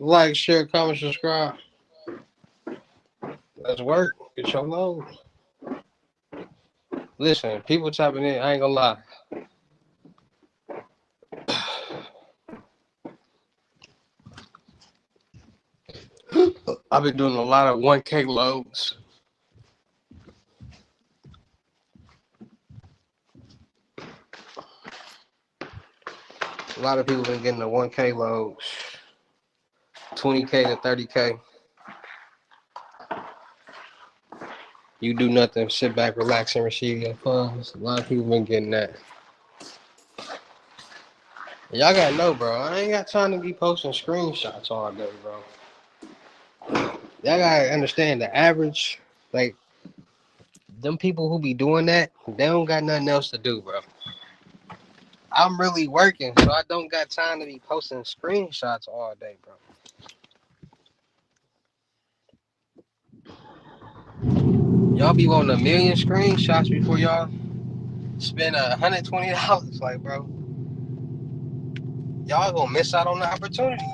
Like, share, comment, subscribe. Let's work. Get your load. Listen, people tapping in. I ain't gonna lie. I've been doing a lot of 1K loads. A lot of people been getting the 1K loads, 20K to 30K. You do nothing, sit back, relax, and receive your funds. A lot of people been getting that. Y'all gotta know, bro. I ain't got time to be posting screenshots all day, bro. Y'all gotta understand the average, like, them people who be doing that, they don't got nothing else to do, bro. I'm really working, so I don't got time to be posting screenshots all day, bro. Y'all be wanting 1,000,000 screenshots before y'all spend $120. Like, bro, y'all gonna miss out on the opportunity.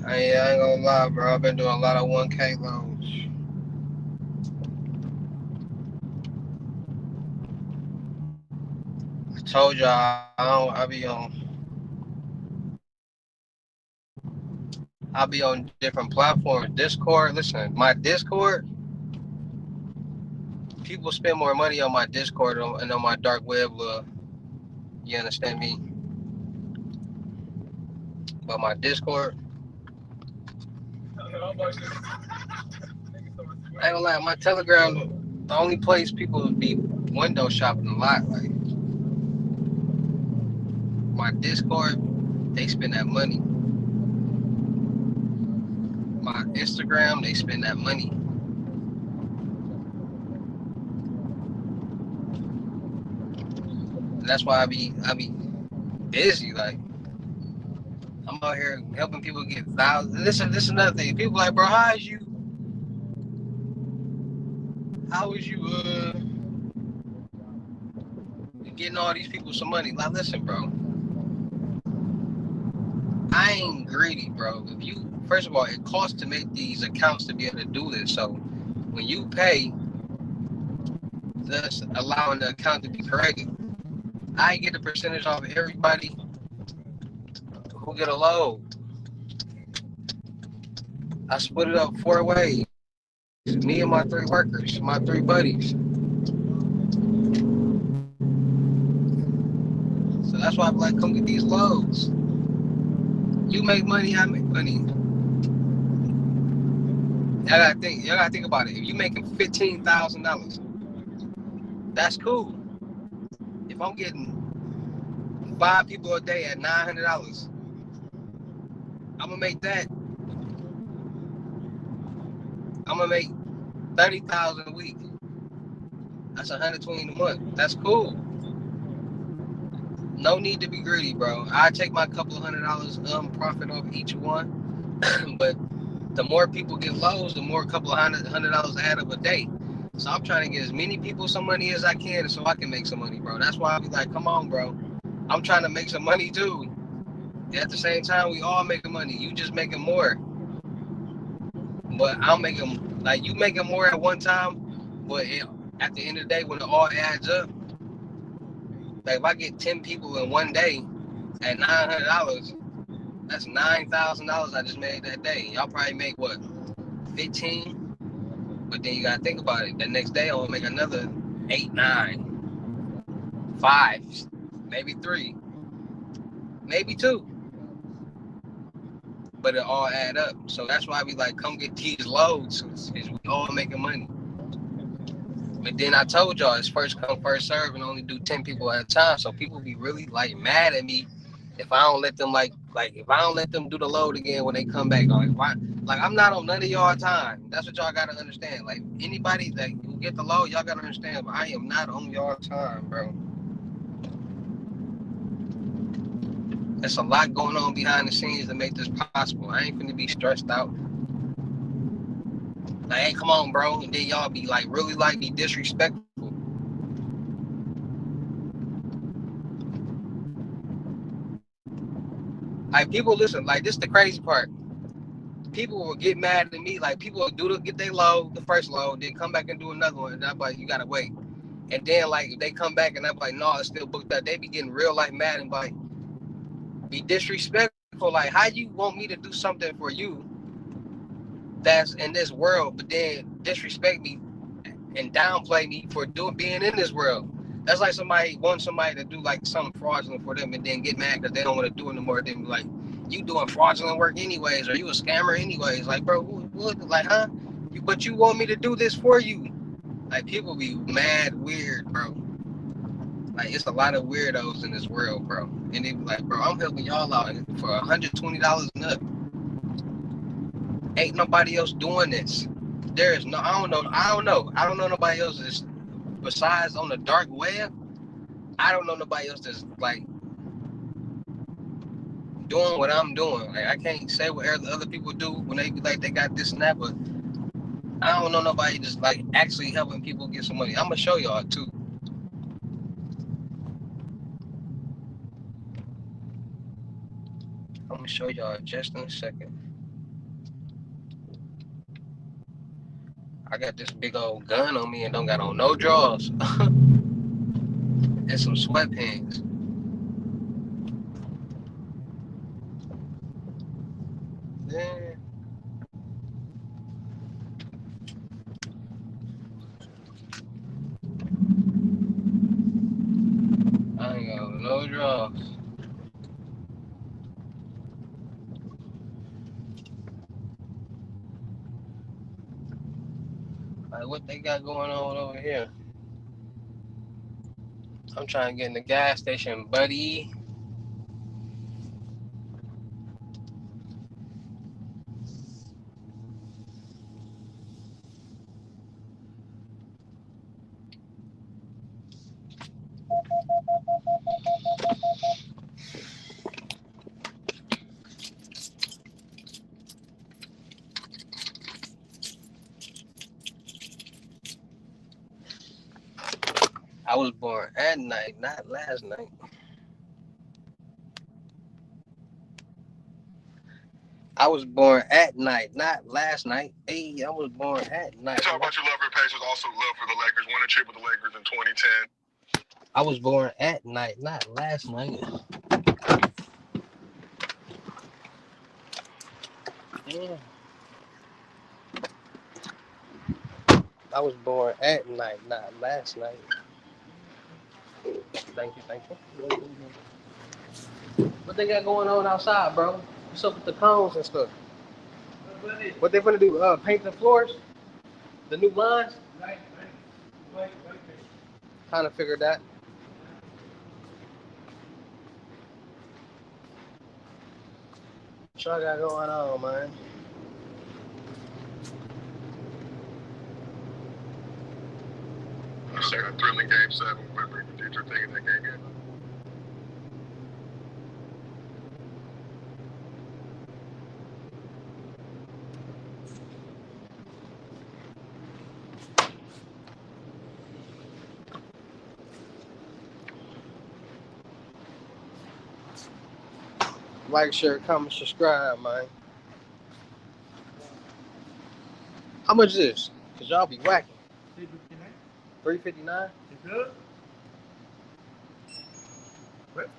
I ain't gonna lie, bro. I've been doing a lot of 1K loads. I told y'all I'll be on different platforms. Discord, listen, my Discord, people spend more money on my Discord and on my dark web. You understand me? But my Discord, I ain't gonna lie, my Telegram, the only place people would be window shopping a lot. Like my Discord, they spend that money. My Instagram, they spend that money. And that's why I be busy. Like I'm out here helping people get thousands. This is another thing. People like, bro, how is you getting all these people some money? Like, listen, bro, I ain't greedy, bro. If you, first of all, it costs to make these accounts to be able to do this. So when you pay, that's allowing the account to be created. I get a percentage off everybody who get a load. I split it up 4 ways. Me and my 3 workers, my 3 buddies. So that's why I'm like, come get these loads. You make money, I make money. Y'all gotta think about it. If you making $15,000, that's cool. If I'm getting 5 people a day at $900, I'm gonna make that. I'm gonna make 30,000 a week. That's 120 in a month. That's cool. No need to be greedy, bro. I take my couple of $100 profit off each one, but the more people get lows, the more a couple of $100 add up a day. So I'm trying to get as many people some money as I can, so I can make some money, bro. That's why I be like, come on, bro. I'm trying to make some money too. At the same time, we all making money. You just making more, but I'm making like you making more at one time. But at the end of the day, when it all adds up, Like if I get 10 people in one day at $900, that's $9,000 I just made that day. Y'all probably make what, 15? But then you gotta think about it. The next day I'll make another 8, 9, 5, maybe 3, maybe 2. But it all add up. So that's why we like come get these loads, is we all making money. But then I told y'all it's first come, first serve, and only do 10 people at a time. So people be really like mad at me if I don't let them like if I don't let them do the load again when they come back. Like why? Like I'm not on none of y'all time. That's what y'all gotta understand. Like anybody that who get the load, y'all gotta understand. But I am not on y'all time, bro. There's a lot going on behind the scenes to make this possible. I ain't finna be stressed out. Like, hey, come on, bro. And then y'all be like really like be disrespectful. Like people listen, like this is the crazy part. People will get mad at me. Like people will get their load, the first load, then come back and do another one. And I'm like, you gotta wait. And then like if they come back and I'm like, no, it's still booked up. They be getting real like mad and like be disrespectful. Like how you want me to do something for you that's in this world, but then disrespect me and downplay me for being in this world. That's like somebody wants somebody to do like something fraudulent for them and then get mad because they don't want to do it anymore. Then be like, you doing fraudulent work anyways, or you a scammer anyways. Like, bro, what? Like, huh? But you want me to do this for you? Like, people be mad weird, bro. Like, it's a lot of weirdos in this world, bro. And they be like, bro, I'm helping y'all out for $120 and up. Ain't nobody else doing this. There is no, I don't know nobody else that's besides on the dark web. I don't know nobody else that's like doing what I'm doing. Like I can't say what other people do when they be like they got this and that, but I don't know nobody just like actually helping people get some money. I'm gonna show y'all too. I'm gonna show y'all just in a second. I got this big old gun on me and don't got on no drawers and some sweatpants. Yeah. I ain't got no drawers. Like what they got going on over here? I'm trying to get in the gas station, buddy. I was born at night, not last night. I was born at night, not last night. Hey, I was born at night. Talk about your love for your Pacers, also love for the Lakers. Won a chip with the Lakers in 2010. I was born at night, not last night. Yeah. I was born at night, not last night. Thank you, thank you. What they got going on outside, bro? What's up with the cones and stuff? What they gonna do? Paint the floors? The new lines? Kind of figured that. What y'all got going on, man? You said a thrilling game 7. Remember, did your thing in that game yet? Like, share, comment, subscribe, man. How much is this? Cause y'all be whacking. $3.59. $3.59. You good? What?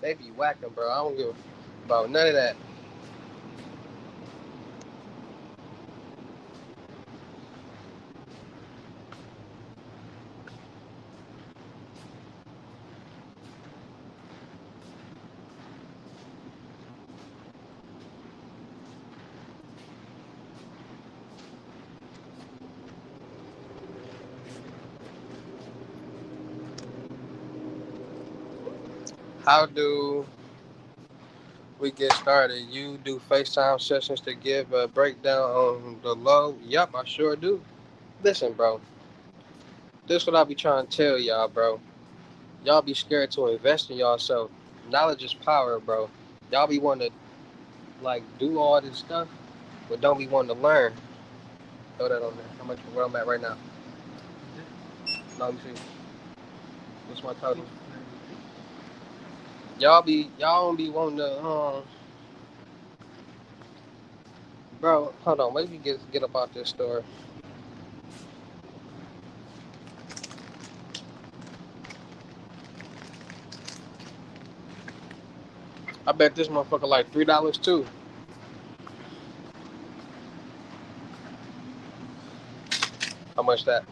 They be whacking, bro. I don't give about none of that. How do we get started? You do FaceTime sessions to give a breakdown on the low? Yep, I sure do. Listen, bro. This what I be trying to tell y'all, bro. Y'all be scared to invest in yourself. Knowledge is power, bro. Y'all be wanting to like do all this stuff, but don't be wanting to learn. Throw that on there. How much where I'm at right now? No, you see. What's my total? Y'all don't be wanting to bro, hold on, maybe get up out this store. I bet this motherfucker like $3 too. How much that?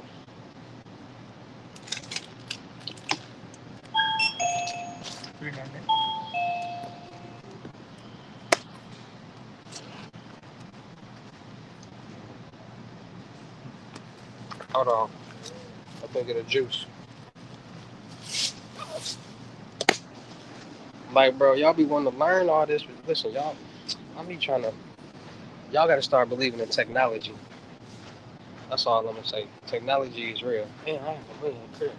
300. Hold on. I think get a juice. Like, bro, y'all be wanting to learn all this. Listen, y'all, I be trying to. Y'all got to start believing in technology. That's all I'm gonna say. Technology is real. Man, I have to win here.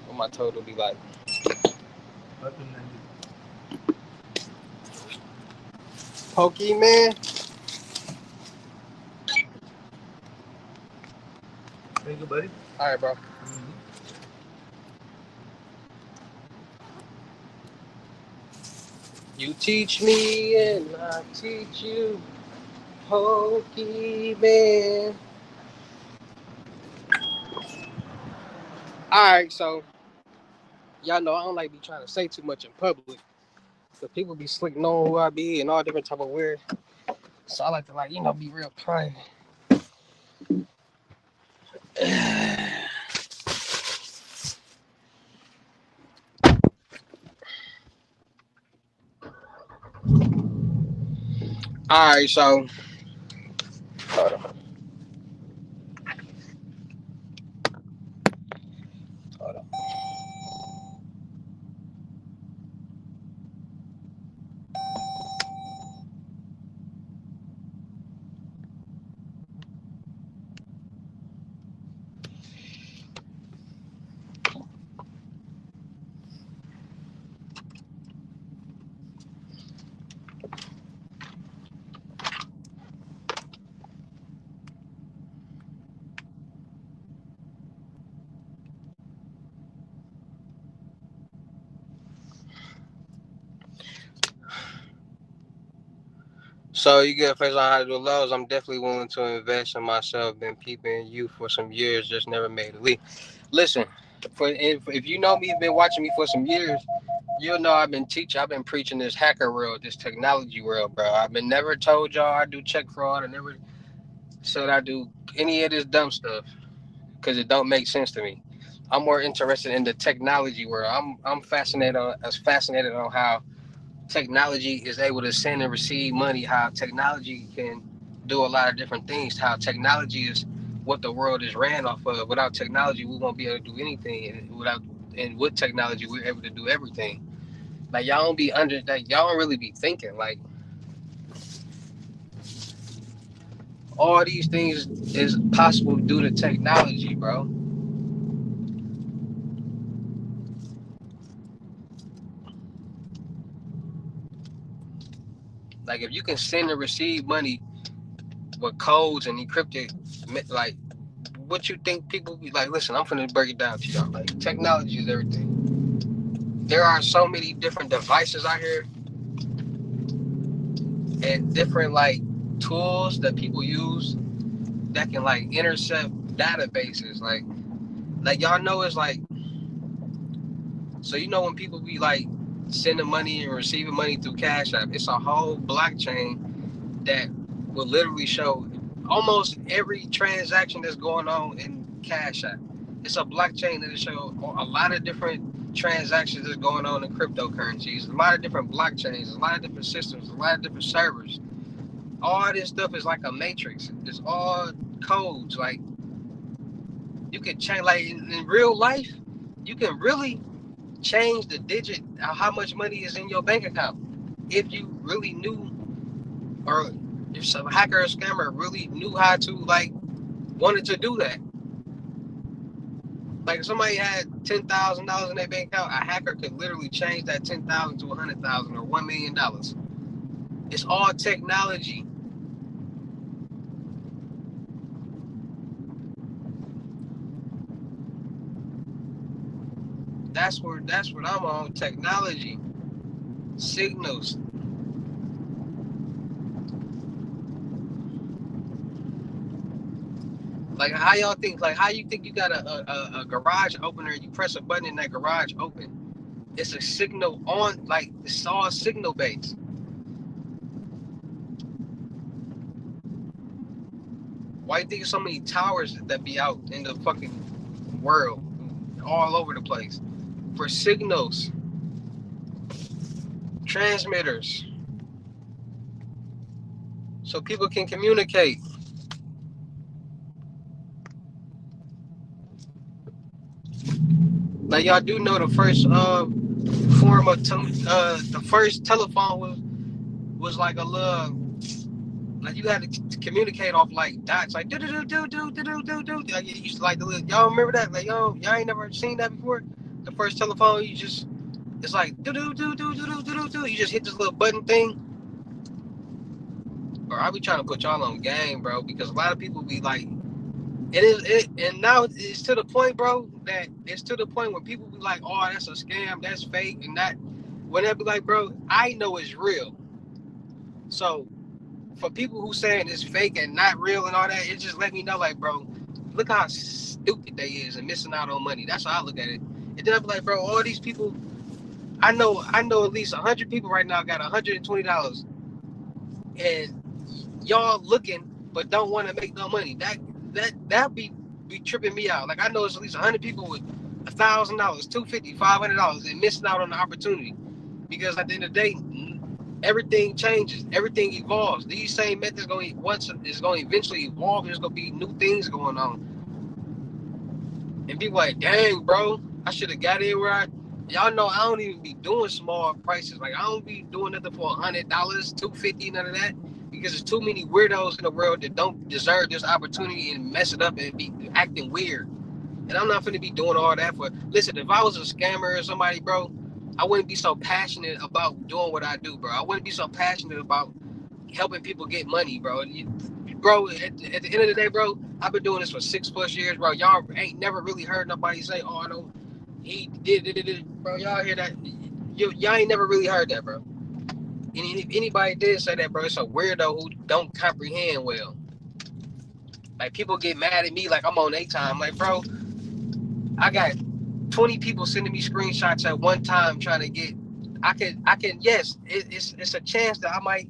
What my total be like? Up in 90. Pokemon. Thank you, buddy. All right, bro. Mm-hmm. You teach me and I teach you. Pokemon. All right, so y'all know I don't like be trying to say too much in public. So people be slick knowing who I be and all different type of weird. So I like to be real private. All right, so hold on, hold on. So you get a face on how to do lows. I'm definitely willing to invest in myself. Been peeping you for some years, just never made a leap. Listen, if you know me, been watching me for some years, you'll know I've been teaching. I've been preaching this hacker world, this technology world, bro. I've been never told y'all I do check fraud. I never said I do any of this dumb stuff because it don't make sense to me. I'm more interested in the technology world. I'm fascinated on how technology is able to send and receive money, how technology can do a lot of different things, how technology is what the world is ran off of. Without technology, we won't be able to do anything. And with technology, we're able to do everything. Like y'all don't be under that. Y'all don't really be thinking like all these things is possible due to technology, bro. Like if you can send and receive money with codes and encrypted, like what you think people be like? Listen, I'm finna break it down to y'all. Like technology is everything. There are so many different devices out here and different like tools that people use that can like intercept databases. Like y'all know it's like, so you know when people be like sending money and receiving money through Cash App, it's a whole blockchain that will literally show almost every transaction that's going on in Cash App. It's a blockchain that'll show a lot of different transactions that's going on in cryptocurrencies, a lot of different blockchains, a lot of different systems, a lot of different servers. All this stuff is like a matrix. It's all codes. Like you can change, like in real life, you can really change the digit of how much money is in your bank account if you really knew, or if some hacker or scammer really knew how to like wanted to do that. Like if somebody had $10,000 in their bank account, a hacker could literally change that 10,000 to 100,000 or $1 million. It's all technology. That's what I'm on. Technology, signals. Like how y'all think? Like how you think you got a garage opener? You press a button and that garage open. It's a signal on. Like it's all signal based. Why you think so many towers that be out in the fucking world, all over the place, for signals, transmitters, so people can communicate. Like y'all do know the first form of the first telephone was like a little, like you had to communicate off like dots, like do do do do do do do do. Like you used to like the little, y'all remember that? Like y'all ain't never seen that before. The first telephone, you just, it's like do do do do do do do do. You just hit this little button thing. Or I be trying to put y'all on game, bro, because a lot of people be like, and now it's to the point, bro, that it's to the point where people be like, oh, that's a scam, that's fake, and that, when they be like, bro, I know it's real. So for people who saying it's fake and not real and all that, it just let me know, like, bro, look how stupid they is and missing out on money. That's how I look at it. And then I be like, bro, all these people, I know at least 100 people right now got $120, and y'all looking but don't want to make no money. That be tripping me out. Like I know it's at least 100 people with $1,000, $250, $500, and missing out on the opportunity, because at the end of the day, everything changes, everything evolves. These same methods going once is going to eventually evolve. There's going to be new things going on, and people like, dang, bro, I should have got in where y'all know I don't even be doing small prices. Like I don't be doing nothing for $100, $250, none of that, because there's too many weirdos in the world that don't deserve this opportunity and mess it up and be acting weird. And I'm not gonna be doing all that for. Listen, if I was a scammer or somebody, bro, I wouldn't be so passionate about doing what I do, bro. I wouldn't be so passionate about helping people get money, bro. Bro, at the end of the day, bro, I've been doing this for 6+ years, bro. Y'all ain't never really heard nobody say, "Oh, I don't." He did, bro. Y'all hear that? Y'all ain't never really heard that, bro. And if anybody did say that, bro, it's a weirdo who don't comprehend well. Like people get mad at me, like I'm on their time. Like, bro, I got 20 people sending me screenshots at one time trying to get. I can. Yes, it's a chance that I might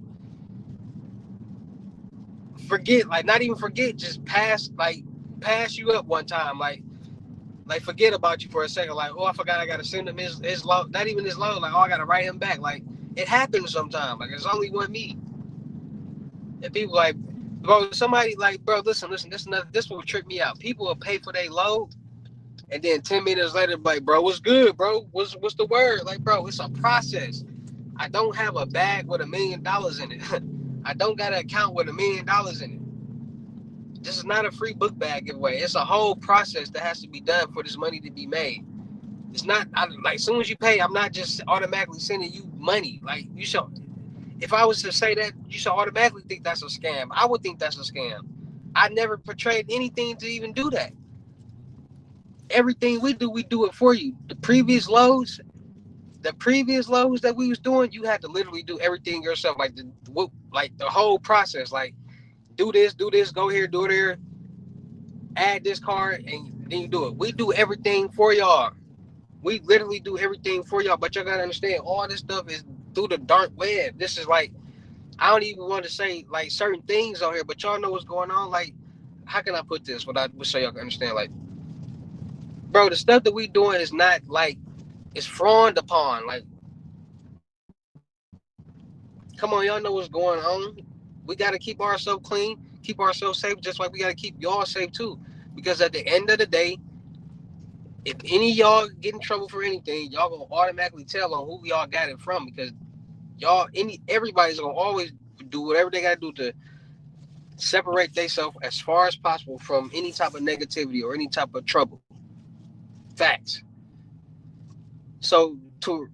forget, like not even forget, just pass you up one time, like forget about you for a second, like, oh, I forgot I gotta send him his low, not even his low, like, oh, I gotta write him back. Like it happens sometimes, like it's only one me. And people like, bro, somebody like, bro, listen, this will trip me out. People will pay for their load, and then 10 minutes later, like, bro, what's good, bro? What's the word? Like, bro, it's a process. I don't have a bag with $1 million in it. I don't got an account with $1 million in it. This is not a free book bag giveaway. It's a whole process that has to be done for this money to be made. It's not like as soon as you pay, I'm not just automatically sending you money. Like you show, If I was to say that, you should automatically think that's a scam. I would think that's a scam. I never portrayed anything to even do that. Everything we do it for you. The previous loads that we was doing, you had to literally do everything yourself, like the whole process. Like do this, go here, do it here, add this card, and then you do it. We do everything for y'all. We literally do everything for y'all. But y'all gotta understand, all this stuff is through the dark web. This is like I don't even want to say like certain things on here, but y'all know what's going on. Like, how can I put this? So y'all can understand? Like, bro, the stuff that we doing is not like it's fraud upon. Like, come on, y'all know what's going on. We gotta keep ourselves clean, keep ourselves safe, just like we gotta keep y'all safe too. Because at the end of the day, if any of y'all get in trouble for anything, y'all gonna automatically tell on who y'all got it from. Because everybody's gonna always do whatever they gotta do to separate themselves as far as possible from any type of negativity or any type of trouble. Facts. So to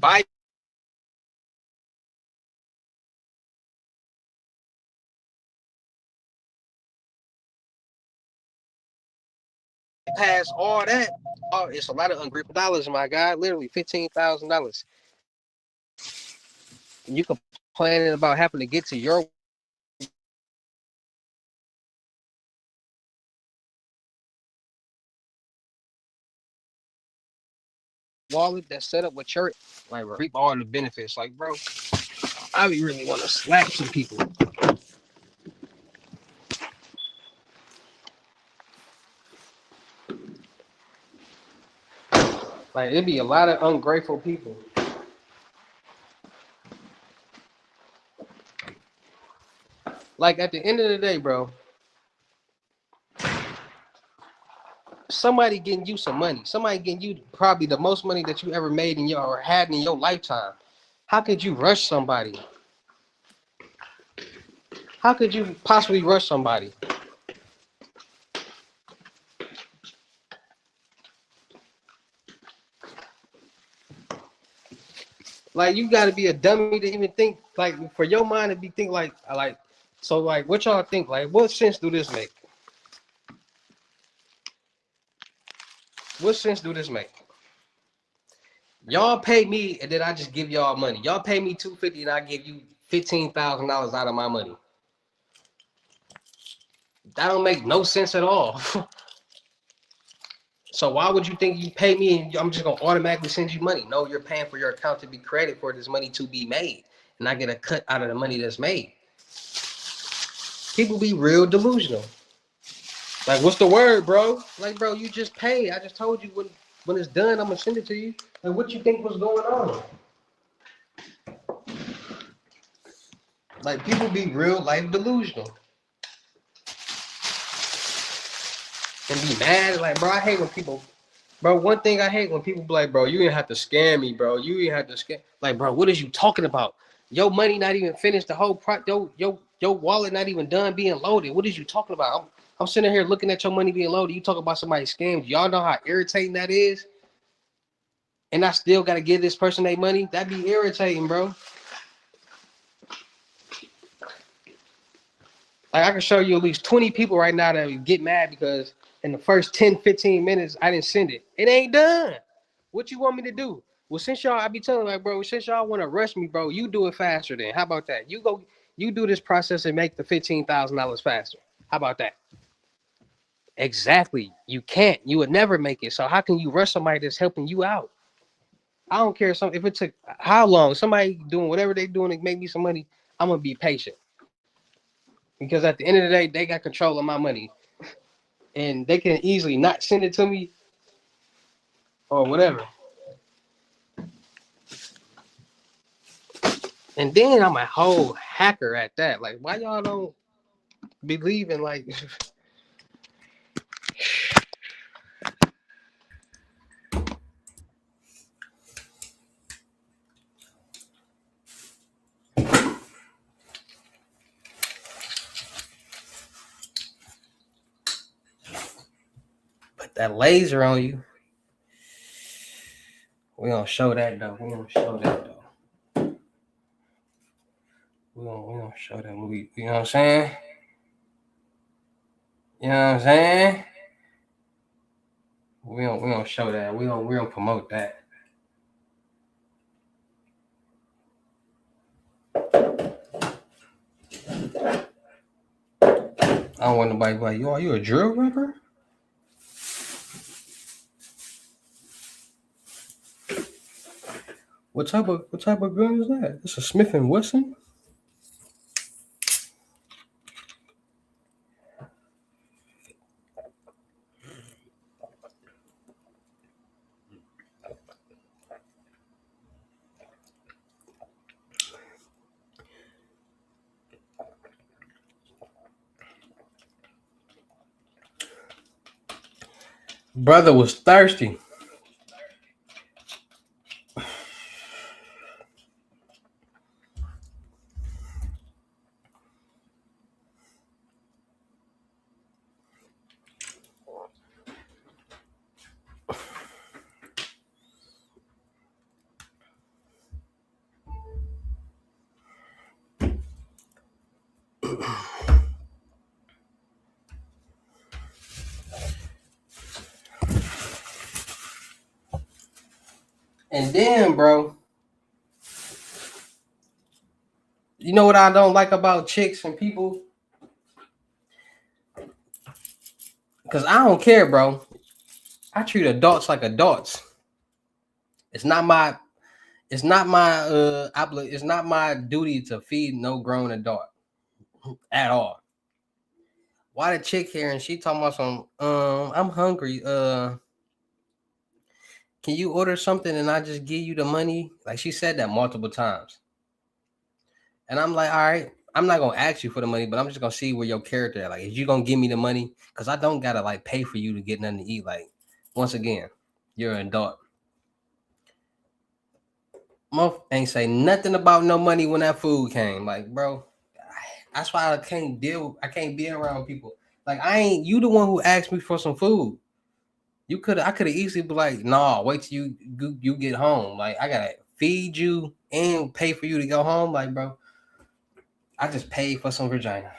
bypass all that, it's a lot of ungrateful dollars, my guy. Literally $15,000. And you complaining about having to get to your wallet that's set up with your like reap all the benefits. Like, bro, I be really want to slap some people. Like, it'd be a lot of ungrateful people. Like, at the end of the day, bro, somebody getting you some money. Somebody getting you probably the most money that you ever made in your or had in your lifetime. How could you rush somebody? How could you possibly rush somebody? Like, you got to be a dummy to even think, like, for your mind to be think like, so like, what y'all think? Like, what sense do this make? What sense do this make? Y'all pay me and then I just give y'all money. Y'all pay me $250 and I give you $15,000 out of my money. That don't make no sense at all. So why would you think you pay me and I'm just gonna automatically send you money? No, you're paying for your account to be created for this money to be made, and I get a cut out of the money that's made. People be real delusional. Like, what's the word, bro? Like, bro, you just paid. I just told you when it's done, I'm gonna send it to you. Like, what you think was going on? Like, people be real life delusional and be mad. Like, bro, I hate when people. Bro, one thing I hate when people be like, bro, you didn't have to scam me, bro. You didn't have to scam. Like, bro, what is you talking about? Your money not even finished. The whole your wallet not even done being loaded. What is you talking about? I'm sitting here looking at your money being loaded. You talk about somebody scammed. Y'all know how irritating that is? And I still got to give this person their money? That'd be irritating, bro. Like, I can show you at least 20 people right now that get mad because in the first 10, 15 minutes, I didn't send it. It ain't done. What you want me to do? Well, since y'all, I be telling like, bro, since y'all want to rush me, bro, you do it faster then. How about that? You do this process and make the $15,000 faster. How about that? Exactly. You can't. You would never make it. So how can you rush somebody that's helping you out? I don't care if it took how long. Somebody doing whatever they doing to make me some money, I'm gonna be patient. Because at the end of the day, they got control of my money. And they can easily not send it to me or whatever. And then I'm a whole hacker at that. Like, why y'all don't believe in like put that laser on you? We don't show that though. We don't show that though. We don't show that. You know what I'm saying? You know what I'm saying? We don't show that. We don't promote that. I don't want nobody to be like, yo, are you a drill rapper? What type of gun is that? It's a Smith and Wesson. Brother was thirsty. And then, bro, you know what I don't like about chicks and people? Because I don't care, bro. I treat adults like adults. It's not my it's not my duty to feed no grown adult at all. Why the chick here and she talking about some I'm hungry. Can you order something and I just give you the money? Like she said that multiple times. And I'm like, all right, I'm not gonna ask you for the money, but I'm just gonna see where your character at. Like, is you gonna give me the money? Cause I don't gotta like pay for you to get nothing to eat. Like, once again, you're an adult. Motherf ain't say nothing about no money when that food came. Like, bro, that's why I can't be around people. Like, I ain't you the one who asked me for some food. I could have easily be like, nah, wait till you get home. Like, I gotta feed you and pay for you to go home. Like, bro, I just paid for some vagina.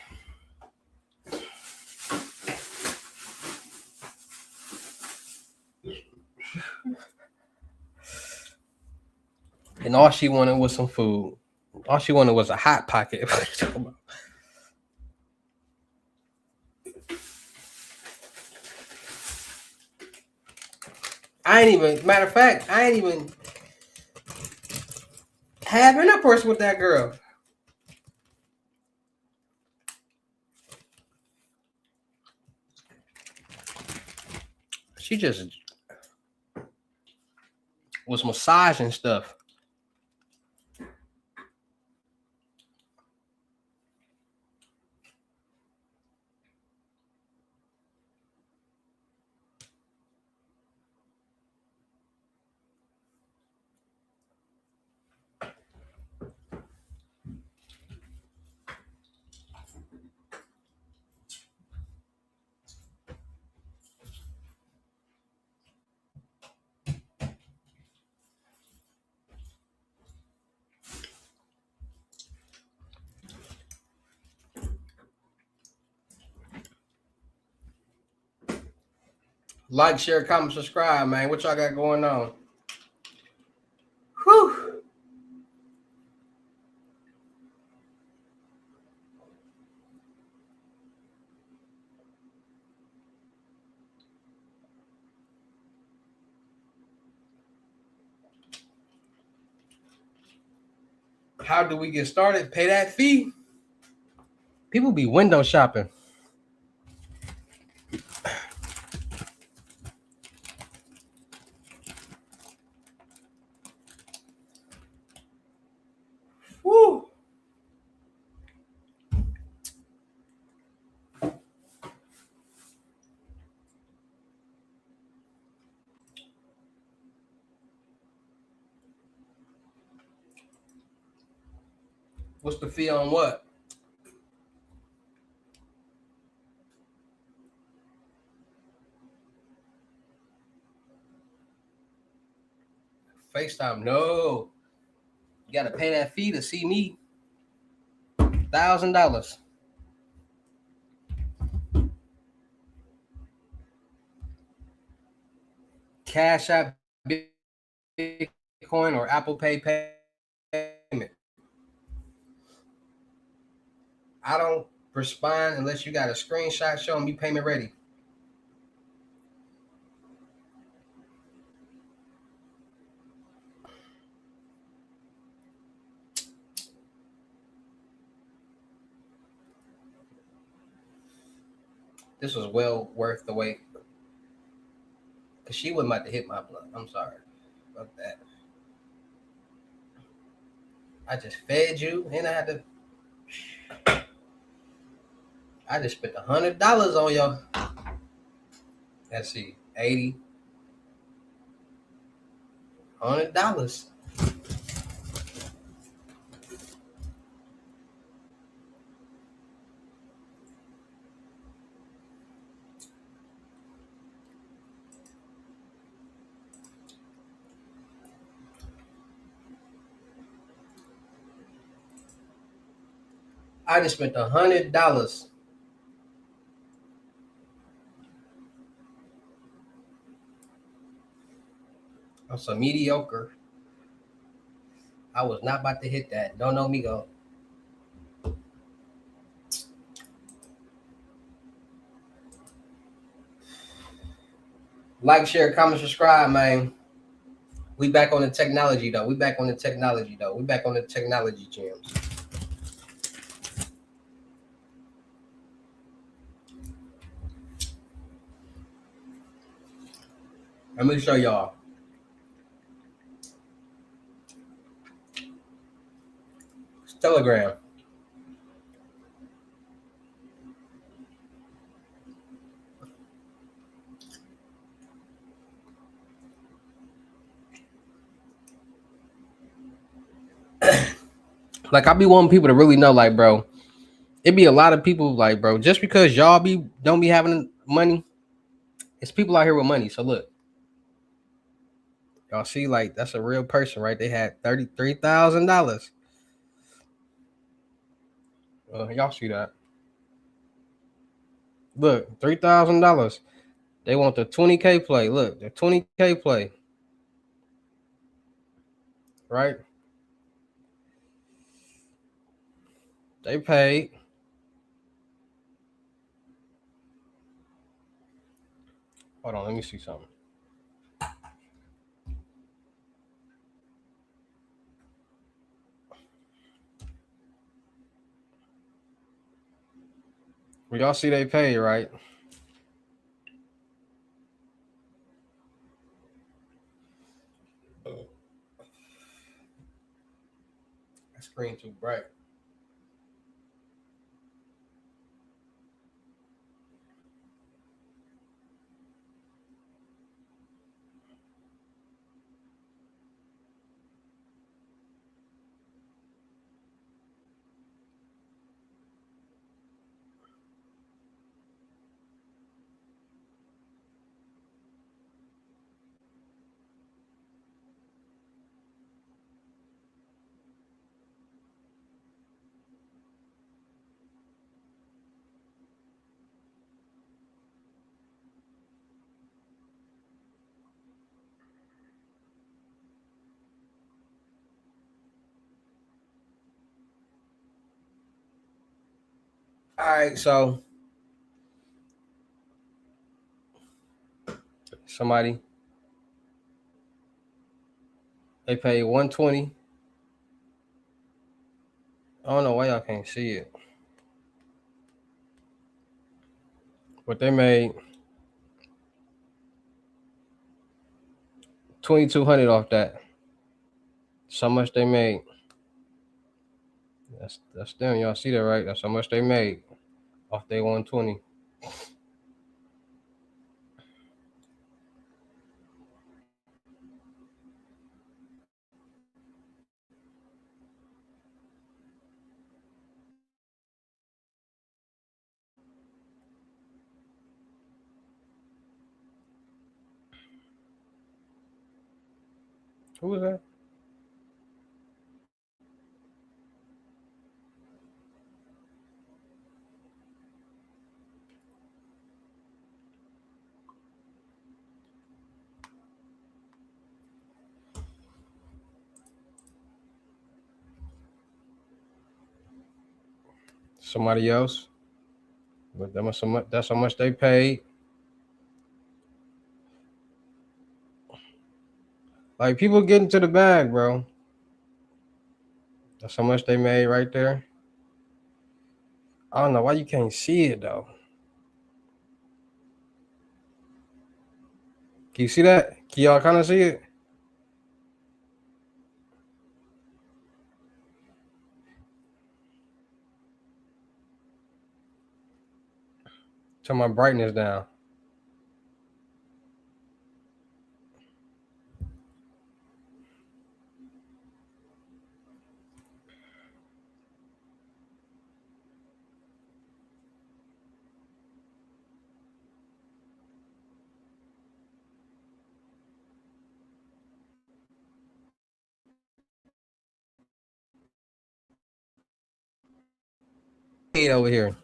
And all she wanted was some food. All she wanted was a hot pocket. Matter of fact, I ain't even having a person with that girl. She just was massaging stuff. Like, share, comment, subscribe, man. What y'all got going on? Whew. How do we get started? Pay that fee. People be window shopping. Woo. What's the fee on what? FaceTime. No. You gotta pay that fee to see me. $1,000. Cash App, Bitcoin, or Apple Pay payment. I don't respond unless you got a screenshot showing me payment ready. This was well worth the wait. Because she wasn't about to hit my blood. I'm sorry. Fuck that. I just fed you and I just spent $100 on y'all. Let's see. 80. $100. I just spent $100 on some mediocre. I was not about to hit that. Don't know me go. Like, share, comment, subscribe, man. We back on the technology though. We back on the technology gems. Let me show y'all. It's Telegram. Like, I be wanting people to really know, like, bro, it be a lot of people, like, bro, just because y'all don't be having money, it's people out here with money. So look, y'all see, like, that's a real person, right? They had $33,000. Y'all see that? Look, $3,000. They want the 20K play. Look, the 20K play, right? They paid. Hold on, let me see something. Well, y'all see they paid, right? That screen too bright. All right, so somebody they paid 120. I don't know why y'all can't see it, but they made 2,200 off that. So much they made. That's them. Y'all see that, right? That's how much they made off their 120. Who was that? Somebody else. But that's how much they paid. Like people getting to the bag, bro. That's how much they made right there. I don't know why you can't see it though. Can you see that? Can y'all kind of see it? Turn my brightness down. Hey, over here.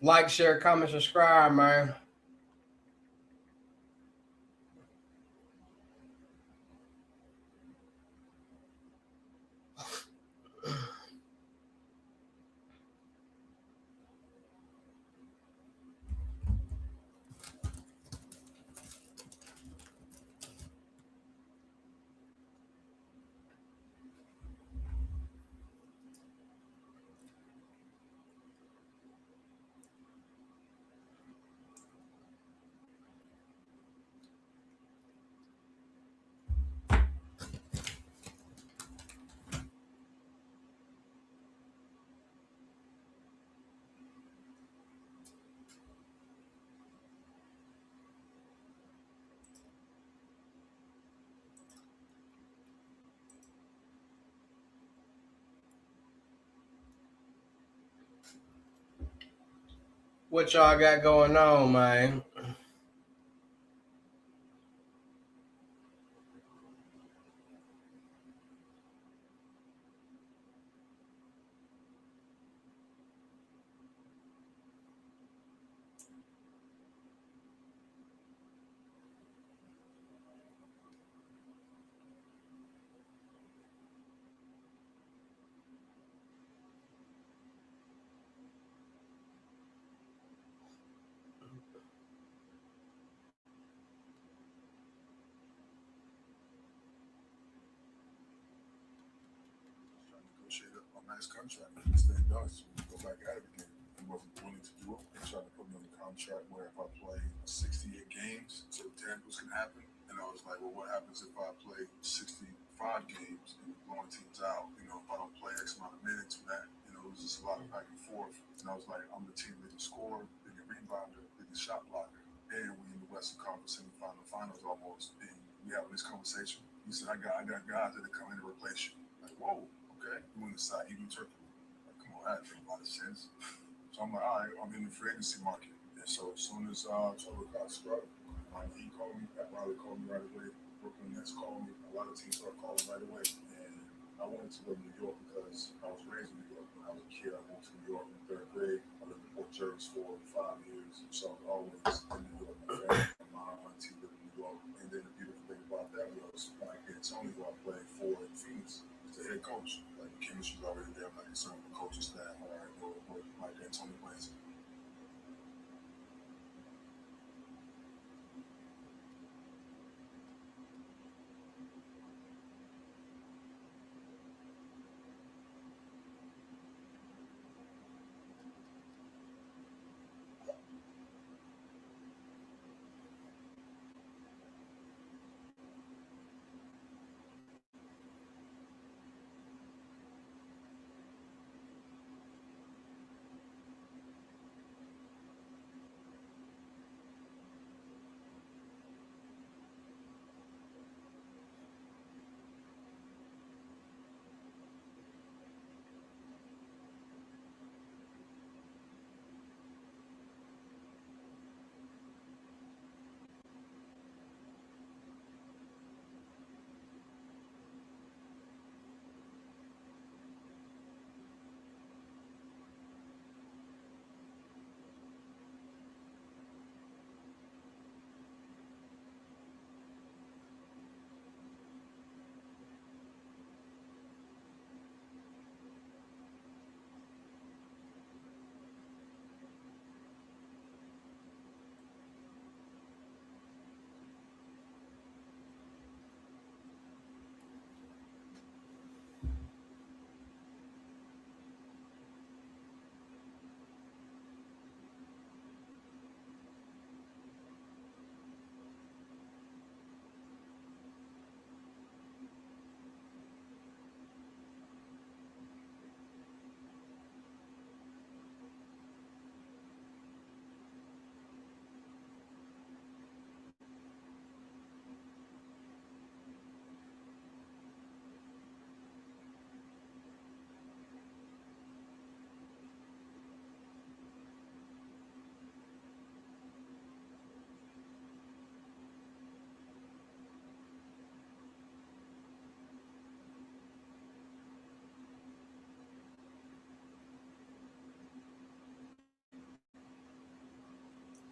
Like, share, comment, subscribe, man. What y'all got going on, man? Trying to negotiate a nice contract. This thing does. We go back at it again. He wasn't willing to do it. They tried to put me on a contract where if I play 68 games, so tampers can happen. And I was like, well, what happens if I play 65 games and we're blowing teams out? You know, if I don't play X amount of minutes for that, you know, it was just a lot of back and forth. And I was like, I'm the team that can score, that can rebounder, that can shot blocker. And we in the Western Conference finals almost. And we having this conversation. He said, I got guys that are coming to replace you. Like, whoa, okay. You want to side even turkey. Like, come on, that makes a lot of sense. So I'm like, all right, I'm in the free agency market. And so as soon as Trevor got struck, he called me, Pat Riley called me right away. Brooklyn Nets called me. A lot of teams started calling right away. And I wanted to go to New York because I was raised in New York. When I was a kid, I moved to New York in third grade. I lived in Port Jervis for 5 years. So I was always in New York. My family, my auntie lived in New York. And then the beautiful thing about that was Mike D'Antoni, who I played for in Phoenix, is the head coach. Like the chemistry's already there. I'm not concerned with the coaching staff. All right, go with Mike D'Antoni plays.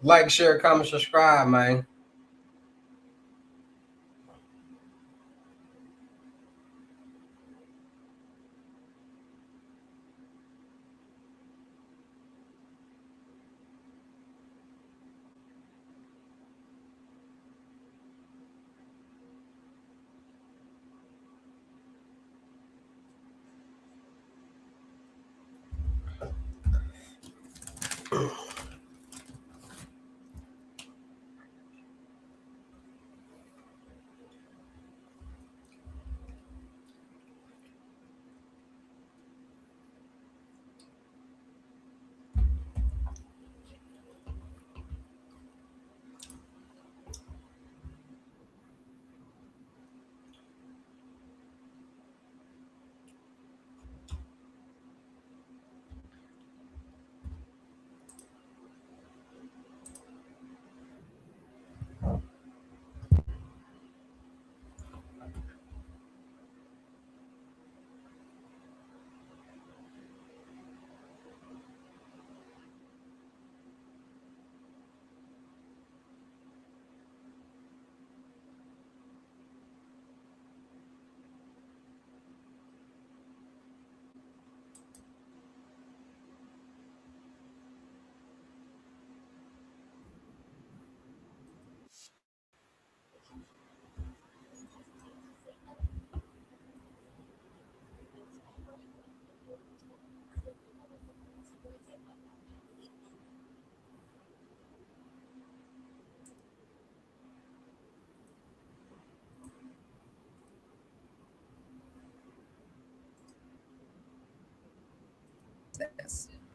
Like, share, comment, subscribe, man.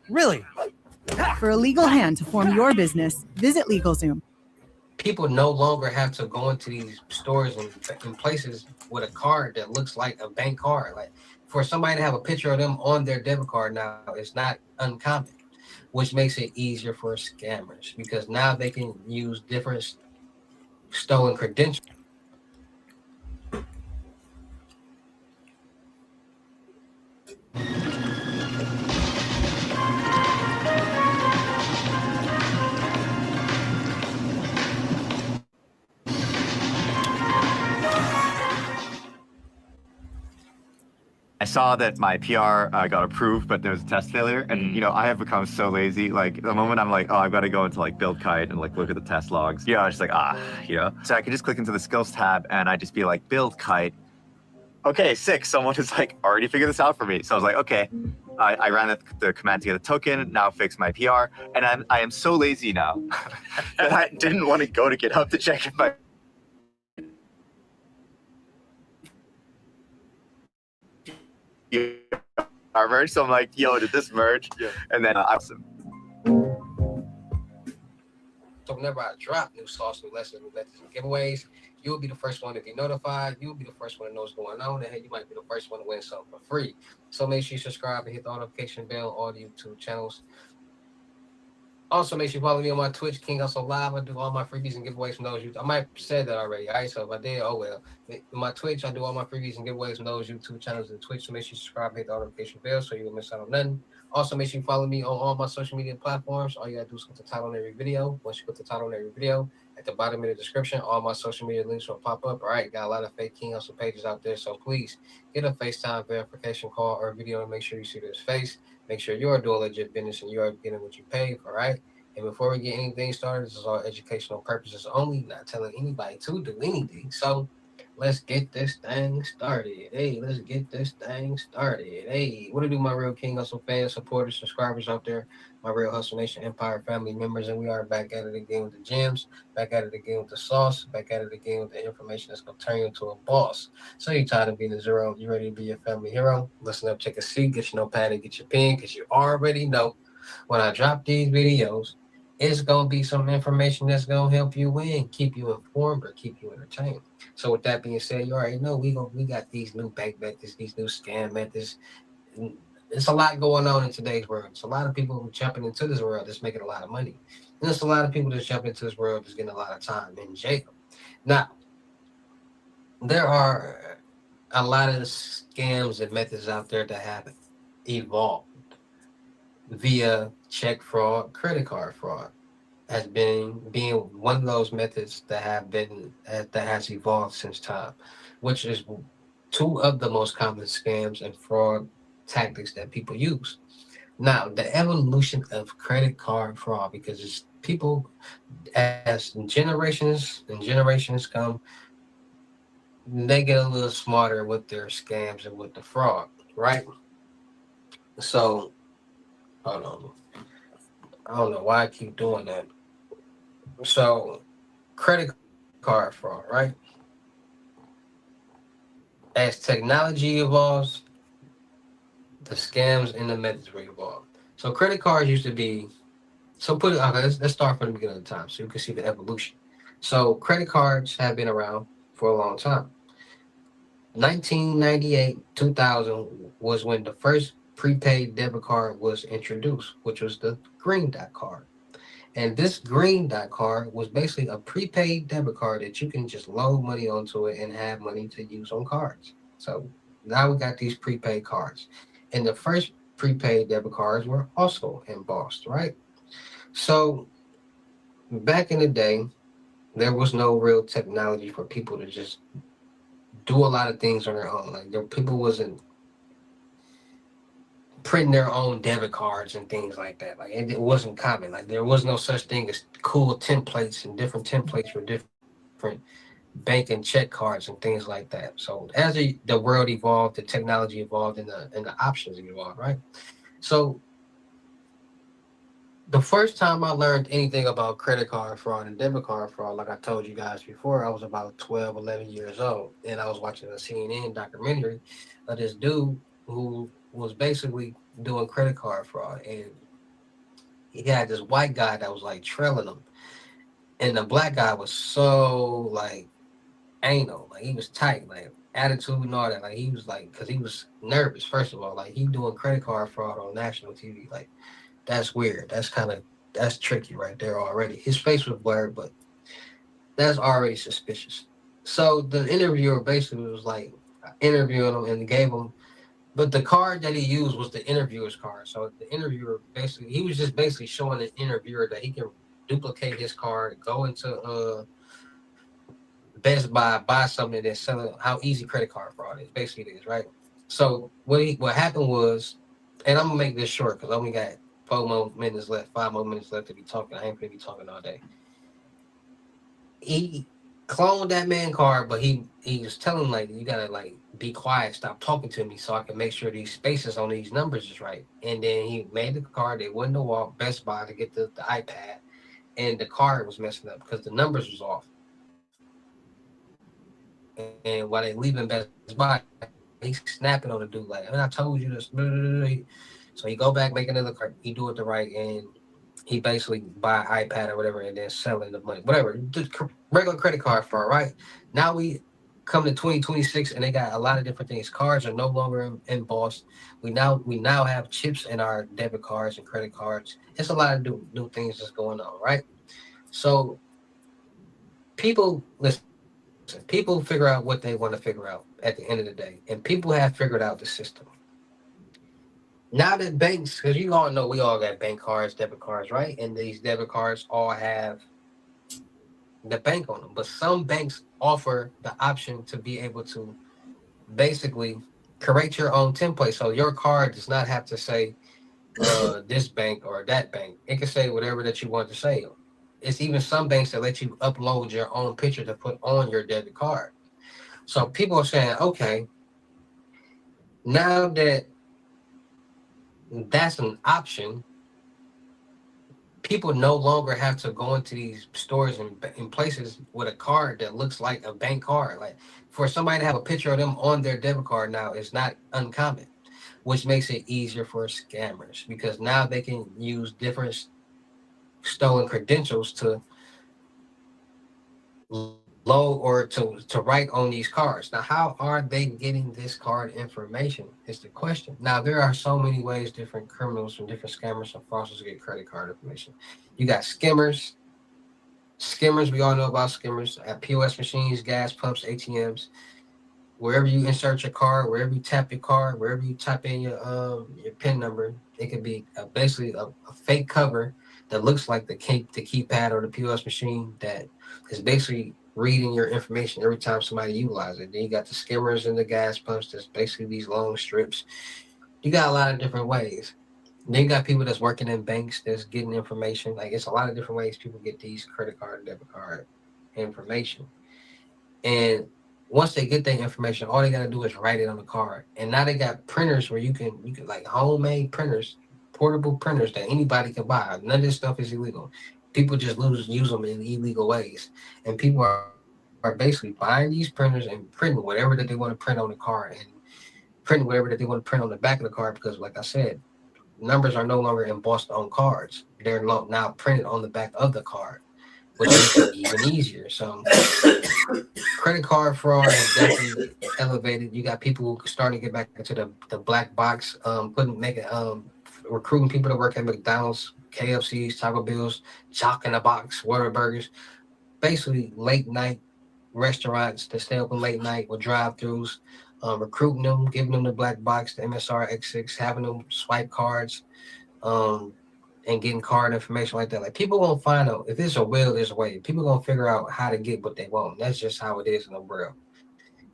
Really? For a legal hand to form your business, visit LegalZoom. People no longer have to go into these stores and places with a card that looks like a bank card. Like, for somebody to have a picture of them on their debit card now, it's not uncommon, which makes it easier for scammers because now they can use different stolen credentials. I saw that my PR got approved, but there was a test failure. And, I have become so lazy. Like, the moment I'm like, oh, I've got to go into, like, Build Kite and, like, look at the test logs. I was just like, So I could just click into the skills tab and I just be like, Build Kite. Okay, sick. Someone has, like, already figured this out for me. So I was like, okay. I ran the command to get a token, now fix my PR. And I am so lazy now that I didn't want to go to GitHub to check if my our merge. So I'm like, yo, did this merge? Yeah. And then awesome. So whenever I drop new sauce, new lessons, new methods, and giveaways, you'll be the first one to be notified. You'll be the first one to know what's going on. And hey, you might be the first one to win something for free. So make sure you subscribe and hit the notification bell on all the YouTube channels. Also, make sure you follow me on my Twitch, King Hussle Live. I do all my freebies and giveaways from those. I might have said that already. All right, so if I did, oh well. My Twitch, I do all my freebies and giveaways from those YouTube channels and Twitch. So make sure you subscribe, hit the notification bell so you don't miss out on nothing. Also, make sure you follow me on all my social media platforms. All you gotta do is put the title on every video. Once you put the title on every video, at the bottom of the description, all my social media links will pop up. All right, got a lot of fake King Hussle pages out there. So please get a FaceTime verification call or video and make sure you see this face. Make sure you're doing legit business and you are getting what you pay. All right. And before we get anything started, this is all educational purposes only, not telling anybody to do anything. So let's get this thing started. Hey, let's get this thing started. Hey, what do you do, my real King Hustle fans, supporters, subscribers out there, my real Hustle Nation Empire family members, and we are back at it again with the gems, back at it again with the sauce, back at it again with the information that's going to turn you into a boss. So you're tired of being a zero, you ready to be your family hero? Listen up, take a seat, get your notepad and get your pen, because you already know when I drop these videos, it's going to be some information that's going to help you win, keep you informed, or keep you entertained. So with that being said, you already know we got these new bank methods, these new scam methods. It's a lot going on in today's world. It's a lot of people jumping into this world that's making a lot of money. And there's a lot of people that's jumping into this world that's getting a lot of time in jail. Now, there are a lot of scams and methods out there that have evolved via check fraud, credit card fraud. has been being one of those methods that has evolved since time, which is two of the most common scams and fraud tactics that people use. Now, the evolution of credit card fraud, because it's people as generations and generations come, they get a little smarter with their scams and with the fraud, right? So, hold on. I don't know why I keep doing that. So, credit card fraud, right? As technology evolves, the scams and the methods will evolve. So, credit cards used to be okay, let's start from the beginning of the time so you can see the evolution. So, credit cards have been around for a long time. 1998, 2000 was when the first prepaid debit card was introduced, which was the green dot card. And this green dot card was basically a prepaid debit card that you can just load money onto it and have money to use on cards. So now we got these prepaid cards. And the first prepaid debit cards were also embossed, right? So back in the day, there was no real technology for people to just do a lot of things on their own. Like people wasn't printing their own debit cards and things like that. Like it wasn't common. Like there was no such thing as cool templates and different templates for different bank and check cards and things like that. So as the world evolved, the technology evolved, and the options evolved, right? So the first time I learned anything about credit card fraud and debit card fraud, like I told you guys before, I was about 12, 11 years old. And I was watching a CNN documentary of this dude who was basically doing credit card fraud. And he had this white guy that was like trailing him. And the black guy was so like anal, like he was tight, like attitude and all that. Like he was like, because he was nervous, first of all. Like he doing credit card fraud on national TV. Like that's weird. That's tricky right there already. His face was blurred, but that's already suspicious. So the interviewer basically was like interviewing him and gave him, but the card that he used was the interviewer's card. So the interviewer basically, he was just basically showing the interviewer that he can duplicate his card, go into Best Buy, buy something, and then sell it. How easy credit card fraud is, basically, it is, right? So what happened was, and I'm gonna make this short because I only got 4 more minutes left, 5 more minutes left to be talking. I ain't gonna be talking all day. He cloned that man card, but he was telling him, like, you gotta like be quiet, stop talking to me, so I can make sure these spaces on these numbers is right. And then he made the card. They went to walk Best Buy to get the iPad, and the card was messing up because the numbers was off. And while they leaving Best Buy, he's snapping on the dude like, I told you this. So he go back, make another card. He do it the right, and he basically buy an iPad or whatever, and then selling the money, whatever. Just regular credit card fraud, right? Now we come to 2026, and they got a lot of different things. Cards are no longer embossed. We now have chips in our debit cards and credit cards. It's a lot of new things that's going on, right? So people listen. People figure out what they want to figure out at the end of the day, and people have figured out the system. Now that banks, because you all know we all got bank cards, debit cards, right? And these debit cards all have the bank on them, but some banks offer the option to be able to basically create your own template. So your card does not have to say this bank or that bank. It can say whatever that you want to say. It's even some banks that let you upload your own picture to put on your debit card. So people are saying, okay, now that that's an option, people no longer have to go into these stores and in places with a card that looks like a bank card. Like for somebody to have a picture of them on their debit card now is not uncommon, which makes it easier for scammers because now they can use different stolen credentials to low or to write on these cards. Now, how are they getting this card information is the question. Now, there are so many ways different criminals and different scammers and fraudsters get credit card information. You got skimmers. Skimmers, we all know about skimmers at POS machines, gas pumps, ATMs. Wherever you insert your card, wherever you tap your card, wherever you type in your PIN number, it could be basically a fake cover that looks like the keypad or the POS machine that is basically reading your information every time somebody utilizes it. Then you got the skimmers and the gas pumps. That's basically these long strips. You got a lot of different ways. Then you got people that's working in banks that's getting information. Like it's a lot of different ways people get these credit card and debit card information. And once they get that information, all they gotta do is write it on the card. And now they got printers where you can like homemade printers, portable printers that anybody can buy. None of this stuff is illegal. People just use them in illegal ways. And people are basically buying these printers and printing whatever that they want to print on the card and printing whatever that they want to print on the back of the card because like I said, numbers are no longer embossed on cards. They're now printed on the back of the card, which makes it even easier. So credit card fraud has definitely elevated. You got people starting to get back into the black box, recruiting people to work at McDonald's, KFC's, Taco Bill's, Jock in the Box, Whataburgers, basically late night restaurants that stay open late night with drive-throughs, recruiting them, giving them the black box, the MSR X6, having them swipe cards, um, and getting card information like that. Like people gonna find out if there's a will, there's a way. People gonna figure out how to get what they want. That's just how it is in the world.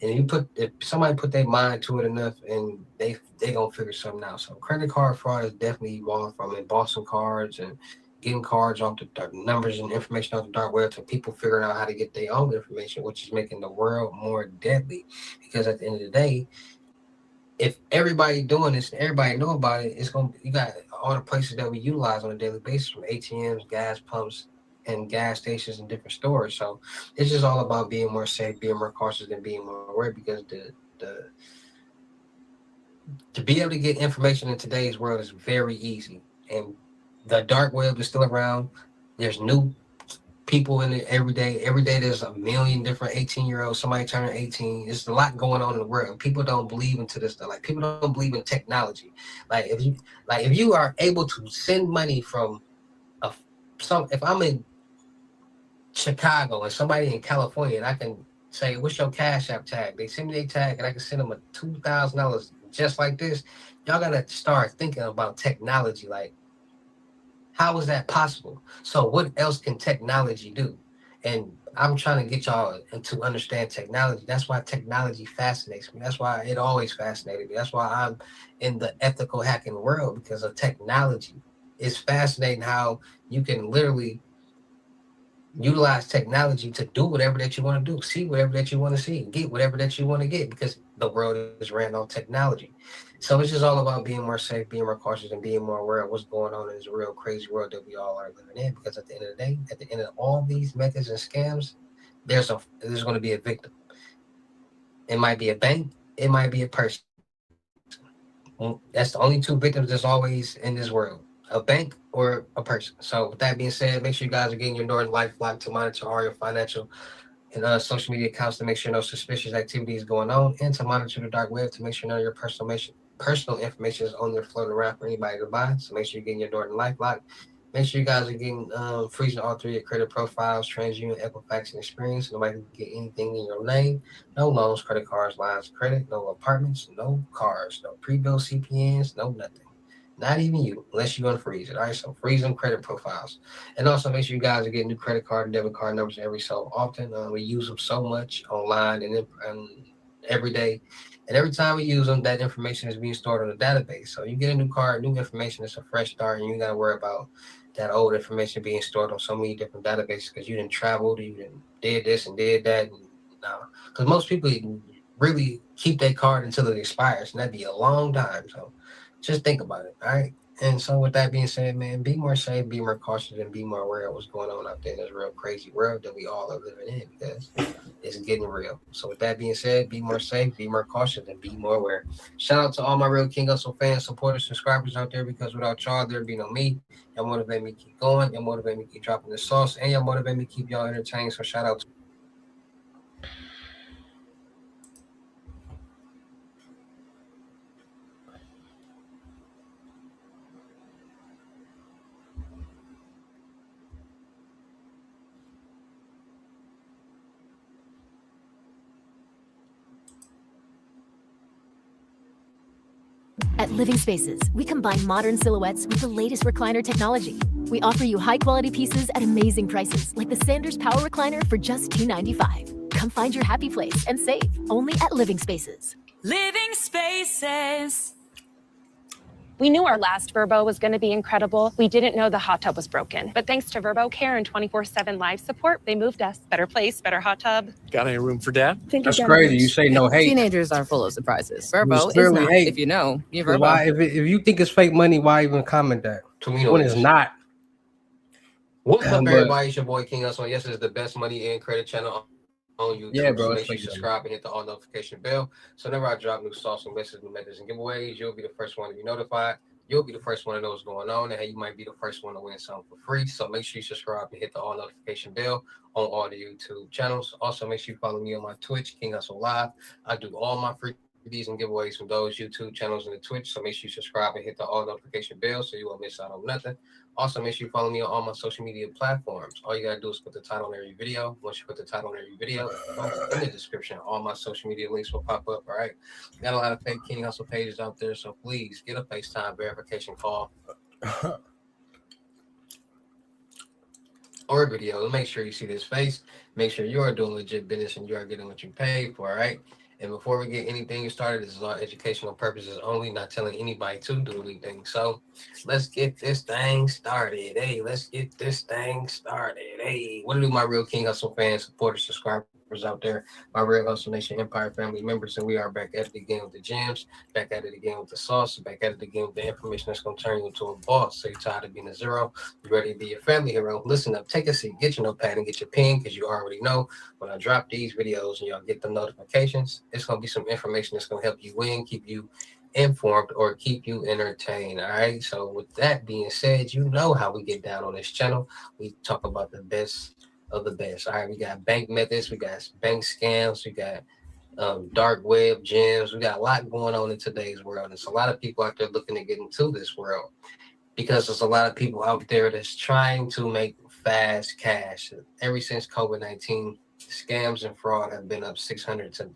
And if somebody put their mind to it enough, and they gonna figure something out. So credit card fraud has definitely evolved from embossing cards and getting cards off the dark, numbers and information off the dark web to people figuring out how to get their own information, which is making the world more deadly. Because at the end of the day, if everybody doing this and everybody know about it, you got all the places that we utilize on a daily basis from ATMs, gas pumps, and gas stations and different stores. So it's just all about being more safe, being more cautious, and being more aware because the to be able to get information in today's world is very easy. And the dark web is still around. There's new people in it every day. Every day there's a million different 18-year-olds, somebody turning 18. There's a lot going on in the world. People don't believe into this stuff. Like people don't believe in technology. If you are able to send money from a if I'm in Chicago and somebody in California and I can say, what's your Cash App tag? They send me a tag and I can send them a $2,000 just like this. Y'all gotta start thinking about technology. Like, how is that possible? So what else can technology do? And I'm trying to get y'all to understand technology. That's why technology fascinates me. That's why it always fascinated me. That's why I'm in the ethical hacking world because of technology. It's fascinating how you can literally utilize technology to do whatever that you want to do, see whatever that you want to see, get whatever that you want to get because the world is ran on technology. So it's just all about being more safe, being more cautious, and being more aware of what's going on in this real crazy world that we all are living in. Because at the end of the day, at the end of all these methods and scams, there's going to be a victim. It might be a bank, it might be a person. That's the only two victims that's always in this world. A bank or a person. So with that being said, make sure you guys are getting your Northern Life locked to monitor all your financial and social media accounts to make sure no suspicious activity is going on, and to monitor the dark web to make sure none of your personal information is on there floating around for anybody to buy. So make sure you're getting your Northern Life locked. Make sure you guys are getting freezing all three of your credit profiles, TransUnion, Equifax, and Experience. Nobody can get anything in your name. No loans, credit cards, lines of credit, no apartments, no cars, no pre-bill CPNs, no nothing. Not even you, unless you're gonna freeze it. All right, so freeze them credit profiles, and also make sure you guys are getting new credit card and debit card numbers every so often. We use them so much online and every day, and every time we use them, that information is being stored on a database. So you get a new card, new information. It's a fresh start, and you got to worry about that old information being stored on so many different databases because you didn't travel, you didn't did this and did that. And, no, because most people really keep their card until it expires, and that'd be a long time. So just think about it, all right? And so with that being said, man, be more safe, be more cautious, and be more aware of what's going on out there in this real crazy world that we all are living in because it's getting real. So with that being said, be more safe, be more cautious, and be more aware. Shout out to all my real King Hustle fans, supporters, subscribers out there because without y'all, there'd be no me. Y'all motivate me to keep going. Y'all motivate me to keep dropping the sauce. And y'all motivate me to keep y'all entertained. So shout out to At Living Spaces, we combine modern silhouettes with the latest recliner technology. We offer you high-quality pieces at amazing prices, like the Sanders Power Recliner for just $295. Come find your happy place and save, only at Living Spaces. Living Spaces. We knew our last Verbo was going to be incredible. We didn't know the hot tub was broken. But thanks to Verbo Care and 24/7 live support, they moved us. Better place, better hot tub. Got any room for Dad? That's crazy. You say no hate. Teenagers are full of surprises. Verbo It's is clearly not. hate. If you know, you But Verbo. why, if you think it's fake money, why even comment that when it's not? What's up, But- everybody? It's your boy King Hussle. Yes, it's the best money and credit channel on YouTube. Yeah, bro, So it's make sure you fake subscribe and hit the all notification bell. So whenever I drop new sauce and messages, new methods, and giveaways, you'll be the first one to be notified. You'll be the first one to know what's going on, and hey, you might be the first one to win something for free. So make sure you subscribe and hit the all notification bell on all the YouTube channels. Also, make sure you follow me on my Twitch, King Hussle Live. I do all my freebies and giveaways from those YouTube channels and the Twitch. So make sure you subscribe and hit the all notification bell so you won't miss out on nothing. Also, make sure you follow me on all my social media platforms. All you gotta do is put the title on every video. Once you put the title on every video, in the description, all my social media links will pop up. All right. Got a lot of fake King Hussle pages out there, so please get a FaceTime verification call or a video to make sure you see this face. Make sure you are doing legit business and you are getting what you paid for. All right. And before we get anything started, this is all educational purposes only, not telling anybody to do anything. So let's get this thing started. Hey, let's get this thing started. Hey, what do my real King Hussle fans, supporters, subscribers out there, my real Hustle Nation Empire family members, and we are back at it again with the gems, back at it again with the sauce, back at it again with the information that's going to turn you into a boss. So you're tired of being a zero, you ready to be a family hero. Listen up, take a seat, get your notepad and get your pen, because you already know when I drop these videos and y'all get the notifications, it's going to be some information that's going to help you win, keep you informed, or keep you entertained. All right. So with that being said, you know how we get down on this channel. We talk about the best of the best. All right. We got bank methods, we got bank scams, we got dark web gems. We got a lot going on in today's world. There's a lot of people out there looking to get into this world, because there's a lot of people out there that's trying to make fast cash. Ever since COVID-19, scams and fraud have been up 600 to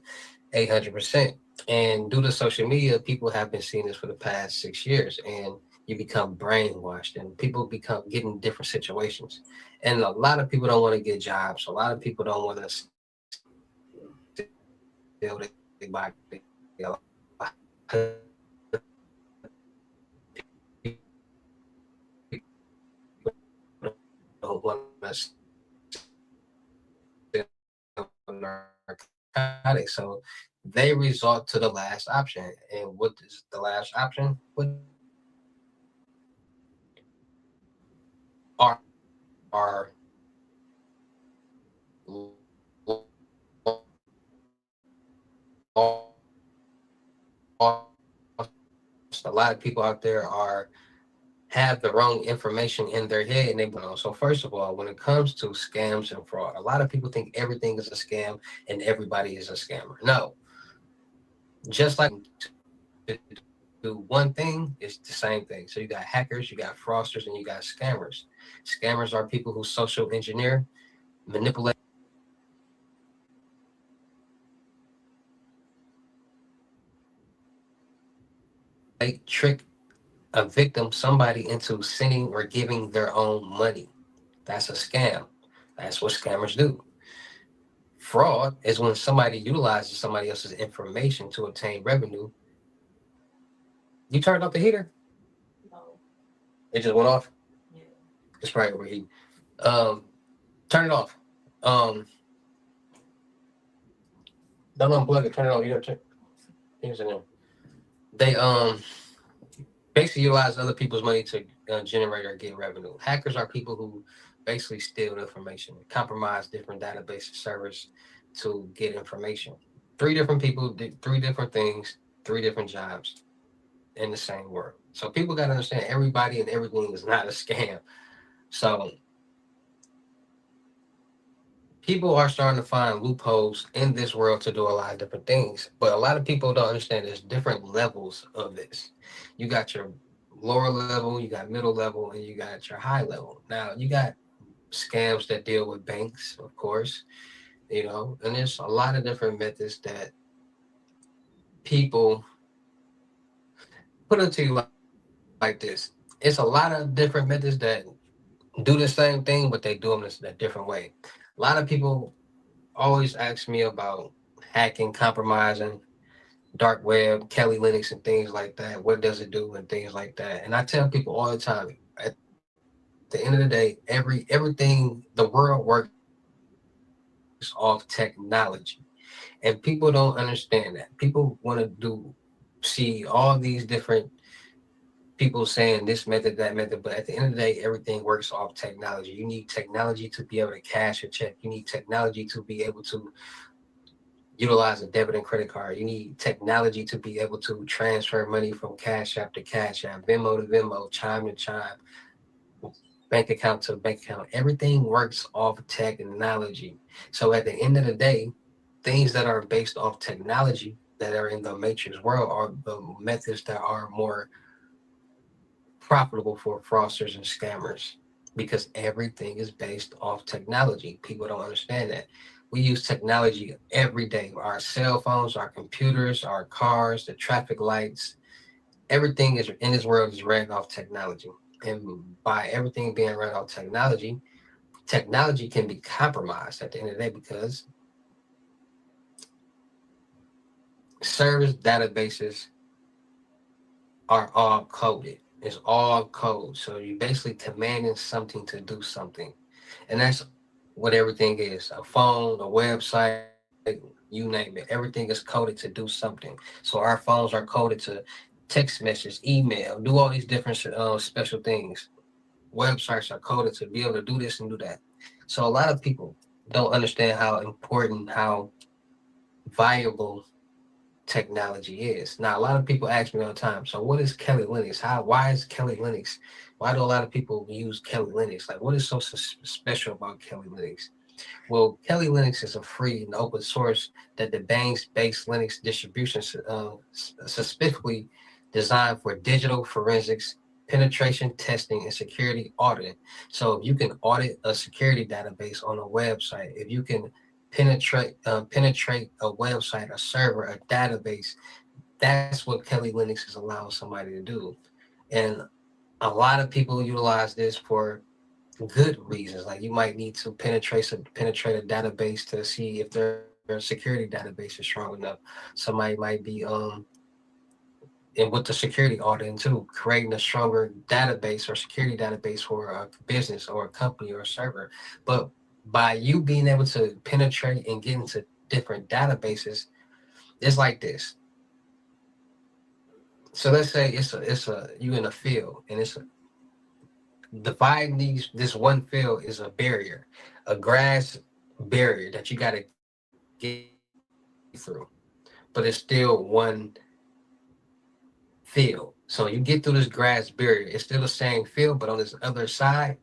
800%. And due to social media, people have been seeing this for the past 6 years, and you become brainwashed and people become getting different situations. And a lot of people don't want to get jobs. A lot of people don't want to steal their body. Don't want to steal narcotics. So they resort to the last option. And what is the last option? What are a lot of people out there have the wrong information in their head, and they know. So first of all, when it comes to scams and fraud, a lot of people think everything is a scam and everybody is a scammer. No, just like to do one thing, it's the same thing. So you got hackers, you got fraudsters, and you got scammers. Scammers are people who social engineer, manipulate, trick a victim, somebody, into sending or giving their own money. That's a scam. That's what scammers do. Fraud is when somebody utilizes somebody else's information to obtain revenue. You turned off the heater? No. It just went off? Yeah. It's probably overheating. Turn it off. Don't unplug it, turn it on. You gotta check. Here's in there. They basically utilize other people's money to generate or get revenue. Hackers are people who basically steal information, compromise different database servers to get information. 3 different people did 3 different things, 3 different jobs in the same world. So people got to understand everybody and everything is not a scam. So people are starting to find loopholes in this world to do a lot of different things. But a lot of people don't understand there's different levels of this. You got your lower level, you got middle level, and you got your high level. Now, you got scams that deal with banks, of course, you know, and there's a lot of different methods that people put it to you like this. It's a lot of different methods that do the same thing, but they do them in a different way. A lot of people always ask me about hacking, compromising, dark web, Kelly Linux, and things like that. What does it do and things like that? And I tell people all the time, at the end of the day, everything the world works off technology, and people don't understand that. People want to see all these different people saying this method, that method, but at the end of the day, everything works off technology. You need technology to be able to cash a check. You need technology to be able to utilize a debit and credit card. You need technology to be able to transfer money from Cash App to Cash App, Venmo to Venmo, Chime to Chime, bank account to bank account. Everything works off technology. So at the end of the day, things that are based off technology that are in the matrix world are the methods that are more profitable for fraudsters and scammers, because everything is based off technology. People don't understand that. We use technology every day. Our cell phones, our computers, our cars, the traffic lights, everything is in this world is ran off technology. And by everything being run off technology, technology can be compromised at the end of the day, because service databases are all coded. It's all code. So you basically commanding something to do something. And that's what everything is. A phone, a website, you name it. Everything is coded to do something. So our phones are coded to text message, email, do all these different special things. Websites are coded to be able to do this and do that. So a lot of people don't understand how important, how valuable technology is. Now, a lot of people ask me all the time, so what is Kelly Linux? Why is Kelly Linux? Why do a lot of people use Kelly Linux? Like, what is so special about Kelly Linux? Well, Kelly Linux is a free and open source that the Banks-based Linux distribution specifically designed for digital forensics, penetration testing, and security auditing. So if you can audit a security database on a website, if you can penetrate a website, a server, a database, that's what Kelly Linux is allowing somebody to do. And a lot of people utilize this for good reasons. Like, you might need to penetrate a database to see if their security database is strong enough. Somebody might be and with the security auditing too, creating a stronger database or security database for a business or a company or a server. But by you being able to penetrate and get into different databases, it's like this. So let's say it's a you in a field, and it's dividing this one field is a barrier, a grass barrier that you got to get through, but it's still one field. So you get through this grass barrier, it's still the same field, but on this other side,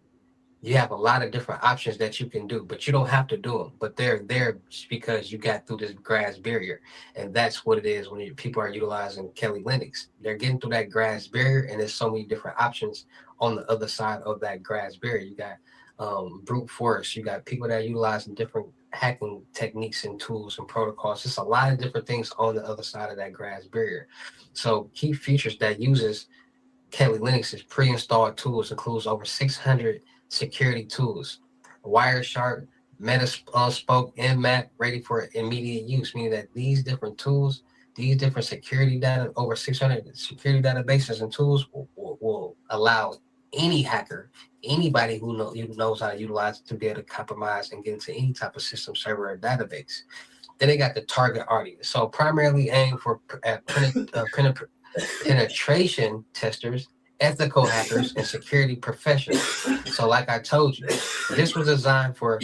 you have a lot of different options that you can do, but you don't have to do them. But they're there because you got through this grass barrier. And that's what it is when people are utilizing Kelly Linux. They're getting through that grass barrier, and there's so many different options on the other side of that grass barrier. You got brute force, you got people that are utilizing different hacking techniques and tools and protocols. Just a lot of different things on the other side of that grass barrier. So key features that uses Kelly Linux is pre-installed tools, includes over 600 security tools, Wireshark, Metaspoke, Nmap, ready for immediate use, meaning that these different tools, these different security data, over 600 security databases and tools will allow any hacker, anybody who knows how to utilize it, to be able to compromise and get into any type of system, server, or database. Then they got the target audience. So primarily aimed for penetration testers, ethical hackers, and security professionals. So like I told you, this was designed for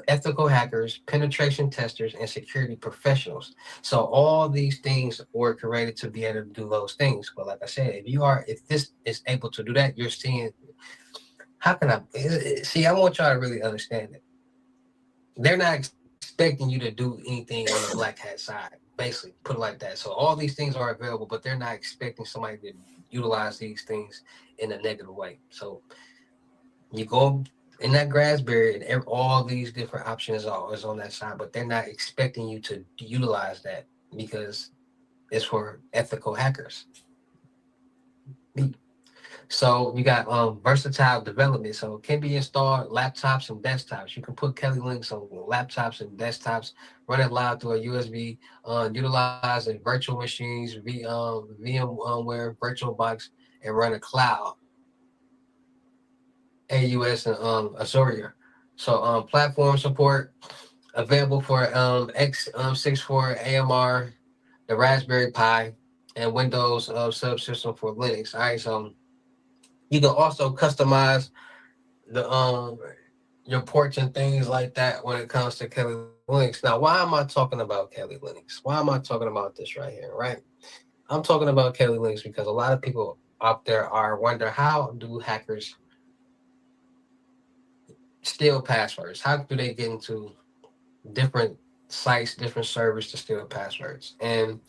ethical hackers, penetration testers, and security professionals. So all these things were created to be able to do those things. But like I said, if this is able to do that, you're seeing, how can I see? I want y'all to really understand it. They're not expecting you to do anything on the black hat side. Basically, put it like that. So all these things are available, but they're not expecting somebody to utilize these things in a negative way. So you go in that grass barrier, and all these different options are is on that side, but they're not expecting you to utilize that, because is for ethical hackers. So you got versatile development. So it can be installed laptops and desktops. You can put Kelly Links on laptops and desktops, run it live through a USB, utilizing virtual machines, VMware, VirtualBox, and run a cloud, AUS and Azure. So platform support available for x64 AMR, the Raspberry Pi, and Windows subsystem for Linux. All right, so you can also customize the your ports and things like that when it comes to Kelly Linux. Now, why am I talking about Kelly Linux? Why am I talking about this right here? Right, I'm talking about Kelly Linux because a lot of people out there are wonder, how do hackers steal passwords? How do they get into different sites, different servers to steal passwords? And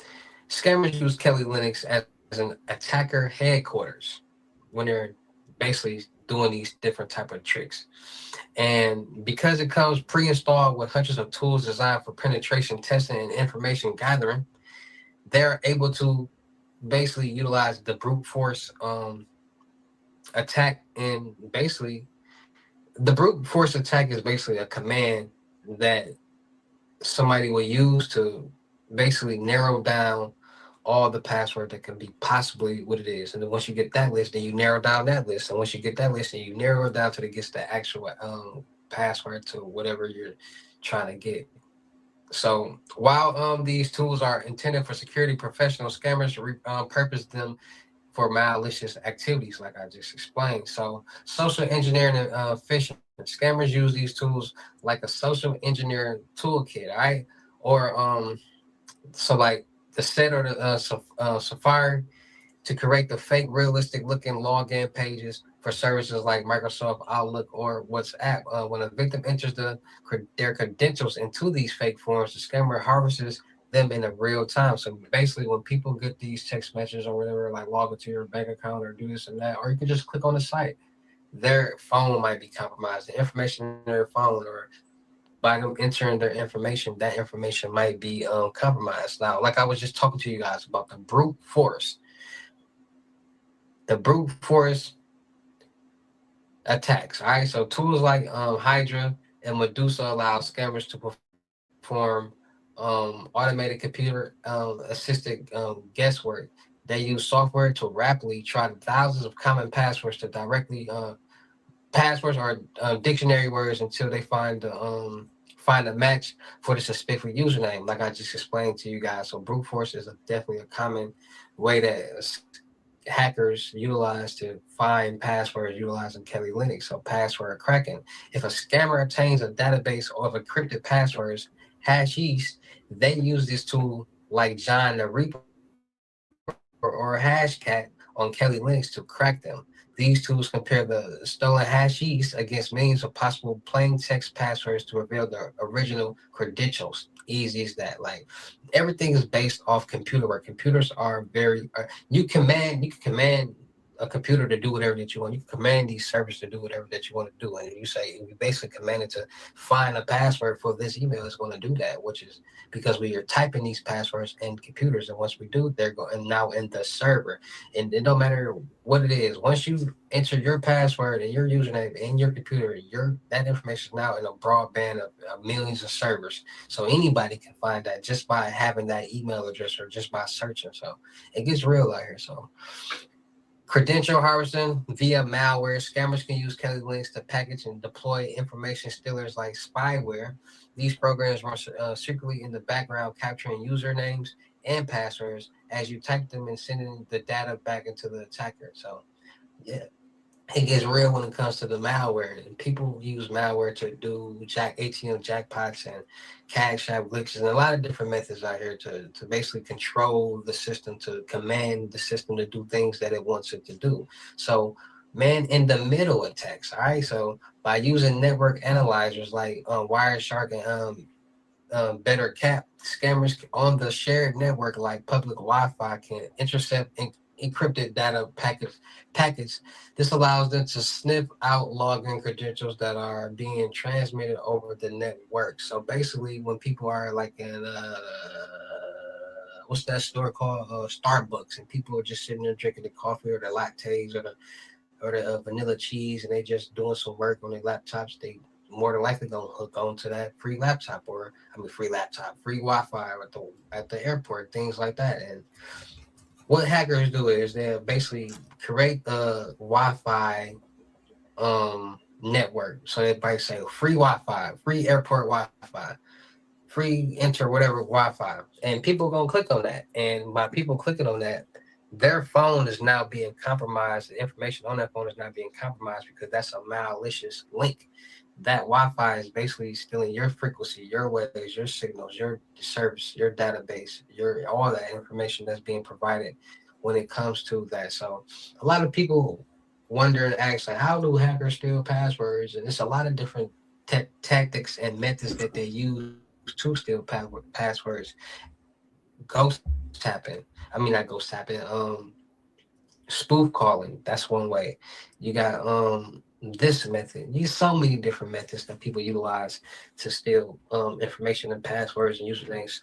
scammers use Kelly Linux as an attacker headquarters when they're basically doing these different type of tricks. And because it comes pre-installed with hundreds of tools designed for penetration testing and information gathering, they're able to basically utilize the brute force attack. And basically, the brute force attack is basically a command that somebody will use to basically narrow down all the password that can be possibly what it is. And then once you get that list, then you narrow down that list. And once you get that list, then you narrow it down till it gets the actual password to whatever you're trying to get. So while these tools are intended for security professionals, scammers purpose them for malicious activities, like I just explained. So social engineering and phishing. Scammers use these tools like a social engineering toolkit, all right? Or so like the set or the Safari to create the fake realistic looking login pages for services like Microsoft Outlook or WhatsApp. When a victim enters their credentials into these fake forms, the scammer harvests them in a real time. So basically, when people get these text messages or whatever, like log into your bank account or do this and that, or you can just click on the site, their phone might be compromised. The information in their phone, or by them entering their information, that information might be compromised. Now, like I was just talking to you guys about the brute force attacks. All right, so tools like Hydra and Medusa allow scammers to perform automated computer assisted guesswork. They use software to rapidly try thousands of common passwords to directly passwords or dictionary words until they find a match for the suspected username, like I just explained to you guys. So brute force is definitely a common way that hackers utilize to find passwords utilizing Kelly Linux. So password cracking. If a scammer obtains a database of encrypted passwords, hashes, they use this tool like John the Reaper or Hashcat on Kelly Linux to crack them. These tools compare the stolen hashes against millions of possible plain text passwords to reveal the original credentials. Easy as that. Like everything is based off computer work. Computers are very you can command a computer to do whatever that you want. You can command these servers to do whatever that you want to do. And you say, you basically command it to find a password for this email, it's going to do that, which is because we are typing these passwords in computers. And once we do, they're going now in the server. And it don't matter what it is. Once you enter your password and your username in your computer, that information is now in a broadband of millions of servers. So anybody can find that just by having that email address or just by searching. So it gets real out here. So credential harvesting via malware. Scammers can use Kelly Links to package and deploy information stealers like spyware. These programs run secretly in the background, capturing usernames and passwords as you type them and sending the data back into the attacker. So, yeah, it gets real when it comes to the malware. And people use malware to do ATM jackpots and cash app glitches and a lot of different methods out here to basically control the system, to command the system to do things that it wants it to do. So man in the middle attacks. All right. So by using network analyzers like Wireshark and better cap, scammers on the shared network like public Wi-Fi can intercept encrypted data packets. This allows them to sniff out login credentials that are being transmitted over the network. So basically, when people are like in what's that store called? Starbucks, and people are just sitting there drinking the coffee or the lattes or the vanilla cheese, and they just doing some work on their laptops. They more than likely gonna hook onto that free laptop, free Wi-Fi at the airport, things like that. And what hackers do is they basically create a Wi-Fi network. So they might say free Wi-Fi, free airport Wi-Fi, free enter whatever Wi-Fi, and people gonna click on that. And by people clicking on that, their phone is now being compromised. The information on that phone is now being compromised because that's a malicious link. That Wi-Fi is basically stealing your frequency, your waves, your signals, your service, your database, your all that information that's being provided when it comes to that. So a lot of people wonder and ask, like, how do hackers steal passwords? And it's a lot of different tactics and methods that they use to steal passwords. Ghost tapping. I mean, not ghost tapping. Spoof calling. That's one way. You got this method. Use so many different methods that people utilize to steal information and passwords and usernames.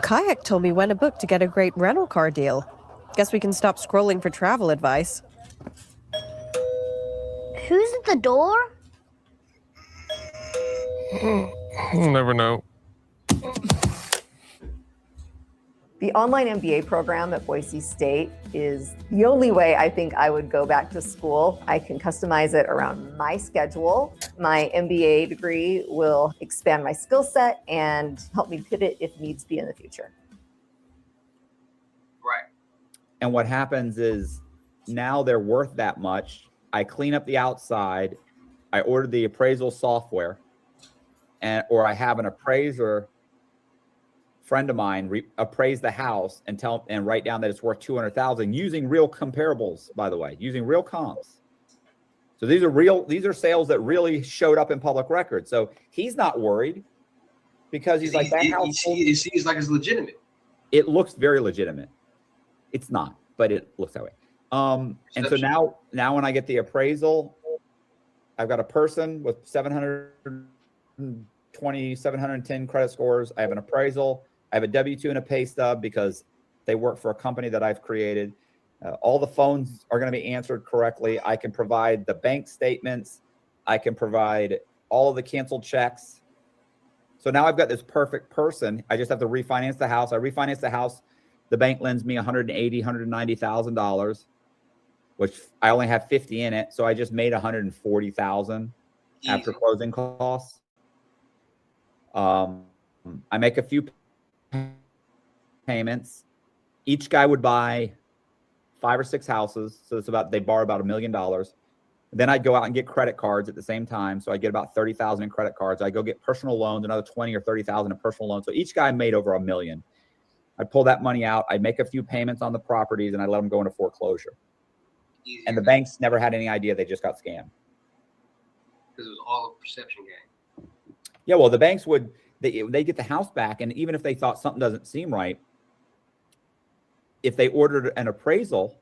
Kayak told me when to book to get a great rental car deal. Guess we can stop scrolling for travel advice. Who's at the door? You'll never know. The online MBA program at Boise State is the only way I think I would go back to school. I can customize it around my schedule. My MBA degree will expand my skill set and help me pivot if needs be in the future. Right. And what happens is now they're worth that much. I clean up the outside. I ordered the appraisal software, or I have an appraiser friend of mine appraise the house and write down that it's worth 200,000 using real comparables, by the way, using real comps. So these are sales that really showed up in public records. So he's not worried because he's like, that house. It seems like it's legitimate. It looks very legitimate. It's not, but it looks that way. And so now when I get the appraisal, I've got a person with 720, 710 credit scores. I have an appraisal. I have a W-2 and a pay stub because they work for a company that I've created. All the phones are going to be answered correctly. I can provide the bank statements. I can provide all of the canceled checks. So now I've got this perfect person. I just have to refinance the house. I refinance the house. The bank lends me $180,000, $190,000, which I only have 50 in it. So I just made $140,000 after closing costs. I make a few payments. Each guy would buy 5 or 6 houses. So they borrow about $1 million. Then I'd go out and get credit cards at the same time. So I get about 30,000 in credit cards. I go get personal loans, another 20 or 30,000 in personal loans. So each guy made over $1 million. I'd pull that money out. I'd make a few payments on the properties and I let them go into foreclosure. And the banks never had any idea. They just got scammed. Because it was all a perception game. Yeah, well, the banks they get the house back, and even if they thought something doesn't seem right, if they ordered an appraisal,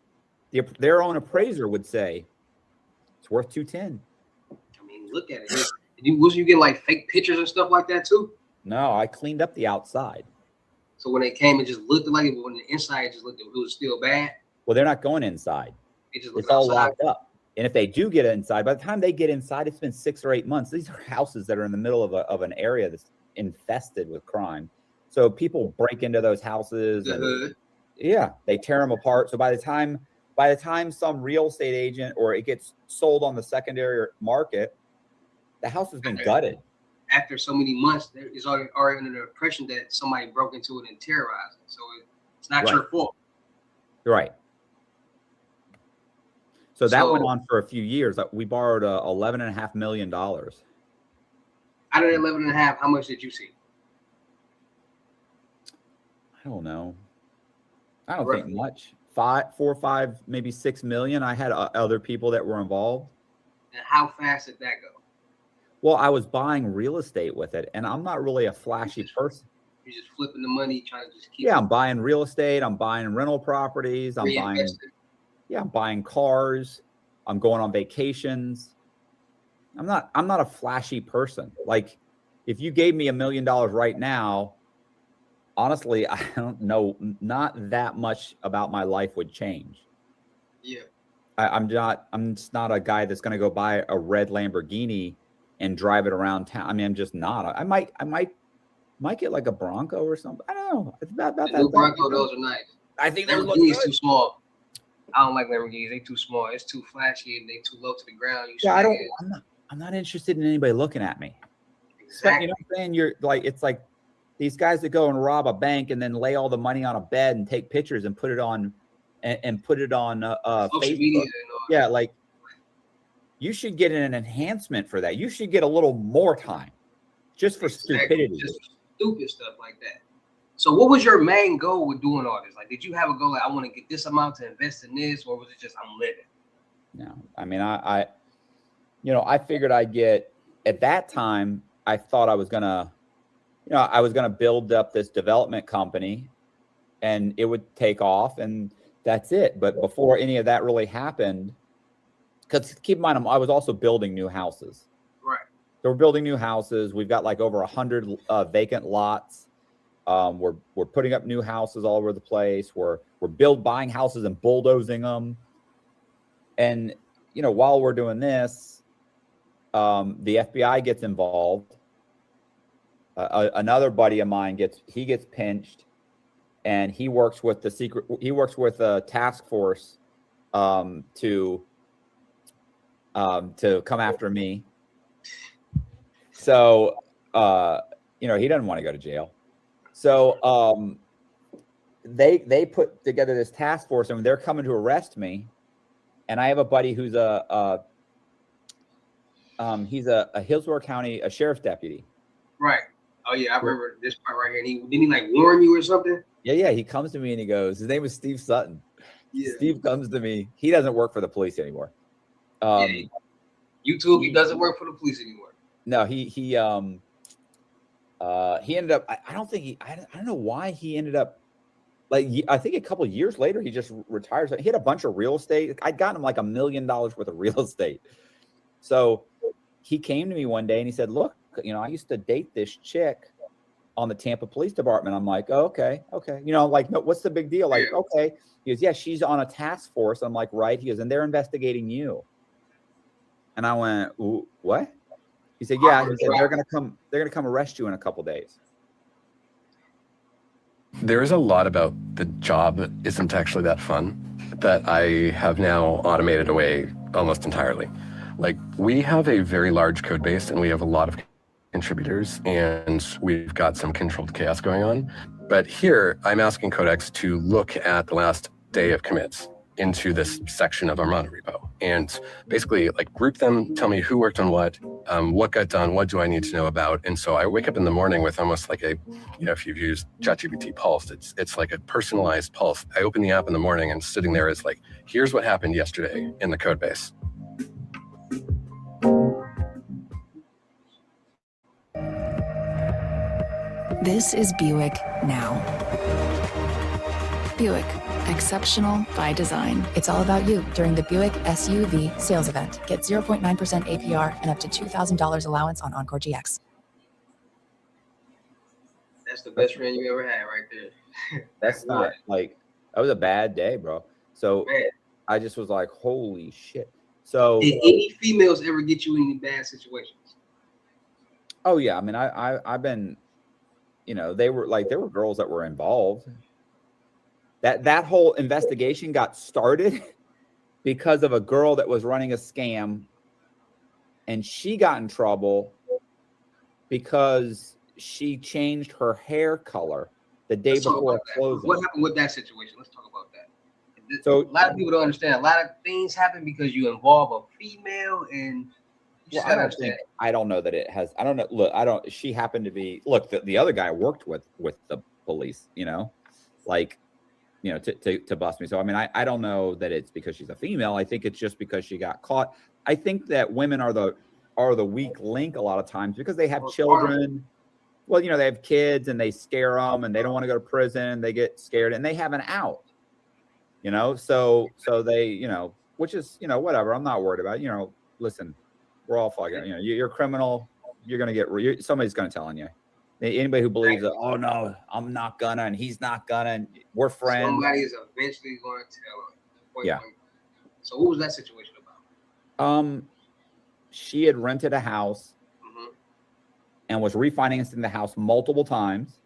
their own appraiser would say it's worth 210. I mean, look at it. Was you getting like fake pictures and stuff like that too? No, I cleaned up the outside. So when they came, it just looked like it, but when the inside just looked, it was still bad. Well, they're not going inside. It's all locked up. And if they do get inside, by the time they get inside, it's been 6 or 8 months. These are houses that are in the middle of an area that's infested with crime. So people break into those houses. Yeah, they tear them apart. So by the time some real estate agent or it gets sold on the secondary market, the house has been gutted. After so many months, there is already under the impression that somebody broke into it and terrorized it. So it's not your fault. Right. So that went on for a few years. We borrowed $11.5 million. Out of the 11.5, how much did you see? I don't know. I don't think much. 4 or 5, maybe 6 million. I had other people that were involved. And how fast did that go? Well, I was buying real estate with it, and I'm not really a flashy person. You're just flipping the money, trying to just keep. Yeah, I'm buying real estate. I'm buying rental properties. I'm buying. Yeah, I'm buying cars. I'm going on vacations. I'm not a flashy person. Like, if you gave me $1 million right now, honestly, I don't know, not that much about my life would change. Yeah. I'm just not a guy that's going to go buy a red Lamborghini and drive it around town. I mean, I'm just not. I might get like a Bronco or something. I don't know. It's about the new Bronco, those are nice. I think those look Lamborghini's good. too small. I don't like Lamborghinis. They too small. It's too flashy and they too low to the ground. I'm not interested in anybody looking at me. Exactly. You know what I'm saying? You're like, it's like these guys that go and rob a bank and then lay all the money on a bed and take pictures and put it on social Facebook. media. Yeah, like you should get an enhancement for that. You should get a little more time just for stupidity. Just stupid stuff like that. So what was your main goal with doing all this? Like, did you have a goal like, I want to get this amount to invest in this, or was it just I'm living? No, I mean, I figured I'd get, at that time, I thought I was gonna build up this development company and it would take off and that's it. But before any of that really happened, because keep in mind, I was also building new houses. Right. So we're building new houses. We've got like over 100 vacant lots. We're putting up new houses all over the place. We're buying houses and bulldozing them. And, while we're doing this, the FBI gets involved. Another buddy of mine gets pinched, and he works with a task force to come after me. So he doesn't want to go to jail. So they put together this task force and they're coming to arrest me. And I have a buddy who's he's a Hillsborough County sheriff's deputy. Right. Oh yeah, I remember this part right here. And didn't he like warn you or something? Yeah. He comes to me and he goes, his name is Steve Sutton. Yeah. Steve comes to me. He doesn't work for the police anymore. YouTube, he doesn't work for the police anymore. No, he ended up, I don't know why he ended up, like, I think a couple of years later, he just retired. He had a bunch of real estate. I'd gotten him like $1 million worth of real estate. So he came to me one day and he said, look, I used to date this chick on the Tampa Police Department. I'm like, oh, okay. Like, no, what's the big deal? Like, okay. He goes, yeah, she's on a task force. I'm like, right. He goes, and they're investigating you. And I went, ooh, what? He said, yeah. He said, they're gonna come arrest you in a couple of days. There is a lot about the job that isn't actually that fun that I have now automated away almost entirely. Like, we have a very large code base and we have a lot of contributors and we've got some controlled chaos going on. But here I'm asking Codex to look at the last day of commits into this section of our mono repo and basically like group them, tell me who worked on what got done, what do I need to know about. And so I wake up in the morning with almost like a, if you've used ChatGPT Pulse, it's like a personalized pulse. I open the app in the morning and sitting there is like, here's what happened yesterday in the code base. This is Buick now. Buick. Exceptional by design. It's all about you during the Buick SUV sales event. Get 0.9% APR and up to $2,000 allowance on Encore GX. That's the best friend you ever had right there. That's not like, that was a bad day, bro. So Man. I just was like, holy shit. So did any females ever get you in any bad situations? Oh yeah. I mean, I've been, there were girls that were involved. That whole investigation got started because of a girl that was running a scam, and she got in trouble because she changed her hair color the day before closing. What happened with that situation? Let's talk about that. So a lot of people don't understand. A lot of things happen because you involve a female, and I don't know that it has. I don't know. Look, she happened to be. Look, the other guy worked with the police. To bust me. So, I mean, I don't know that it's because she's a female. I think it's just because she got caught. I think that women are the weak link a lot of times because they have children Well, they have kids and they scare them and they don't want to go to prison. They get scared and they have an out, so they, which is, whatever. I'm not worried about it. Listen, we're all fucking, you're a criminal. You're going to get, somebody's going to tell on you. Anybody who believes that, oh no, I'm not gonna, and he's not gonna, and we're friends. Somebody is eventually going to tell him. Yeah. So what was that situation about? She had rented a house and was refinancing the house multiple times.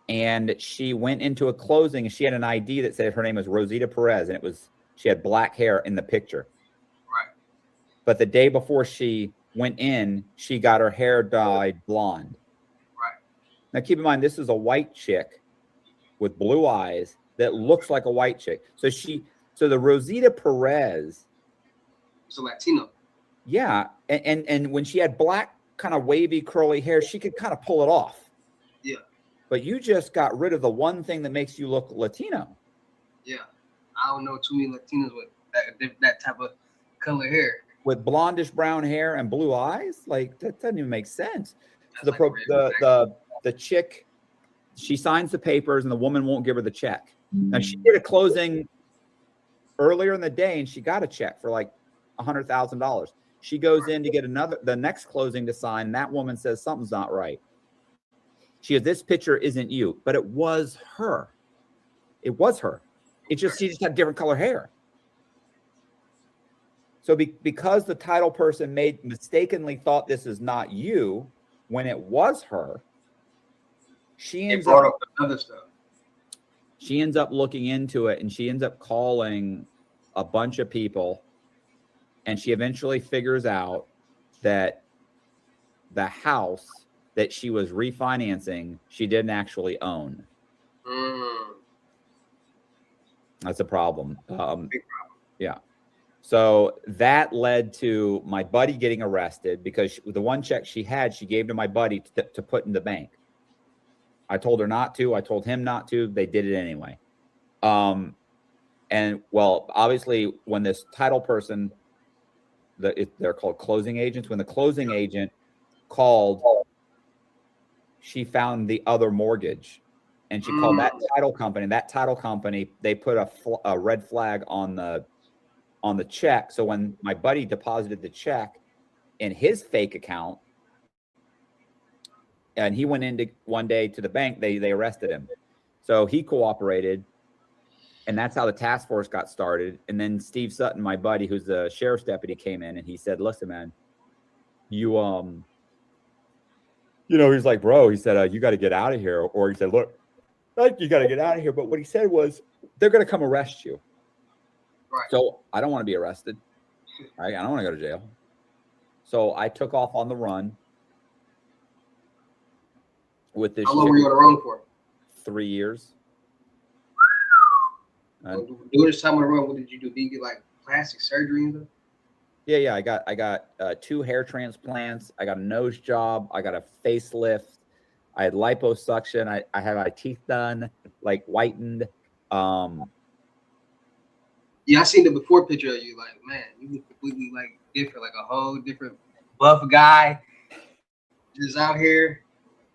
And she went into a closing and she had an ID that said her name was Rosita Perez, and she had black hair in the picture. Right. But the day before she went in, she got her hair dyed blonde. Right. Now keep in mind, this is a white chick with blue eyes that looks like a white chick. So the Rosita Perez. It's a Latino. Yeah. And when she had black kind of wavy curly hair, she could kind of pull it off. Yeah. But you just got rid of the one thing that makes you look Latino. Yeah. I don't know too many Latinos with that type of color hair. With blondish brown hair and blue eyes? Like, that doesn't even make sense. So the chick, she signs the papers and the woman won't give her the check. Now, she did a closing earlier in the day and she got a check for like $100,000. She goes in to get the next closing to sign. And that woman says something's not right. She goes, this picture isn't you, but it was her. It was her. She just had different color hair. So because the title person mistakenly thought this is not you when it was her, she ends up other stuff. She ends up looking into it and she ends up calling a bunch of people, and she eventually figures out that the house that she was refinancing, she didn't actually own. That's a problem. Big problem. Yeah. So that led to my buddy getting arrested because the one check she had, she gave to my buddy to put in the bank. I told her not to. I told him not to. They did it anyway. And well, obviously, when this title person, they're called closing agents. When the closing agent called, she found the other mortgage, and she called that title company. That title company, they put a red flag on the check. So when my buddy deposited the check in his fake account, and he went into one day to the bank, they arrested him. So he cooperated, and that's how the task force got started. And then Steve Sutton, my buddy, who's the sheriff's deputy, came in and he said, listen, man, he's like, bro, he said, you got to get out of here. Or he said, look, you got to get out of here. But what he said was, they're going to come arrest you. Right. So I don't want to be arrested. I don't want to go to jail. So I took off on the run with this. How long were you on the run for? 3 years. During this time on the run, what did you do? Did you get like plastic surgery and stuff? Yeah. I got 2 hair transplants. I got a nose job. I got a facelift. I had liposuction. I had my teeth done, like whitened. Yeah, I seen the before picture of you. Like, man, you look completely like different, like a whole different buff guy, just out here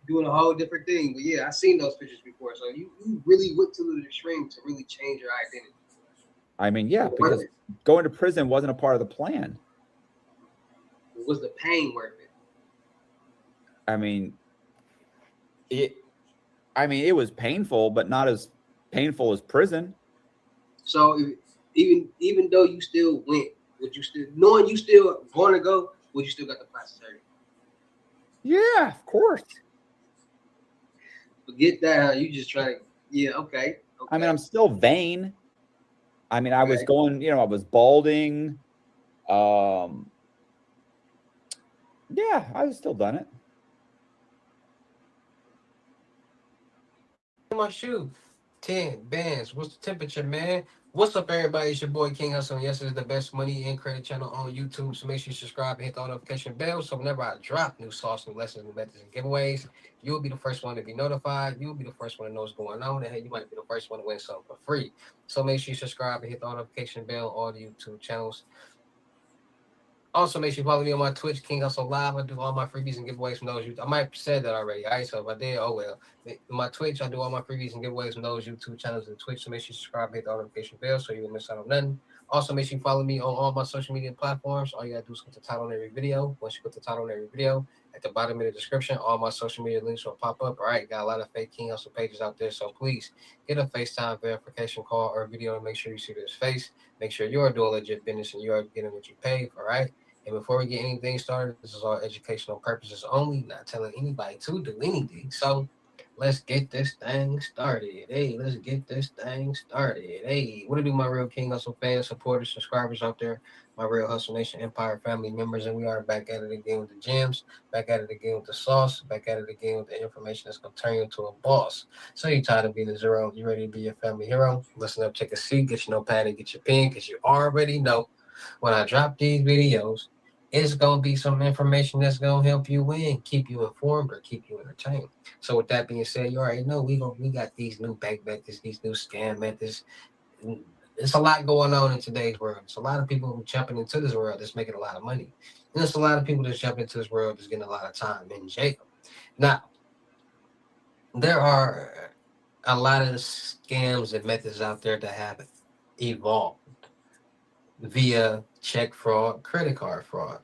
doing a whole different thing. But yeah, I seen those pictures before. So you really went to the extreme to really change your identity. I mean, yeah, because going to prison wasn't a part of the plan. Was the pain worth it? I mean, it was painful, but not as painful as prison. So even though you still went, would you still, knowing you still want to go, would you still got the plastic surgery? Yeah, of course. Forget that. You just trying to, yeah, okay. I mean, I'm still vain. I mean, I was going, I was balding. Yeah, I was still done it. My shoe, 10 bands. What's the temperature, man? What's up, everybody? It's your boy King Hussle, and yes, it's the best money and credit channel on YouTube. So make sure you subscribe and hit the notification bell. So whenever I drop new sauce, new lessons, new methods, and giveaways, you'll be the first one to be notified. You'll be the first one to know what's going on, and hey, you might be the first one to win something for free. So make sure you subscribe and hit the notification bell on all the YouTube channels. Also, make sure you follow me on my Twitch, King Hustle Live. I do all my freebies and giveaways from those. I might have said that already. All right, so if I did, oh well. My Twitch, I do all my freebies and giveaways from those YouTube channels and Twitch. So make sure you subscribe, hit the notification bell so you won't miss out on nothing. Also, make sure you follow me on all my social media platforms. All you gotta do is click the title on every video. Once you click the title on every video, at the bottom of the description, all my social media links will pop up. All right, got a lot of fake King Hustle pages out there, so please get a FaceTime verification call or video to make sure you see this face. Make sure you're doing legit business and you're getting what you pay for. All right. And before we get anything started, this is all educational purposes only, not telling anybody to do anything. So let's get this thing started. Hey, let's get this thing started. Hey, what do my real King Hustle fans, supporters, subscribers out there, my real Hustle Nation Empire family members, and we are back at it again with the gems, back at it again with the sauce, back at it again with the information that's going to turn you into a boss. So you're tired of being a zero, you ready to be your family hero? Listen up, take a seat, get your notepad and get your pen, because you already know when I drop these videos, it's going to be some information that's going to help you win, keep you informed, or keep you entertained. So with that being said, you already know we got these new bank methods, these new scam methods. It's a lot going on in today's world. It's a lot of people jumping into this world that's making a lot of money. And there's a lot of people that's jumping into this world that's getting a lot of time in jail. Now, there are a lot of scams and methods out there that have evolved via check fraud, credit card fraud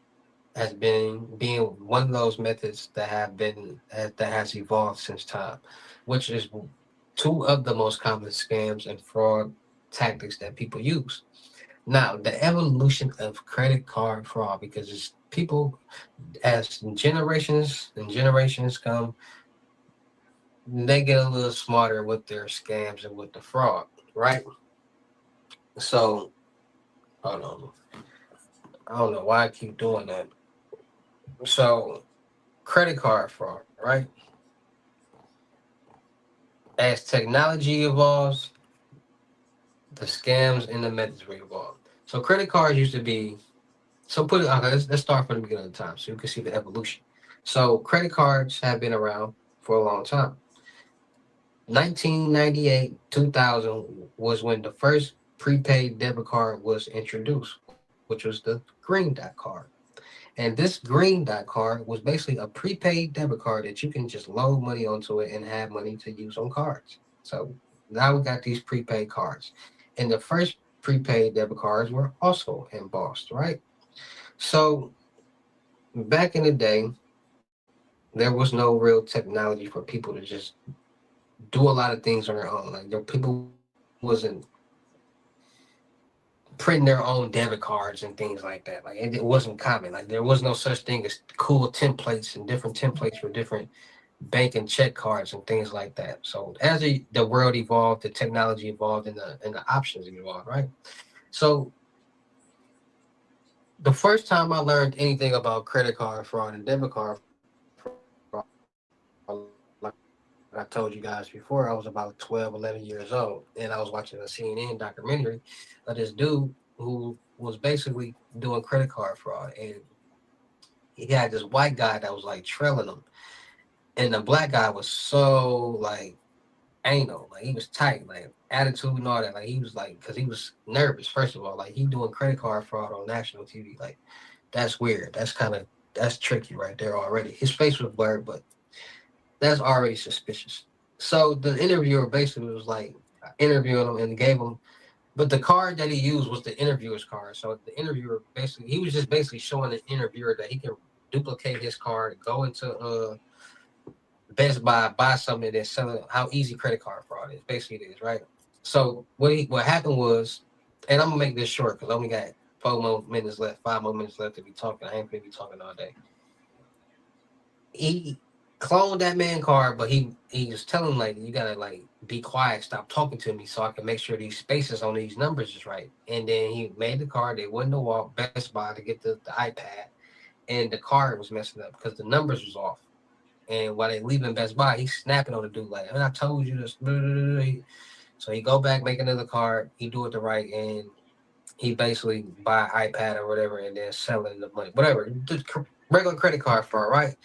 has been being one of those methods that has evolved since time, which is two of the most common scams and fraud tactics that people use. Now, the evolution of credit card fraud, because it's people as generations and generations come, they get a little smarter with their scams and with the fraud, right? So, hold on. I don't know why I keep doing that. So, credit card fraud, right? As technology evolves, the scams and the methods will evolve. So credit cards used to be, let's start from the beginning of the time so you can see the evolution. So credit cards have been around for a long time. 1998, 2000 was when the first prepaid debit card was introduced, which was the green dot card. And this green dot card was basically a prepaid debit card that you can just load money onto it and have money to use on cards. So now we got these prepaid cards. And the first prepaid debit cards were also embossed, right? So back in the day, there was no real technology for people to just do a lot of things on their own. Like people wasn't printing their own debit cards and things like that. Like it wasn't common. Like there was no such thing as cool templates and different templates for different bank and check cards and things like that. So as the world evolved, the technology evolved, and the options evolved, right? So the first time I learned anything about credit card fraud and debit card fraud, like I told you guys before, I was about 12, 11 years old, and I was watching a CNN documentary of this dude who was basically doing credit card fraud, and he had this white guy that was like trailing him, and the black guy was so like anal, like he was tight, like attitude and all that. Like he was like, because he was nervous. First of all, like he doing credit card fraud on national TV, like that's weird. That's tricky right there already. His face was blurred, but that's already suspicious. So the interviewer basically was like interviewing him and gave him, but the card that he used was the interviewer's card. So the interviewer basically, he was just basically showing the interviewer that he can duplicate his card, go into Best buy something that's selling, how easy credit card fraud is. Basically, it is, right? So what happened was, and I'm gonna make this short because I only got 4 more minutes left, 5 more minutes left to be talking. I ain't gonna be talking all day. He cloned that man card, but he was telling him, like, you gotta like be quiet, stop talking to me so I can make sure these spaces on these numbers is right. And then he made the card. They went to walk Best Buy to get the iPad, and the card was messing up because the numbers was off. And while they leaving Best Buy, he's snapping on the dude like, I told you this. So he go back, make another card. He do it the right, and he basically buy iPad or whatever, and then selling the money, whatever. Just regular credit card fraud, right?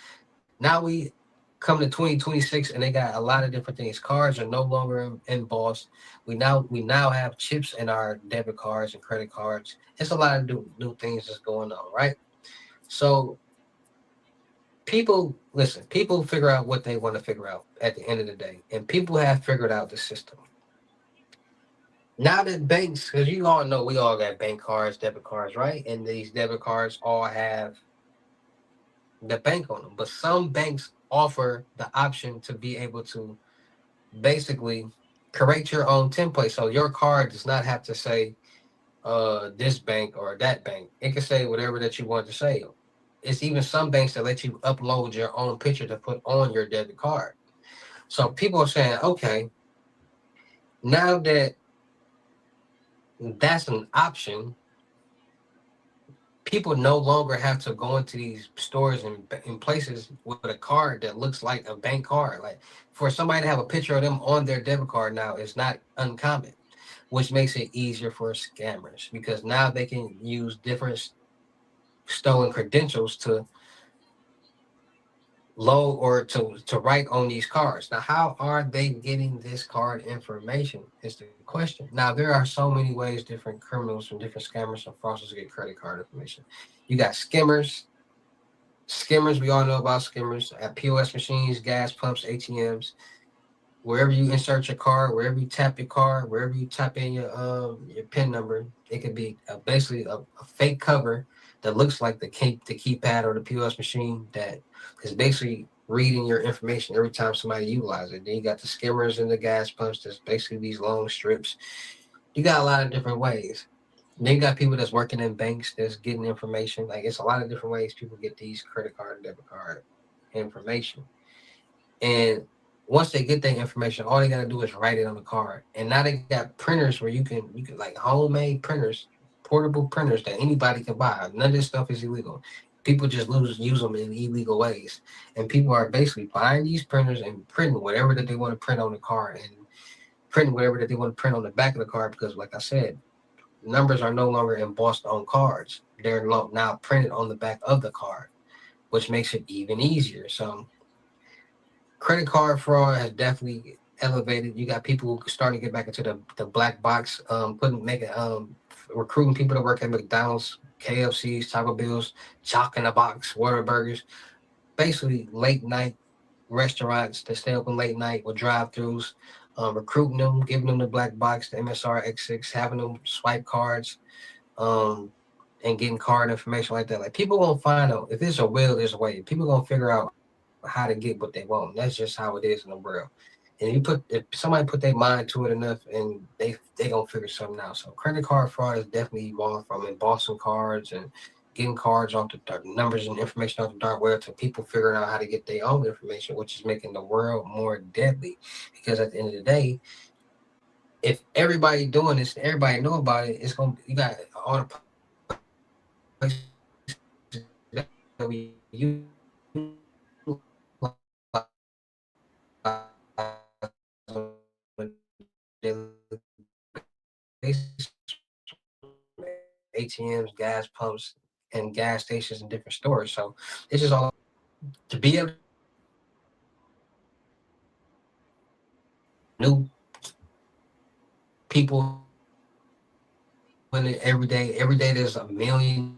Now we come to 2026, and they got a lot of different things. Cards are no longer embossed. We now have chips in our debit cards and credit cards. It's a lot of new things that's going on, right? So people figure out what they want to figure out at the end of the day, and people have figured out the system. Now that banks, because you all know we all got bank cards, debit cards, right? And these debit cards all have the bank on them. But some banks offer the option to be able to basically create your own template. So your card does not have to say this bank or that bank. It can say whatever that you want to say. It's even some banks that let you upload your own picture to put on your debit card. So people are saying, okay, now that that's an option, people no longer have to go into these stores and in places with a card that looks like a bank card. Like for somebody to have a picture of them on their debit card now is not uncommon, which makes it easier for scammers because now they can use different stolen credentials to load or to write on these cards. Now, how are they getting this card information is the question. Now, there are so many ways different criminals and different scammers and fraudsters get credit card information. You got skimmers. Skimmers, we all know about skimmers at POS machines, gas pumps, ATMs. Wherever you insert your card, wherever you tap your card, wherever you type in your PIN number, it could be basically a fake cover that looks like the keypad or the POS machine that is basically reading your information every time somebody utilizes it. Then you got the skimmers and the gas pumps. That's basically these long strips. You got a lot of different ways. Then you got people that's working in banks that's getting information. Like it's a lot of different ways people get these credit card and debit card information. And once they get that information, all they gotta do is write it on the card. And now they got printers where you can like homemade printers, portable printers that anybody can buy. None of this stuff is illegal. People just use them in illegal ways. And people are basically buying these printers and printing whatever that they want to print on the card and printing whatever that they want to print on the back of the card because like I said, numbers are no longer embossed on cards. They're now printed on the back of the card, which makes it even easier. So credit card fraud has definitely elevated. You got people starting to get back into the black box, recruiting people to work at McDonald's, KFC's, Taco Bell's, Jock in the Box, Whataburgers, basically late night restaurants that stay open late night with drive-throughs, recruiting them, giving them the black box, the MSR X6, having them swipe cards, and getting card information like that. Like people won't find out if there's a will, there's a way. People gonna figure out how to get what they want. That's just how it is in the world. And if somebody put their mind to it enough, and they gonna figure something out. So credit card fraud has definitely evolved from embossing cards and getting cards off the numbers and information off the dark web to people figuring out how to get their own information, which is making the world more deadly. Because at the end of the day, if everybody doing this, everybody know about it, it's gonna you got all the places that we use ATMs, gas pumps, and gas stations and different stores. So it's just all to be able to new people in it every day. Every day there's a million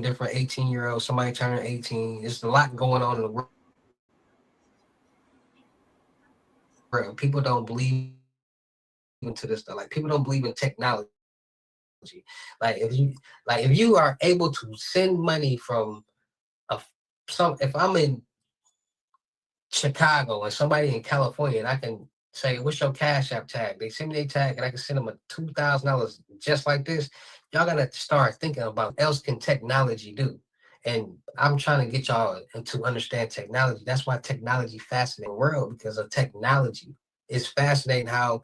different 18-year-olds, somebody turning 18. There's a lot going on in the world. People don't believe into this stuff. Like people don't believe in technology. Like if you are able to send money from if I'm in Chicago and somebody in California and I can say, what's your Cash App tag? They send me their tag and I can send them a $2,000 just like this. Y'all gotta start thinking about what else can technology do. And I'm trying to get y'all to understand technology. That's why technology fascinates the world because of technology. It's fascinating how